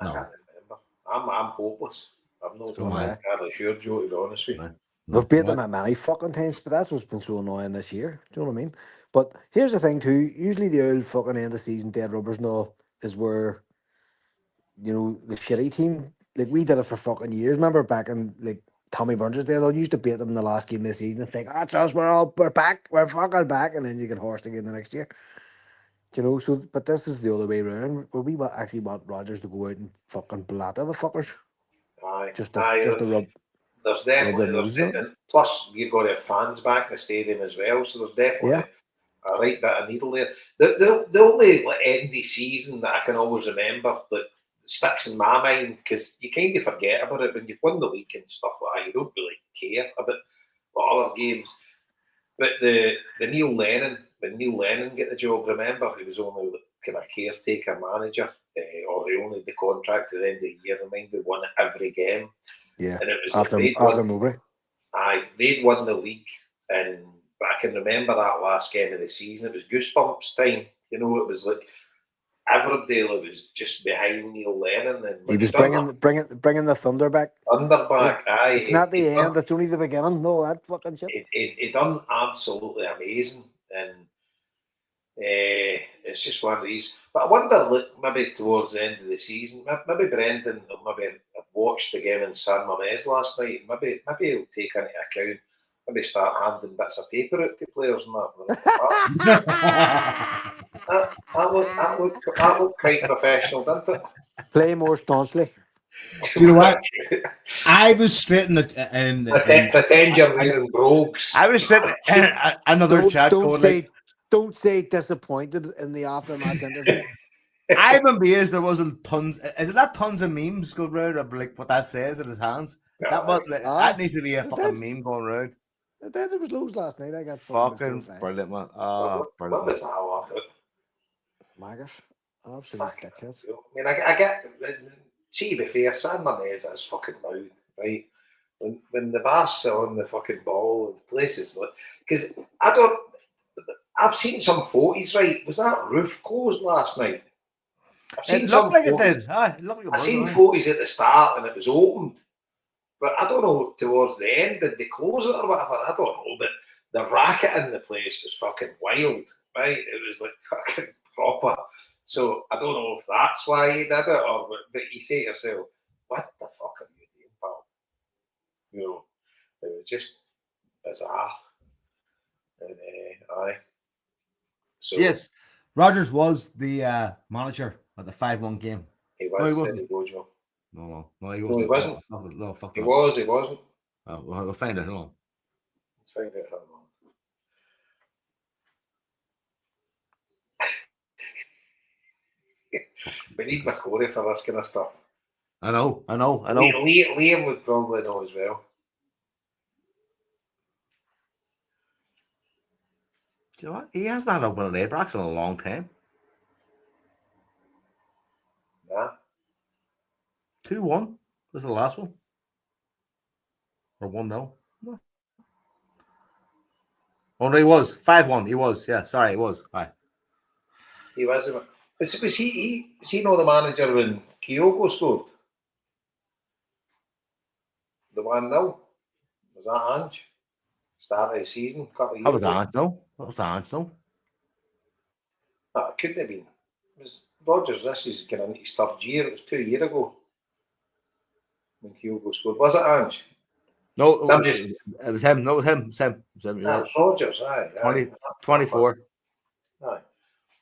I can't remember. I'm hopeless. I'm not entirely sure, Joe, to be honest with you. We've beat them at many fucking times, but that's what's been so annoying this year. Do you know what I mean? But here's the thing too. Usually the old fucking end of the season dead rubbers and all is where, the shitty team like we did it for fucking years. Remember back in like Tommy Burns' day, they used to beat them in the last game of the season and think, that's us, we're back, we're fucking back, and then you get horsed again the next year. Do you know? So, but this is the other way around. Where we actually want Rodgers to go out and fucking blatter the fuckers, Aye, just aye. to rub There's their definitely noses in it. and plus you're going to have fans back in the stadium as well, so there's definitely Yeah. a right bit of needle there. The only like, end of the season that I can always remember that sticks in my mind, because you kind of forget about it when you've won the league and stuff like that. You don't really care about other games. But the Neil Lennon, when Neil Lennon get the job, remember he was only kind of caretaker manager, or he only had the contract at the end of the year. I mind we won every game. Yeah. And it was After Mowbray. Aye, they'd won the league, and I can remember that last game of the season. It was goosebumps time. You know, it was like Everdale was just behind Neil Lennon, and He was bringing the thunder back. Thunderback. Aye, It's not the end. It's only the beginning. No, that fucking shit. It done absolutely amazing, and it's just one of these. But I wonder, like, maybe towards the end of the season, maybe Brendan will maybe have watched the game in San Mamés last night. Maybe he'll take into account. Maybe start handing bits of paper out to players and that. That looked quite professional, didn't it? Play more staunchly. Do you know what? I was straight in the Pretend you're wearing brogues. I was sitting in another chat going like, don't say disappointed in the aftermath interview. I'm amazed there wasn't tons. Is it not tons of memes going around of like what that says in his hands? That needs to be a fucking meme going around. There was loads last night. I got fucking brilliant, man. Brilliant. What was that all about? Maggers. Absolute dickheads. I mean, I get. See, to be fair, San Mamés is fucking loud, right? When the Basques are on the fucking ball, the places like, because I've seen some photos, right? Was that roof closed last night? It looked like it did. I've seen photos at the start and it was opened. But I don't know, towards the end, did they close it or whatever? I don't know. But the racket in the place was fucking wild, right? It was like fucking proper. So I don't know if that's why he did it, or but you say to yourself, what the fuck are you doing, pal? You know, it was just bizarre. And aye. So yes, Rodgers was the manager at the 5-1 game. He was. No, he wasn't. He wasn't. No, he wasn't. He wasn't. No, fuck he that. was. He wasn't. Oh, we'll find it. Hold on. Let's find out how long. We need McCory for this kind of stuff. I know. Liam would probably know as well. Do you know what? He hasn't had a win at Abrax in a long time. Nah. 2-1 was the last one. Or 1-0. No. Oh no, he was 5-1. He was, yeah. Sorry, he was. Aye. He was. Was he not the manager when Kyogo scored? The 1-0? Was that Ange? Start of the season? That was Ange, no? That was Ange, no? No, it couldn't have been. It was Rodgers, this is getting into his third year. It was 2 years ago when Kyogo scored. Was it Ange? No, it was him. No, it was him. It was him. It was Rodgers, aye. 24. Aye.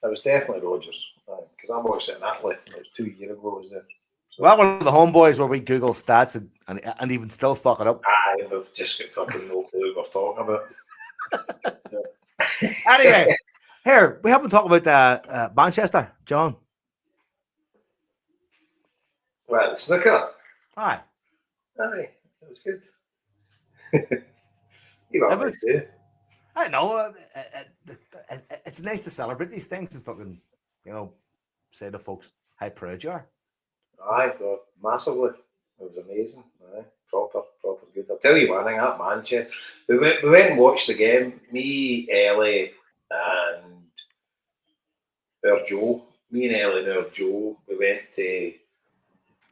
It was definitely Rodgers. Because I watched it in Italy. It was 2 years ago, was there? So, well, one of the homeboys where we Google stats and even still fuck it up. Aye, we've just got fucking no clue what we're talking about. So. Anyway, here, we haven't talked about Manchester, John. Well, the snooker. Aye. It was good. You know what I do. I know. It's nice to celebrate these things and fucking, say to folks how proud you are. I thought massively. It was amazing. Aye. Proper good. I'll tell you one thing, at Manchester, we went and watched the game. Me, Ellie, and our Joe. Me and Ellie and our Joe, we went to,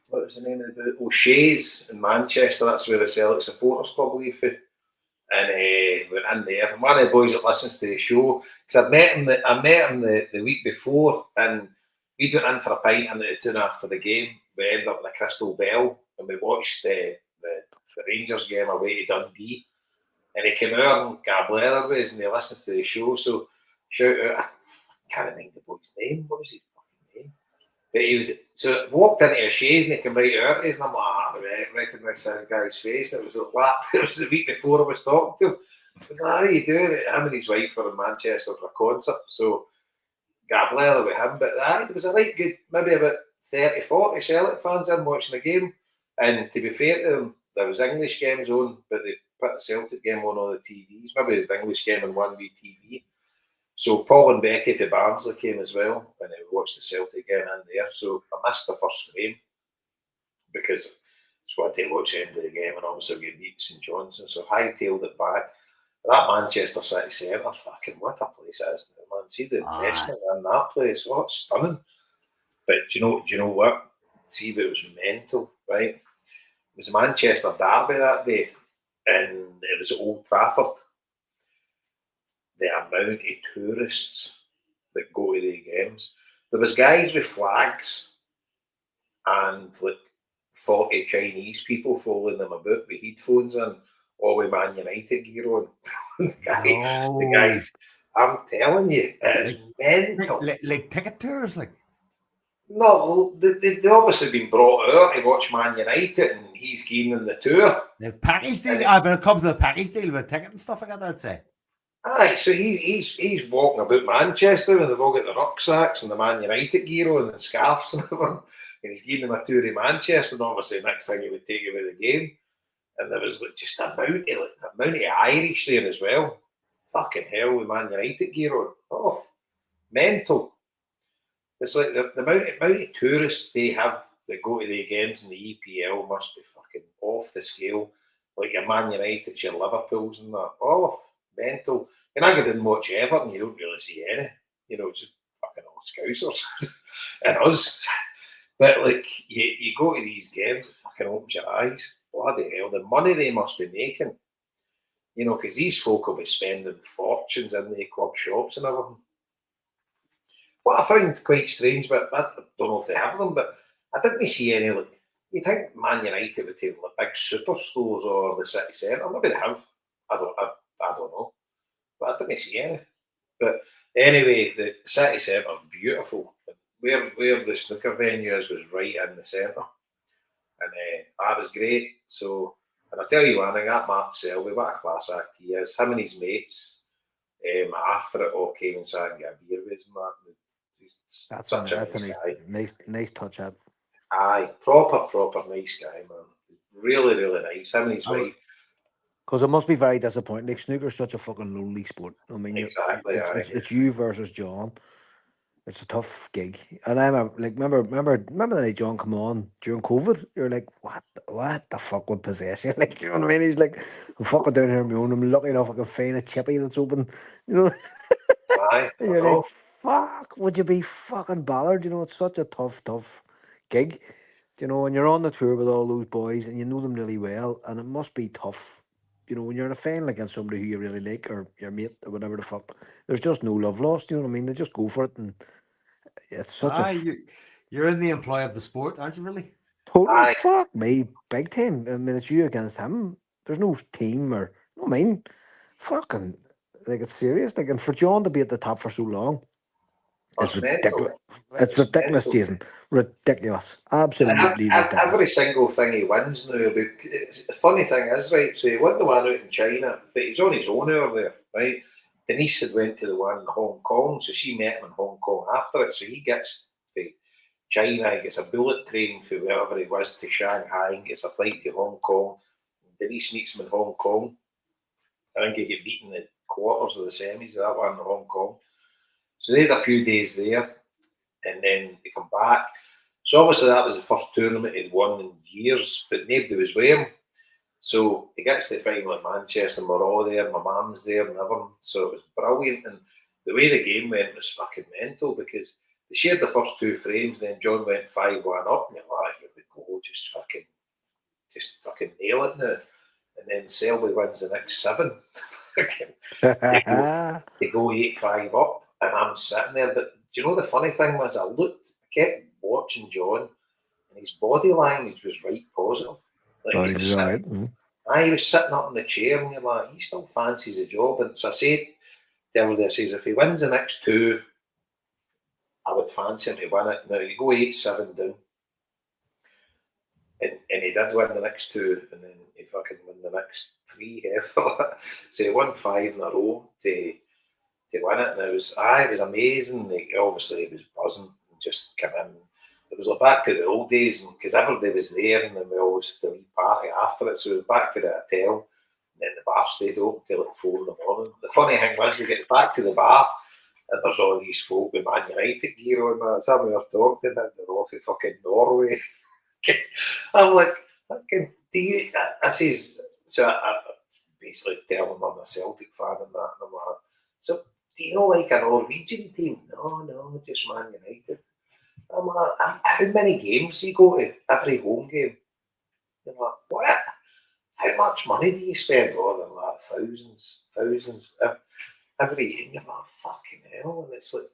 what was the name of it? O'Shea's in Manchester. That's where the Celtic Supporters Club leave for. And went in there. And one of the boys that listens to the show, because I met him the week before, and we went in for a pint in the town after the game. we ended up in the Crystal Bell and we watched the Rangers game away to Dundee. And he came out and Gab Leatherways and he listens to the show. So shout out, I can't remember the boy's name. What was his fucking name? But he was, so walked into a chaise and he came right out to us and I'm like, I recognise that guy's face. It was the week before I was talking to him. I was like, how are you doing? Him and his wife were in Manchester for a concert. So Gab Leather with him. But there was a right good, maybe about 30, 40 Celtic fans in watching the game. And to be fair to them, there was English games on, but they put the Celtic game on all the TVs. Maybe the English game on one TV. So Paul and Becky for Barnsley came as well, and they watched the Celtic game in there. So I missed the first frame because I just wanted to watch the end of the game, and obviously get beat St Johnstone. So hightailed it back. That Manchester City Centre, fucking what a place it is, man. See the investment in that place. Oh, it's stunning. But do you know what? See, but it was mental, right? It was a Manchester derby that day, and it was at Old Trafford. The amount of tourists that go to the games. There was guys with flags and like 40 Chinese people following them about with headphones and all with Man United gear on. The guys, I'm telling you, it's mental. Like ticket tours, like. No, they obviously been brought out to watch Man United, and he's giving them the tour. The package deal. When it comes to the package deal with ticket and stuff like that, I'd say. Aye, so he's walking about Manchester, and they've all got the rucksacks and the Man United gear on and scarves and everything, and he's giving them a tour of Manchester. And obviously, next thing he would take you with the game, and there was like just the amount of Irish there as well. Fucking hell, with Man United gear on. Oh, mental. It's like the amount of tourists they have that go to the games in the EPL must be fucking off the scale. Like your Man United, your Liverpools and that. Oh, mental. And I didn't watch Everton, you don't really see any. You know, just fucking all Scousers and us. But like, you go to these games, it fucking opens your eyes. Bloody hell, the money they must be making. You know, because these folk will be spending fortunes in the club shops and everything. What I found quite strange, but I don't know if they have them, but I didn't see any, like, you think Man United would take like big superstores or the city centre? Maybe they have. I don't know. But I didn't see any. But anyway, the city centre is beautiful. Where the snooker venue is was right in the centre. And that was great. So, and I'll tell you one thing, that Mark Selby, what a class act he is. Him and his mates, after it all came inside and got a beer with him. That's a nice touch up. Aye, proper nice guy, man. Really nice. Him and his wife. Because it must be very disappointing. Like, snooker's such a fucking lonely sport. I mean, exactly. It's you versus John. It's a tough gig. And I'm remember the night John come on during COVID. You're like, what the fuck would possess you? Like, you know what I mean? He's like, I'm fucking down here on my own. I'm lucky enough I can find a chippy that's open. You know. Aye, and you're like, fuck, would you be fucking bothered? You know, it's such a tough gig. You know, and you're on the tour with all those boys and you know them really well, and it must be tough. You know, when you're in a final against somebody who you really like or your mate or whatever the fuck, there's just no love lost. You know what I mean? They just go for it, and it's such you're in the employ of the sport, aren't you? Really? Totally. Fuck me, big time. I mean, it's you against him. There's no team or I mean, fucking like it's serious. Like, and for John to be at the top for so long. It's ridiculous. It's ridiculous, Jason. Ridiculous. Absolutely ridiculous. Every single thing he wins now. The funny thing is, right, so he won the one out in China, but he's on his own over there, right? Denise had went to the one in Hong Kong, so she met him in Hong Kong after it. So he gets to China, he gets a bullet train for wherever he was to Shanghai and gets a flight to Hong Kong. Denise meets him in Hong Kong. I think he get beaten in the quarters of the semis of that one in Hong Kong. So they had a few days there, and then they come back. So obviously that was the first tournament he'd won in years, but nobody was with him. So he gets to the final in Manchester, and we're all there, my mum's there and everything. So it was brilliant, and the way the game went was fucking mental because they shared the first two frames, then John went 5-1 up, and you're like, here we go, just fucking nail it now. And then Selby wins the next 7. they go 8-5 up. And I'm sitting there, but do you know the funny thing was I kept watching John, and and his body language was right positive. Like Oh, he he was was all sitting, right. he was sitting up in the chair, and you're like, he still fancies the job. And so I said, I says, if he wins the next two, I would fancy him to win it. Now you go 8-7 down, and he did win the next two, and then he fucking won the next three after that. So he won 5 in a row to win it, and it was amazing. Like, obviously, he was buzzing and just came in. It was like back to the old days, and because everybody was there, and then we always did a wee party after it. So we were back to the hotel, and then the bar stayed open till like 4 in the morning. The funny thing was, we get back to the bar, and there's all these folk with Man United gear on. Some we were talking about, they're off in fucking Norway. I'm like, fucking, do you? I says, so I basically tell them I'm a Celtic fan and that, and I'm like, so do you know like a Norwegian team? No, just Man United. I'm like, how many games do you go to? Every home game? They're like, what? How much money do you spend? Oh, they're like thousands every year. And you're like, fucking hell. And it's like,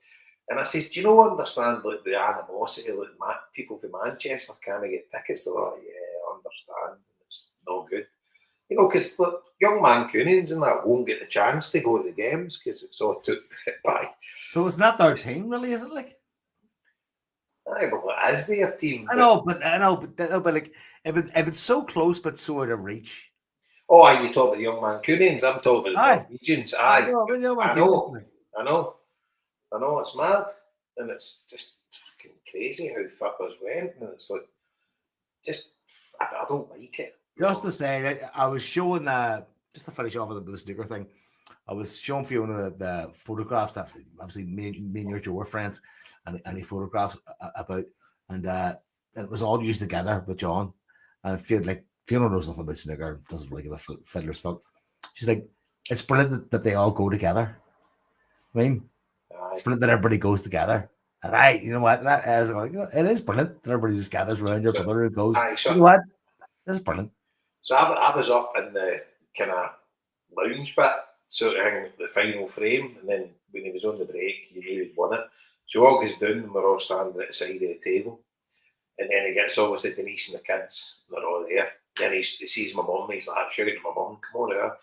and I says, do you know, understand like the animosity, like people from Manchester can't get tickets? They're like, yeah, I understand. It's no good. You know, because young Mancunians and that won't get the chance to go to the games because it's all took by. So it's not their team, really, is it? Like, Aye, but it is their team. I know, but like, if it's so close but so out of reach. Oh, you talk about the young Mancunians. I'm talking about the Norwegians. Aye, I know, it's mad, and it's just fucking crazy how footballers went, and it's like, just I don't like it. Just to say, I was showing just to finish off with the snooker thing. I was showing Fiona the photographs. Obviously, me and your Joe were friends, and any photographs about, and it was all used together with John. And I feel like Fiona knows nothing about snooker, doesn't really give a fiddler's fuck. She's like, it's brilliant that they all go together. I mean, it's brilliant that everybody goes together. And you know what? That is like, it is brilliant that everybody just gathers around your brother and goes, you know what? This is brilliant. So I was up in the kind of lounge bit, sort of thing, the final frame, and then when he was on the break, you knew he'd won it. So all goes down, and we're all standing at the side of the table. And then he gets obviously Denise and the kids, they're all there. Then he sees my mum, he's like shouting at my mum, come on here.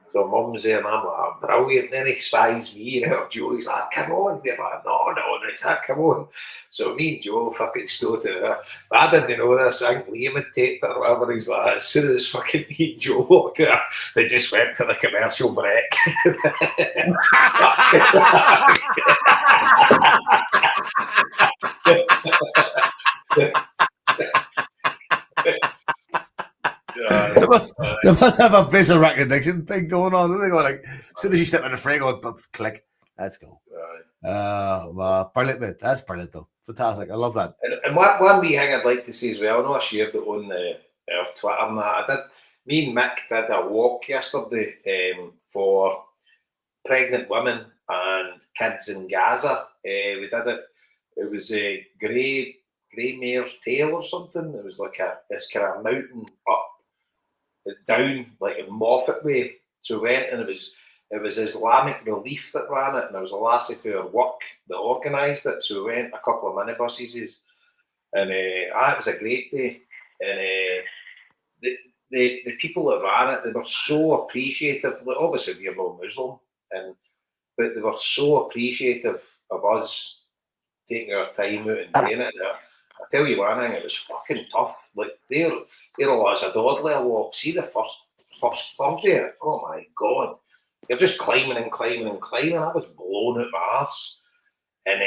So mum's there, and I'm like, oh, brilliant. Then he spies me, and Joe, he's like, come on. They're like, no, it's like, come on. So me and Joe fucking stood to her. But I didn't know this. I think Liam had taped it or whatever. He's like, as soon as fucking me and Joe walked there, they just went for the commercial break. They must have a facial recognition thing going on. They go like, as soon as you step in the frame, go click. Let's go. Well, brilliant, mate. That's brilliant, though. Fantastic. I love that. And one wee thing I'd like to say as well. I know I shared it on the Twitter. And I did. Me and Mick did a walk yesterday for pregnant women and kids in Gaza. We did it. It was a Grey Mare's Tail or something. It was like this kind of mountain up, down, like in Moffat way. So we went, and it was Islamic Relief that ran it, and there was a lassie for her work that organised it. So we went, a couple of minibuses, and it was a great day. And the people that ran it, they were so appreciative. Like, obviously, we're no Muslim, but they were so appreciative of us taking our time out and doing it. I tell you one thing, it was fucking tough. Like they're all as a dawdler walk. See the first third there. Oh my god, you're just climbing and climbing and climbing. I was blown out my arse. And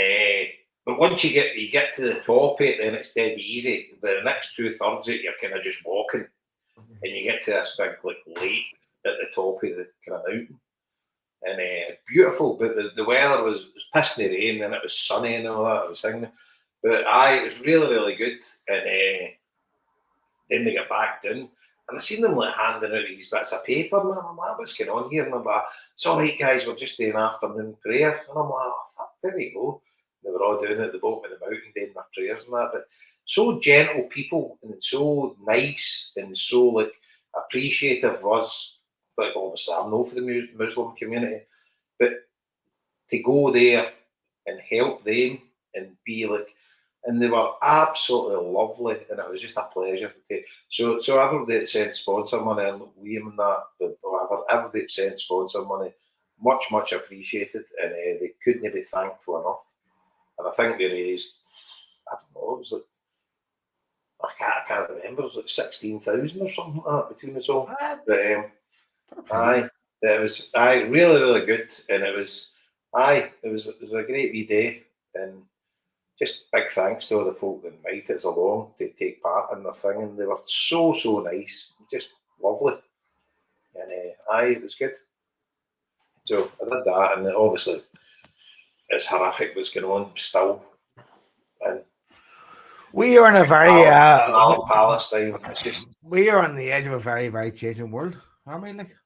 but once you get to the top of it, then it's dead easy. The next 2/3 of it, you're kind of just walking, and you get to this big like lake at the top of the kind of mountain. And beautiful, but the weather was pissing the rain, then it was sunny and all that. It was hanging. But it was really, really good. And then we got back down, and I seen them like handing out these bits of paper, and I'm like, what's going on here? And I'm like, it's all right, guys, we're just doing afternoon prayer. And I'm like, oh, fuck, there we go. They were all doing it at the bottom of the mountain, doing their prayers and that. But so gentle people, and so nice, and so like appreciative of us. Like, obviously, I'm not for the Muslim community, but to go there and help them and be like, and they were absolutely lovely, and it was just a pleasure. So everybody that sent sponsor money, and Liam and that, but whatever, everybody that sent sponsor money, much appreciated, and they couldn't be thankful enough. And I think they raised, I don't know, it was like, I can't remember, it was like 16,000 or something like that between us all. What? But it was really good, and it was a great wee day, and just big thanks to all the folk that invited us along to take part in the thing, and they were so nice, just lovely, and it was good. So I did that, and obviously it's horrific what's going on still, and We are in a very Palestine. It's just we are on the edge of a very changing world, aren't we? Like,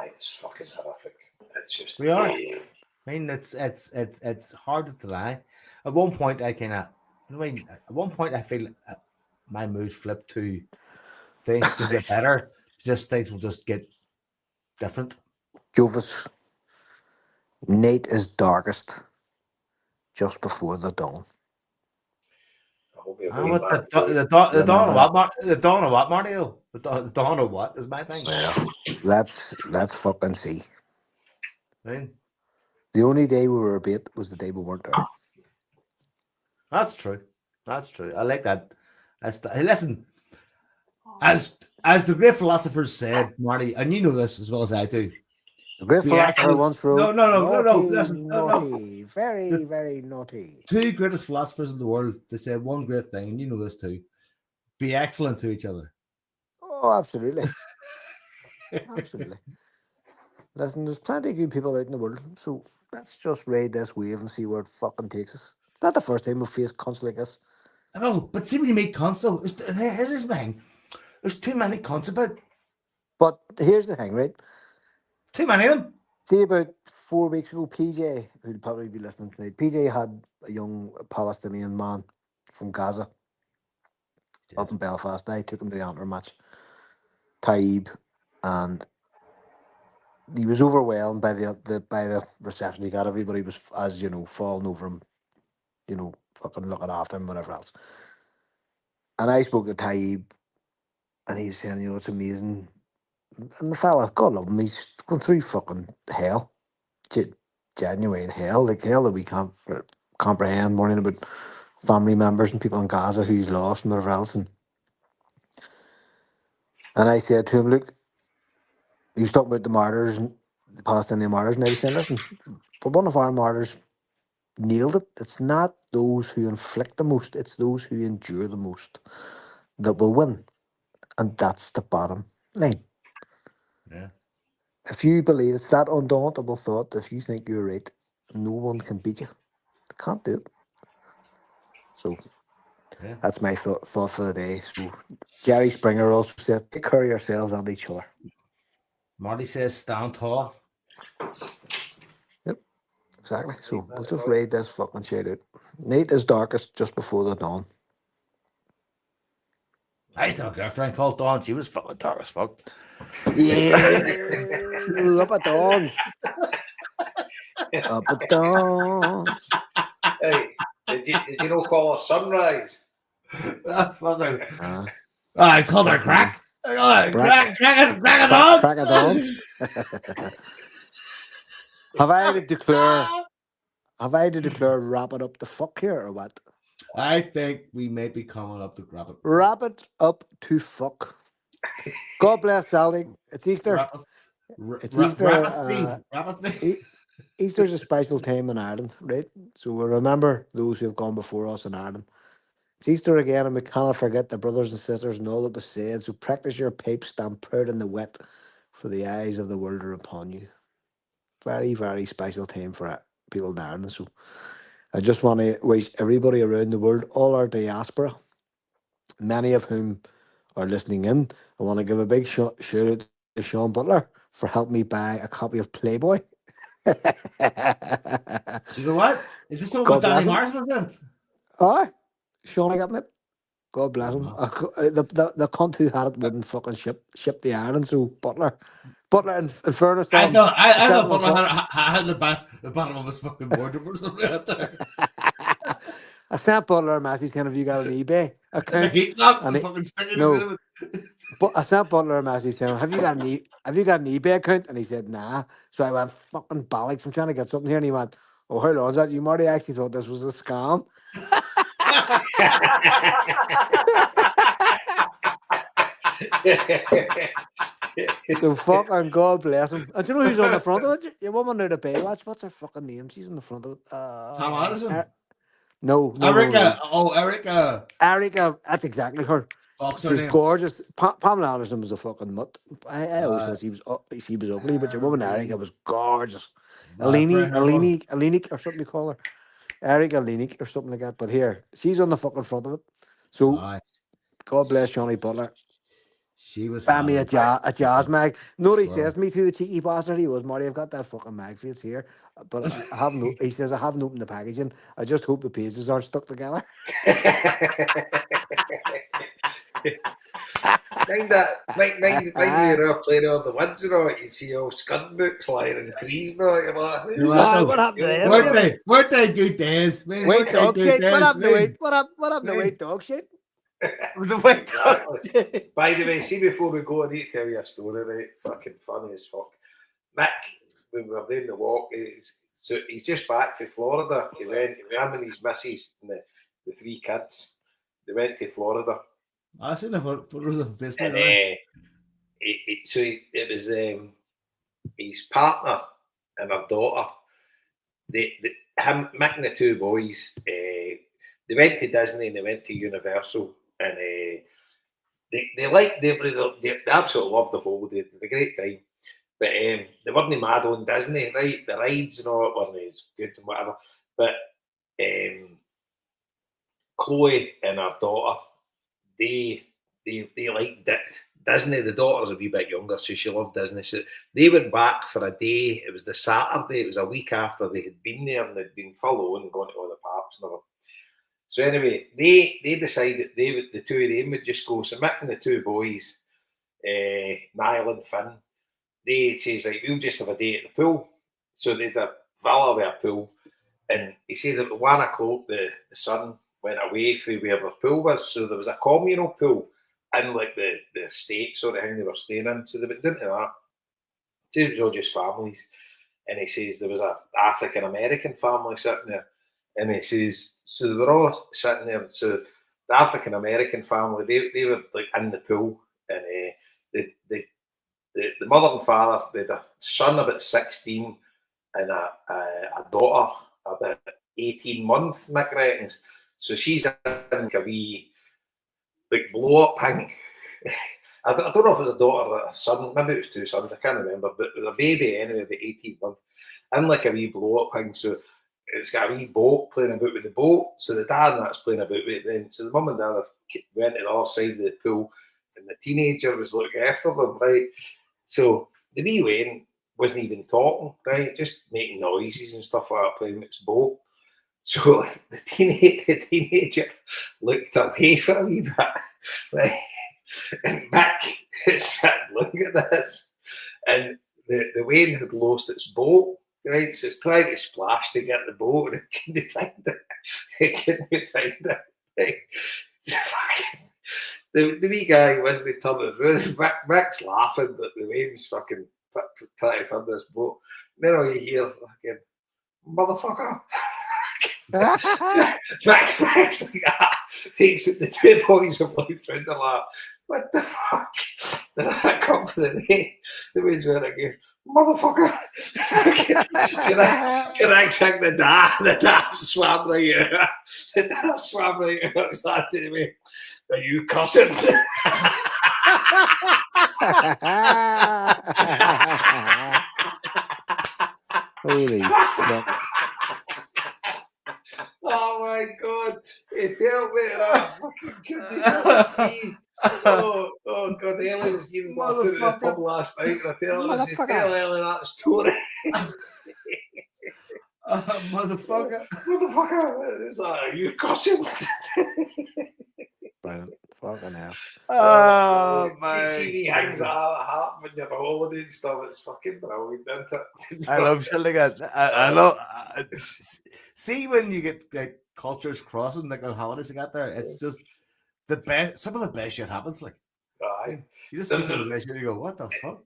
it's fucking horrific. It's just we are. I mean, it's hard to deny. At one point, I feel my mood flipped to things can get better. Just things will just get different. Jovis, night is darkest just before the dawn. I hope you're The dawn of what, Mario? The dawn of what is my thing. Well, let's fucking see. I mean, The only day we were a bit was the day we weren't there. that's true. That's true. I like that. Hey, listen, as the great philosophers said, Marty, and you know this as well as I do. The great philosopher once wrote, no. Listen, naughty, very naughty. Two greatest philosophers in the world, they said one great thing, and you know this too: be excellent to each other. Oh, absolutely. Absolutely. Listen, there's plenty of good people out in the world, so let's just ride this wave and see where it fucking takes us. It's not the first time we've faced cunts like this. I know, but see when you meet cunts, though, here's this thing: there's too many cunts about. But here's the thing, right? Too many of them. See, about 4 weeks ago, PJ, who'd probably be listening tonight, PJ had a young Palestinian man from Gaza up in Belfast. I took him to the Antler match, Taib, and he was overwhelmed by the reception he got. Everybody was, as you know, falling over him, fucking looking after him, whatever else. And I spoke to Taib, and he was saying, it's amazing. And the fella, God love him, he's going through fucking hell, genuine hell, like hell that we can't comprehend. Mourning about family members and people in Gaza who he's lost and whatever else. And I said to him, look, he was talking about the martyrs and the Palestinian martyrs, and I was saying, listen, but one of our martyrs nailed it. It's not those who inflict the most, it's those who endure the most that will win. And that's the bottom line. Yeah. If you believe it's that undauntable thought, if you think you're right, no one can beat you. They can't do it. So that's my thought for the day. So Jerry Springer also said, take care of yourselves and each other. Marty says, stand tall. Yep, exactly. So we'll just raid this fucking shit out. Night is darkest just before the dawn. I used to have a girlfriend called Dawn. She was fucking dark as fuck. Yeah, up at dawn. Up at dawn. Hey, did you know call her Sunrise? Fucking. I called her crack. Crack of dawn. Have I to declare wrap it up the fuck here or what? I think we may be coming up to grab it. Wrap it up to fuck. God bless Celtic. It's Easter. It's Easter. Easter's a special time in Ireland, right? So we remember those who have gone before us in Ireland. It's Easter again, and we cannot forget the brothers and sisters and all that was said. So practice your pipe, stand proud in the wet, for the eyes of the world are upon you. Very, very special time for people in Ireland. So I just want to wish everybody around the world, all our diaspora, many of whom are listening in. I want to give a big shout out to Sean Butler for helping me buy a copy of Playboy. Do you know what? Is this something Danny Morris was in? Oh, Sean, I got it. God bless him. The cunt who had it wouldn't fucking ship the iron, so Butler, in fairness, I thought Butler had the bottom of his fucking wardrobe or something out there. I sent Butler a message saying, have you got an eBay The account? heat lamp, And the he- fucking sticky. no. But I sent Butler a message saying, have you got an eBay account? And he said, nah. So I went, fucking bollocks, I'm trying to get something here. And he went, oh, how long is that? You, Marty, actually thought this was a scam. So fucking God bless him. And do you know who's on the front of it? Your woman there to Baywatch. What's her fucking name? She's on the front of it. Tom Addison. No. Erica. Oh, Erica. Erica, that's exactly her. Fox her She's name. gorgeous. Pamela Anderson was a fucking mutt. I always thought she was ugly, but your woman Erica was gorgeous. Alini, or something you call her. Erica Alini or something like that. But here, she's on the fucking front of it. So Aye. God bless Johnny Butler. She was Buy me a jazz mag. No, he Well. says to me through the cheeky bastard he was, Marty, I've got that fucking mag for you, it's here. But I haven't, he says, I haven't opened the packaging. I just hope the pages aren't stuck together. Mind me playing on the woods, you know, you see all scud books lying in the trees, no, you're like, What happened to them? Weren't they good days? Man, Wait, weren't they dog good shit. What days, happened to man? wait? What happened to wait, dog shit? The way Exactly. By the way, see, before we go, I need to tell you a story, right? Fucking funny as fuck. Mick, when we were doing the walk, he's just back from Florida. He went, him and his missus and the 3 kids, they went to Florida. I seen the photos on Facebook. And it was his partner and her daughter. Mick and the 2 boys, they went to Disney and they went to Universal, and they absolutely loved the whole. They had a great time, but they weren't mad on Disney, right? The rides and all weren't as good and whatever. But Chloe and her daughter, they liked Disney. The daughter's a wee bit younger, so she loved Disney. So they went back for a day. It was the Saturday. It was a week after they had been there, and they'd been full on and gone to all the parks and all. So anyway, they decided the 2 of them would just go. So Mick and the 2 boys, Niall and Finn, they says, like, we'll just have a day at the pool. So they had a villa with a pool, and he said at 1 o'clock the sun went away from where the pool was. So there was a communal pool in like the estate sort of thing they were staying in. So they went into that. It was all just families. And he says there was an African American family sitting there. And he says, so they were all sitting there. So the African American family, they were like in the pool. And the mother and father, they had a son about 16 and a daughter about 18 months, Mick reckons. So she's in a wee like blow up thing. I don't know if it was a daughter or a son, maybe it was 2 sons, I can't remember, but it was a baby anyway, about 18 months, in like a wee blow up thing. So it's got a wee boat playing about with the boat. So the dad and that's playing about with it then. So the mum and dad went to the other side of the pool, and the teenager was looking after them, right? So the wee Wayne wasn't even talking, right? Just making noises and stuff like that, playing with his boat. So the teenager looked away for a wee bit, right? And Mick is sitting looking at this, and the Wayne had lost its boat, right? So it's trying to splash to get the boat, and it couldn't find it. It couldn't find it, right? So the wee guy wasn't turning around. Mick's laughing that the Wayne's fucking trying to find this boat. And then all you hear, fucking, motherfucker. Max like that. Thinks that the 2 boys have looked round and like, what the fuck? Did that come from the way? The Wayne's went again, motherfucker. Can I check the dad swam right out. The dad swam right out. It's that to the way. Are you cussing? Holy fuck. Oh my god, it dealt with it. I fucking couldn't see. Oh god, Ellie was getting laughed at the pub last night. I tell Ellie that story. Motherfucker. It's like, are you cussing? Brilliant. Fucking hell. Oh my! TV hangs out of the hat when you're on holiday and stuff. It's fucking brilliant, isn't it? I love shit like that. I love. See when you get like cultures crossing, like on holidays to get there. It's just the best. Some of the best shit happens. Like Aye. you just see some of the best shit, and you go, "What the fuck?"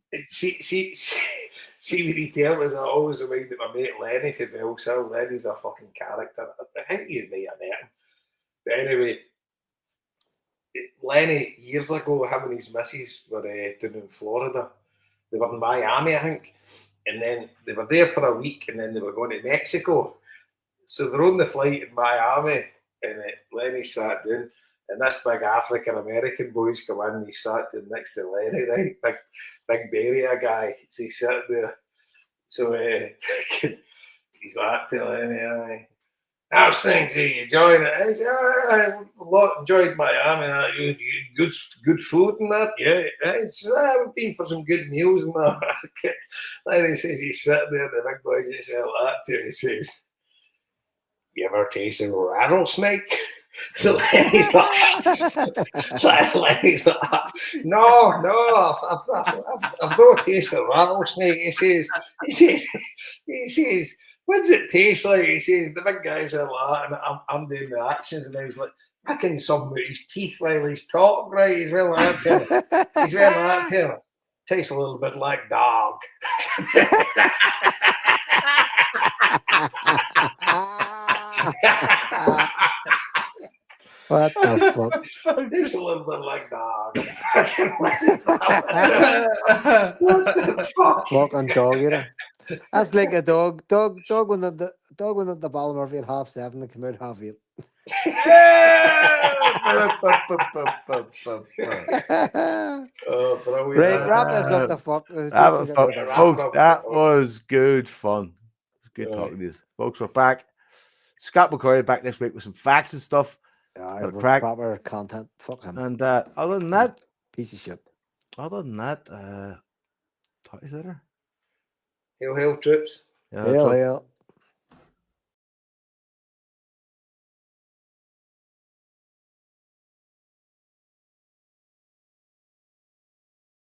See when he tells us, I always reminded my mate Lenny from Belsill. Lenny's a fucking character. I think you may have met him. But anyway, Lenny, years ago, him and his missus were down in Florida. They were in Miami, I think. And then they were there for a week, and then they were going to Mexico. So they're on the flight in Miami, and Lenny sat down, and this big African American boy's come in. He sat down next to Lenny, right? Big barrier guy. So he sat there. So he's like to Lenny, aye. How's things? Are you enjoying it? I said, I a lot enjoyed Miami. Good food and that. Yeah. I said, I've been for some good meals and that. Lenny says he's sitting there, the big boy just said that to him. He says, you ever tasted rattlesnake? So Lenny's like, no, I've no tasted rattlesnake. He says, what's it taste like? He says, the big guys are like, and I'm doing the actions, and he's like, picking some of his teeth while he's talking, right? He's well out to him. Tastes a little bit like dog. What the fuck? Tastes a little bit like dog. What the fuck? Fucking dog eater. That's like a dog when the Ballymurphy at 7:30 and come out 8:30. Right, wrap this up the fuck. Folks, that was good fun. It was good talking to you. Folks, we're back. Scott McCoy back next week with some facts and stuff. With proper content. Fuck him. And other than that, piece of shit. Other than that, talk to you later. Hail, troops. Yeah, Hail.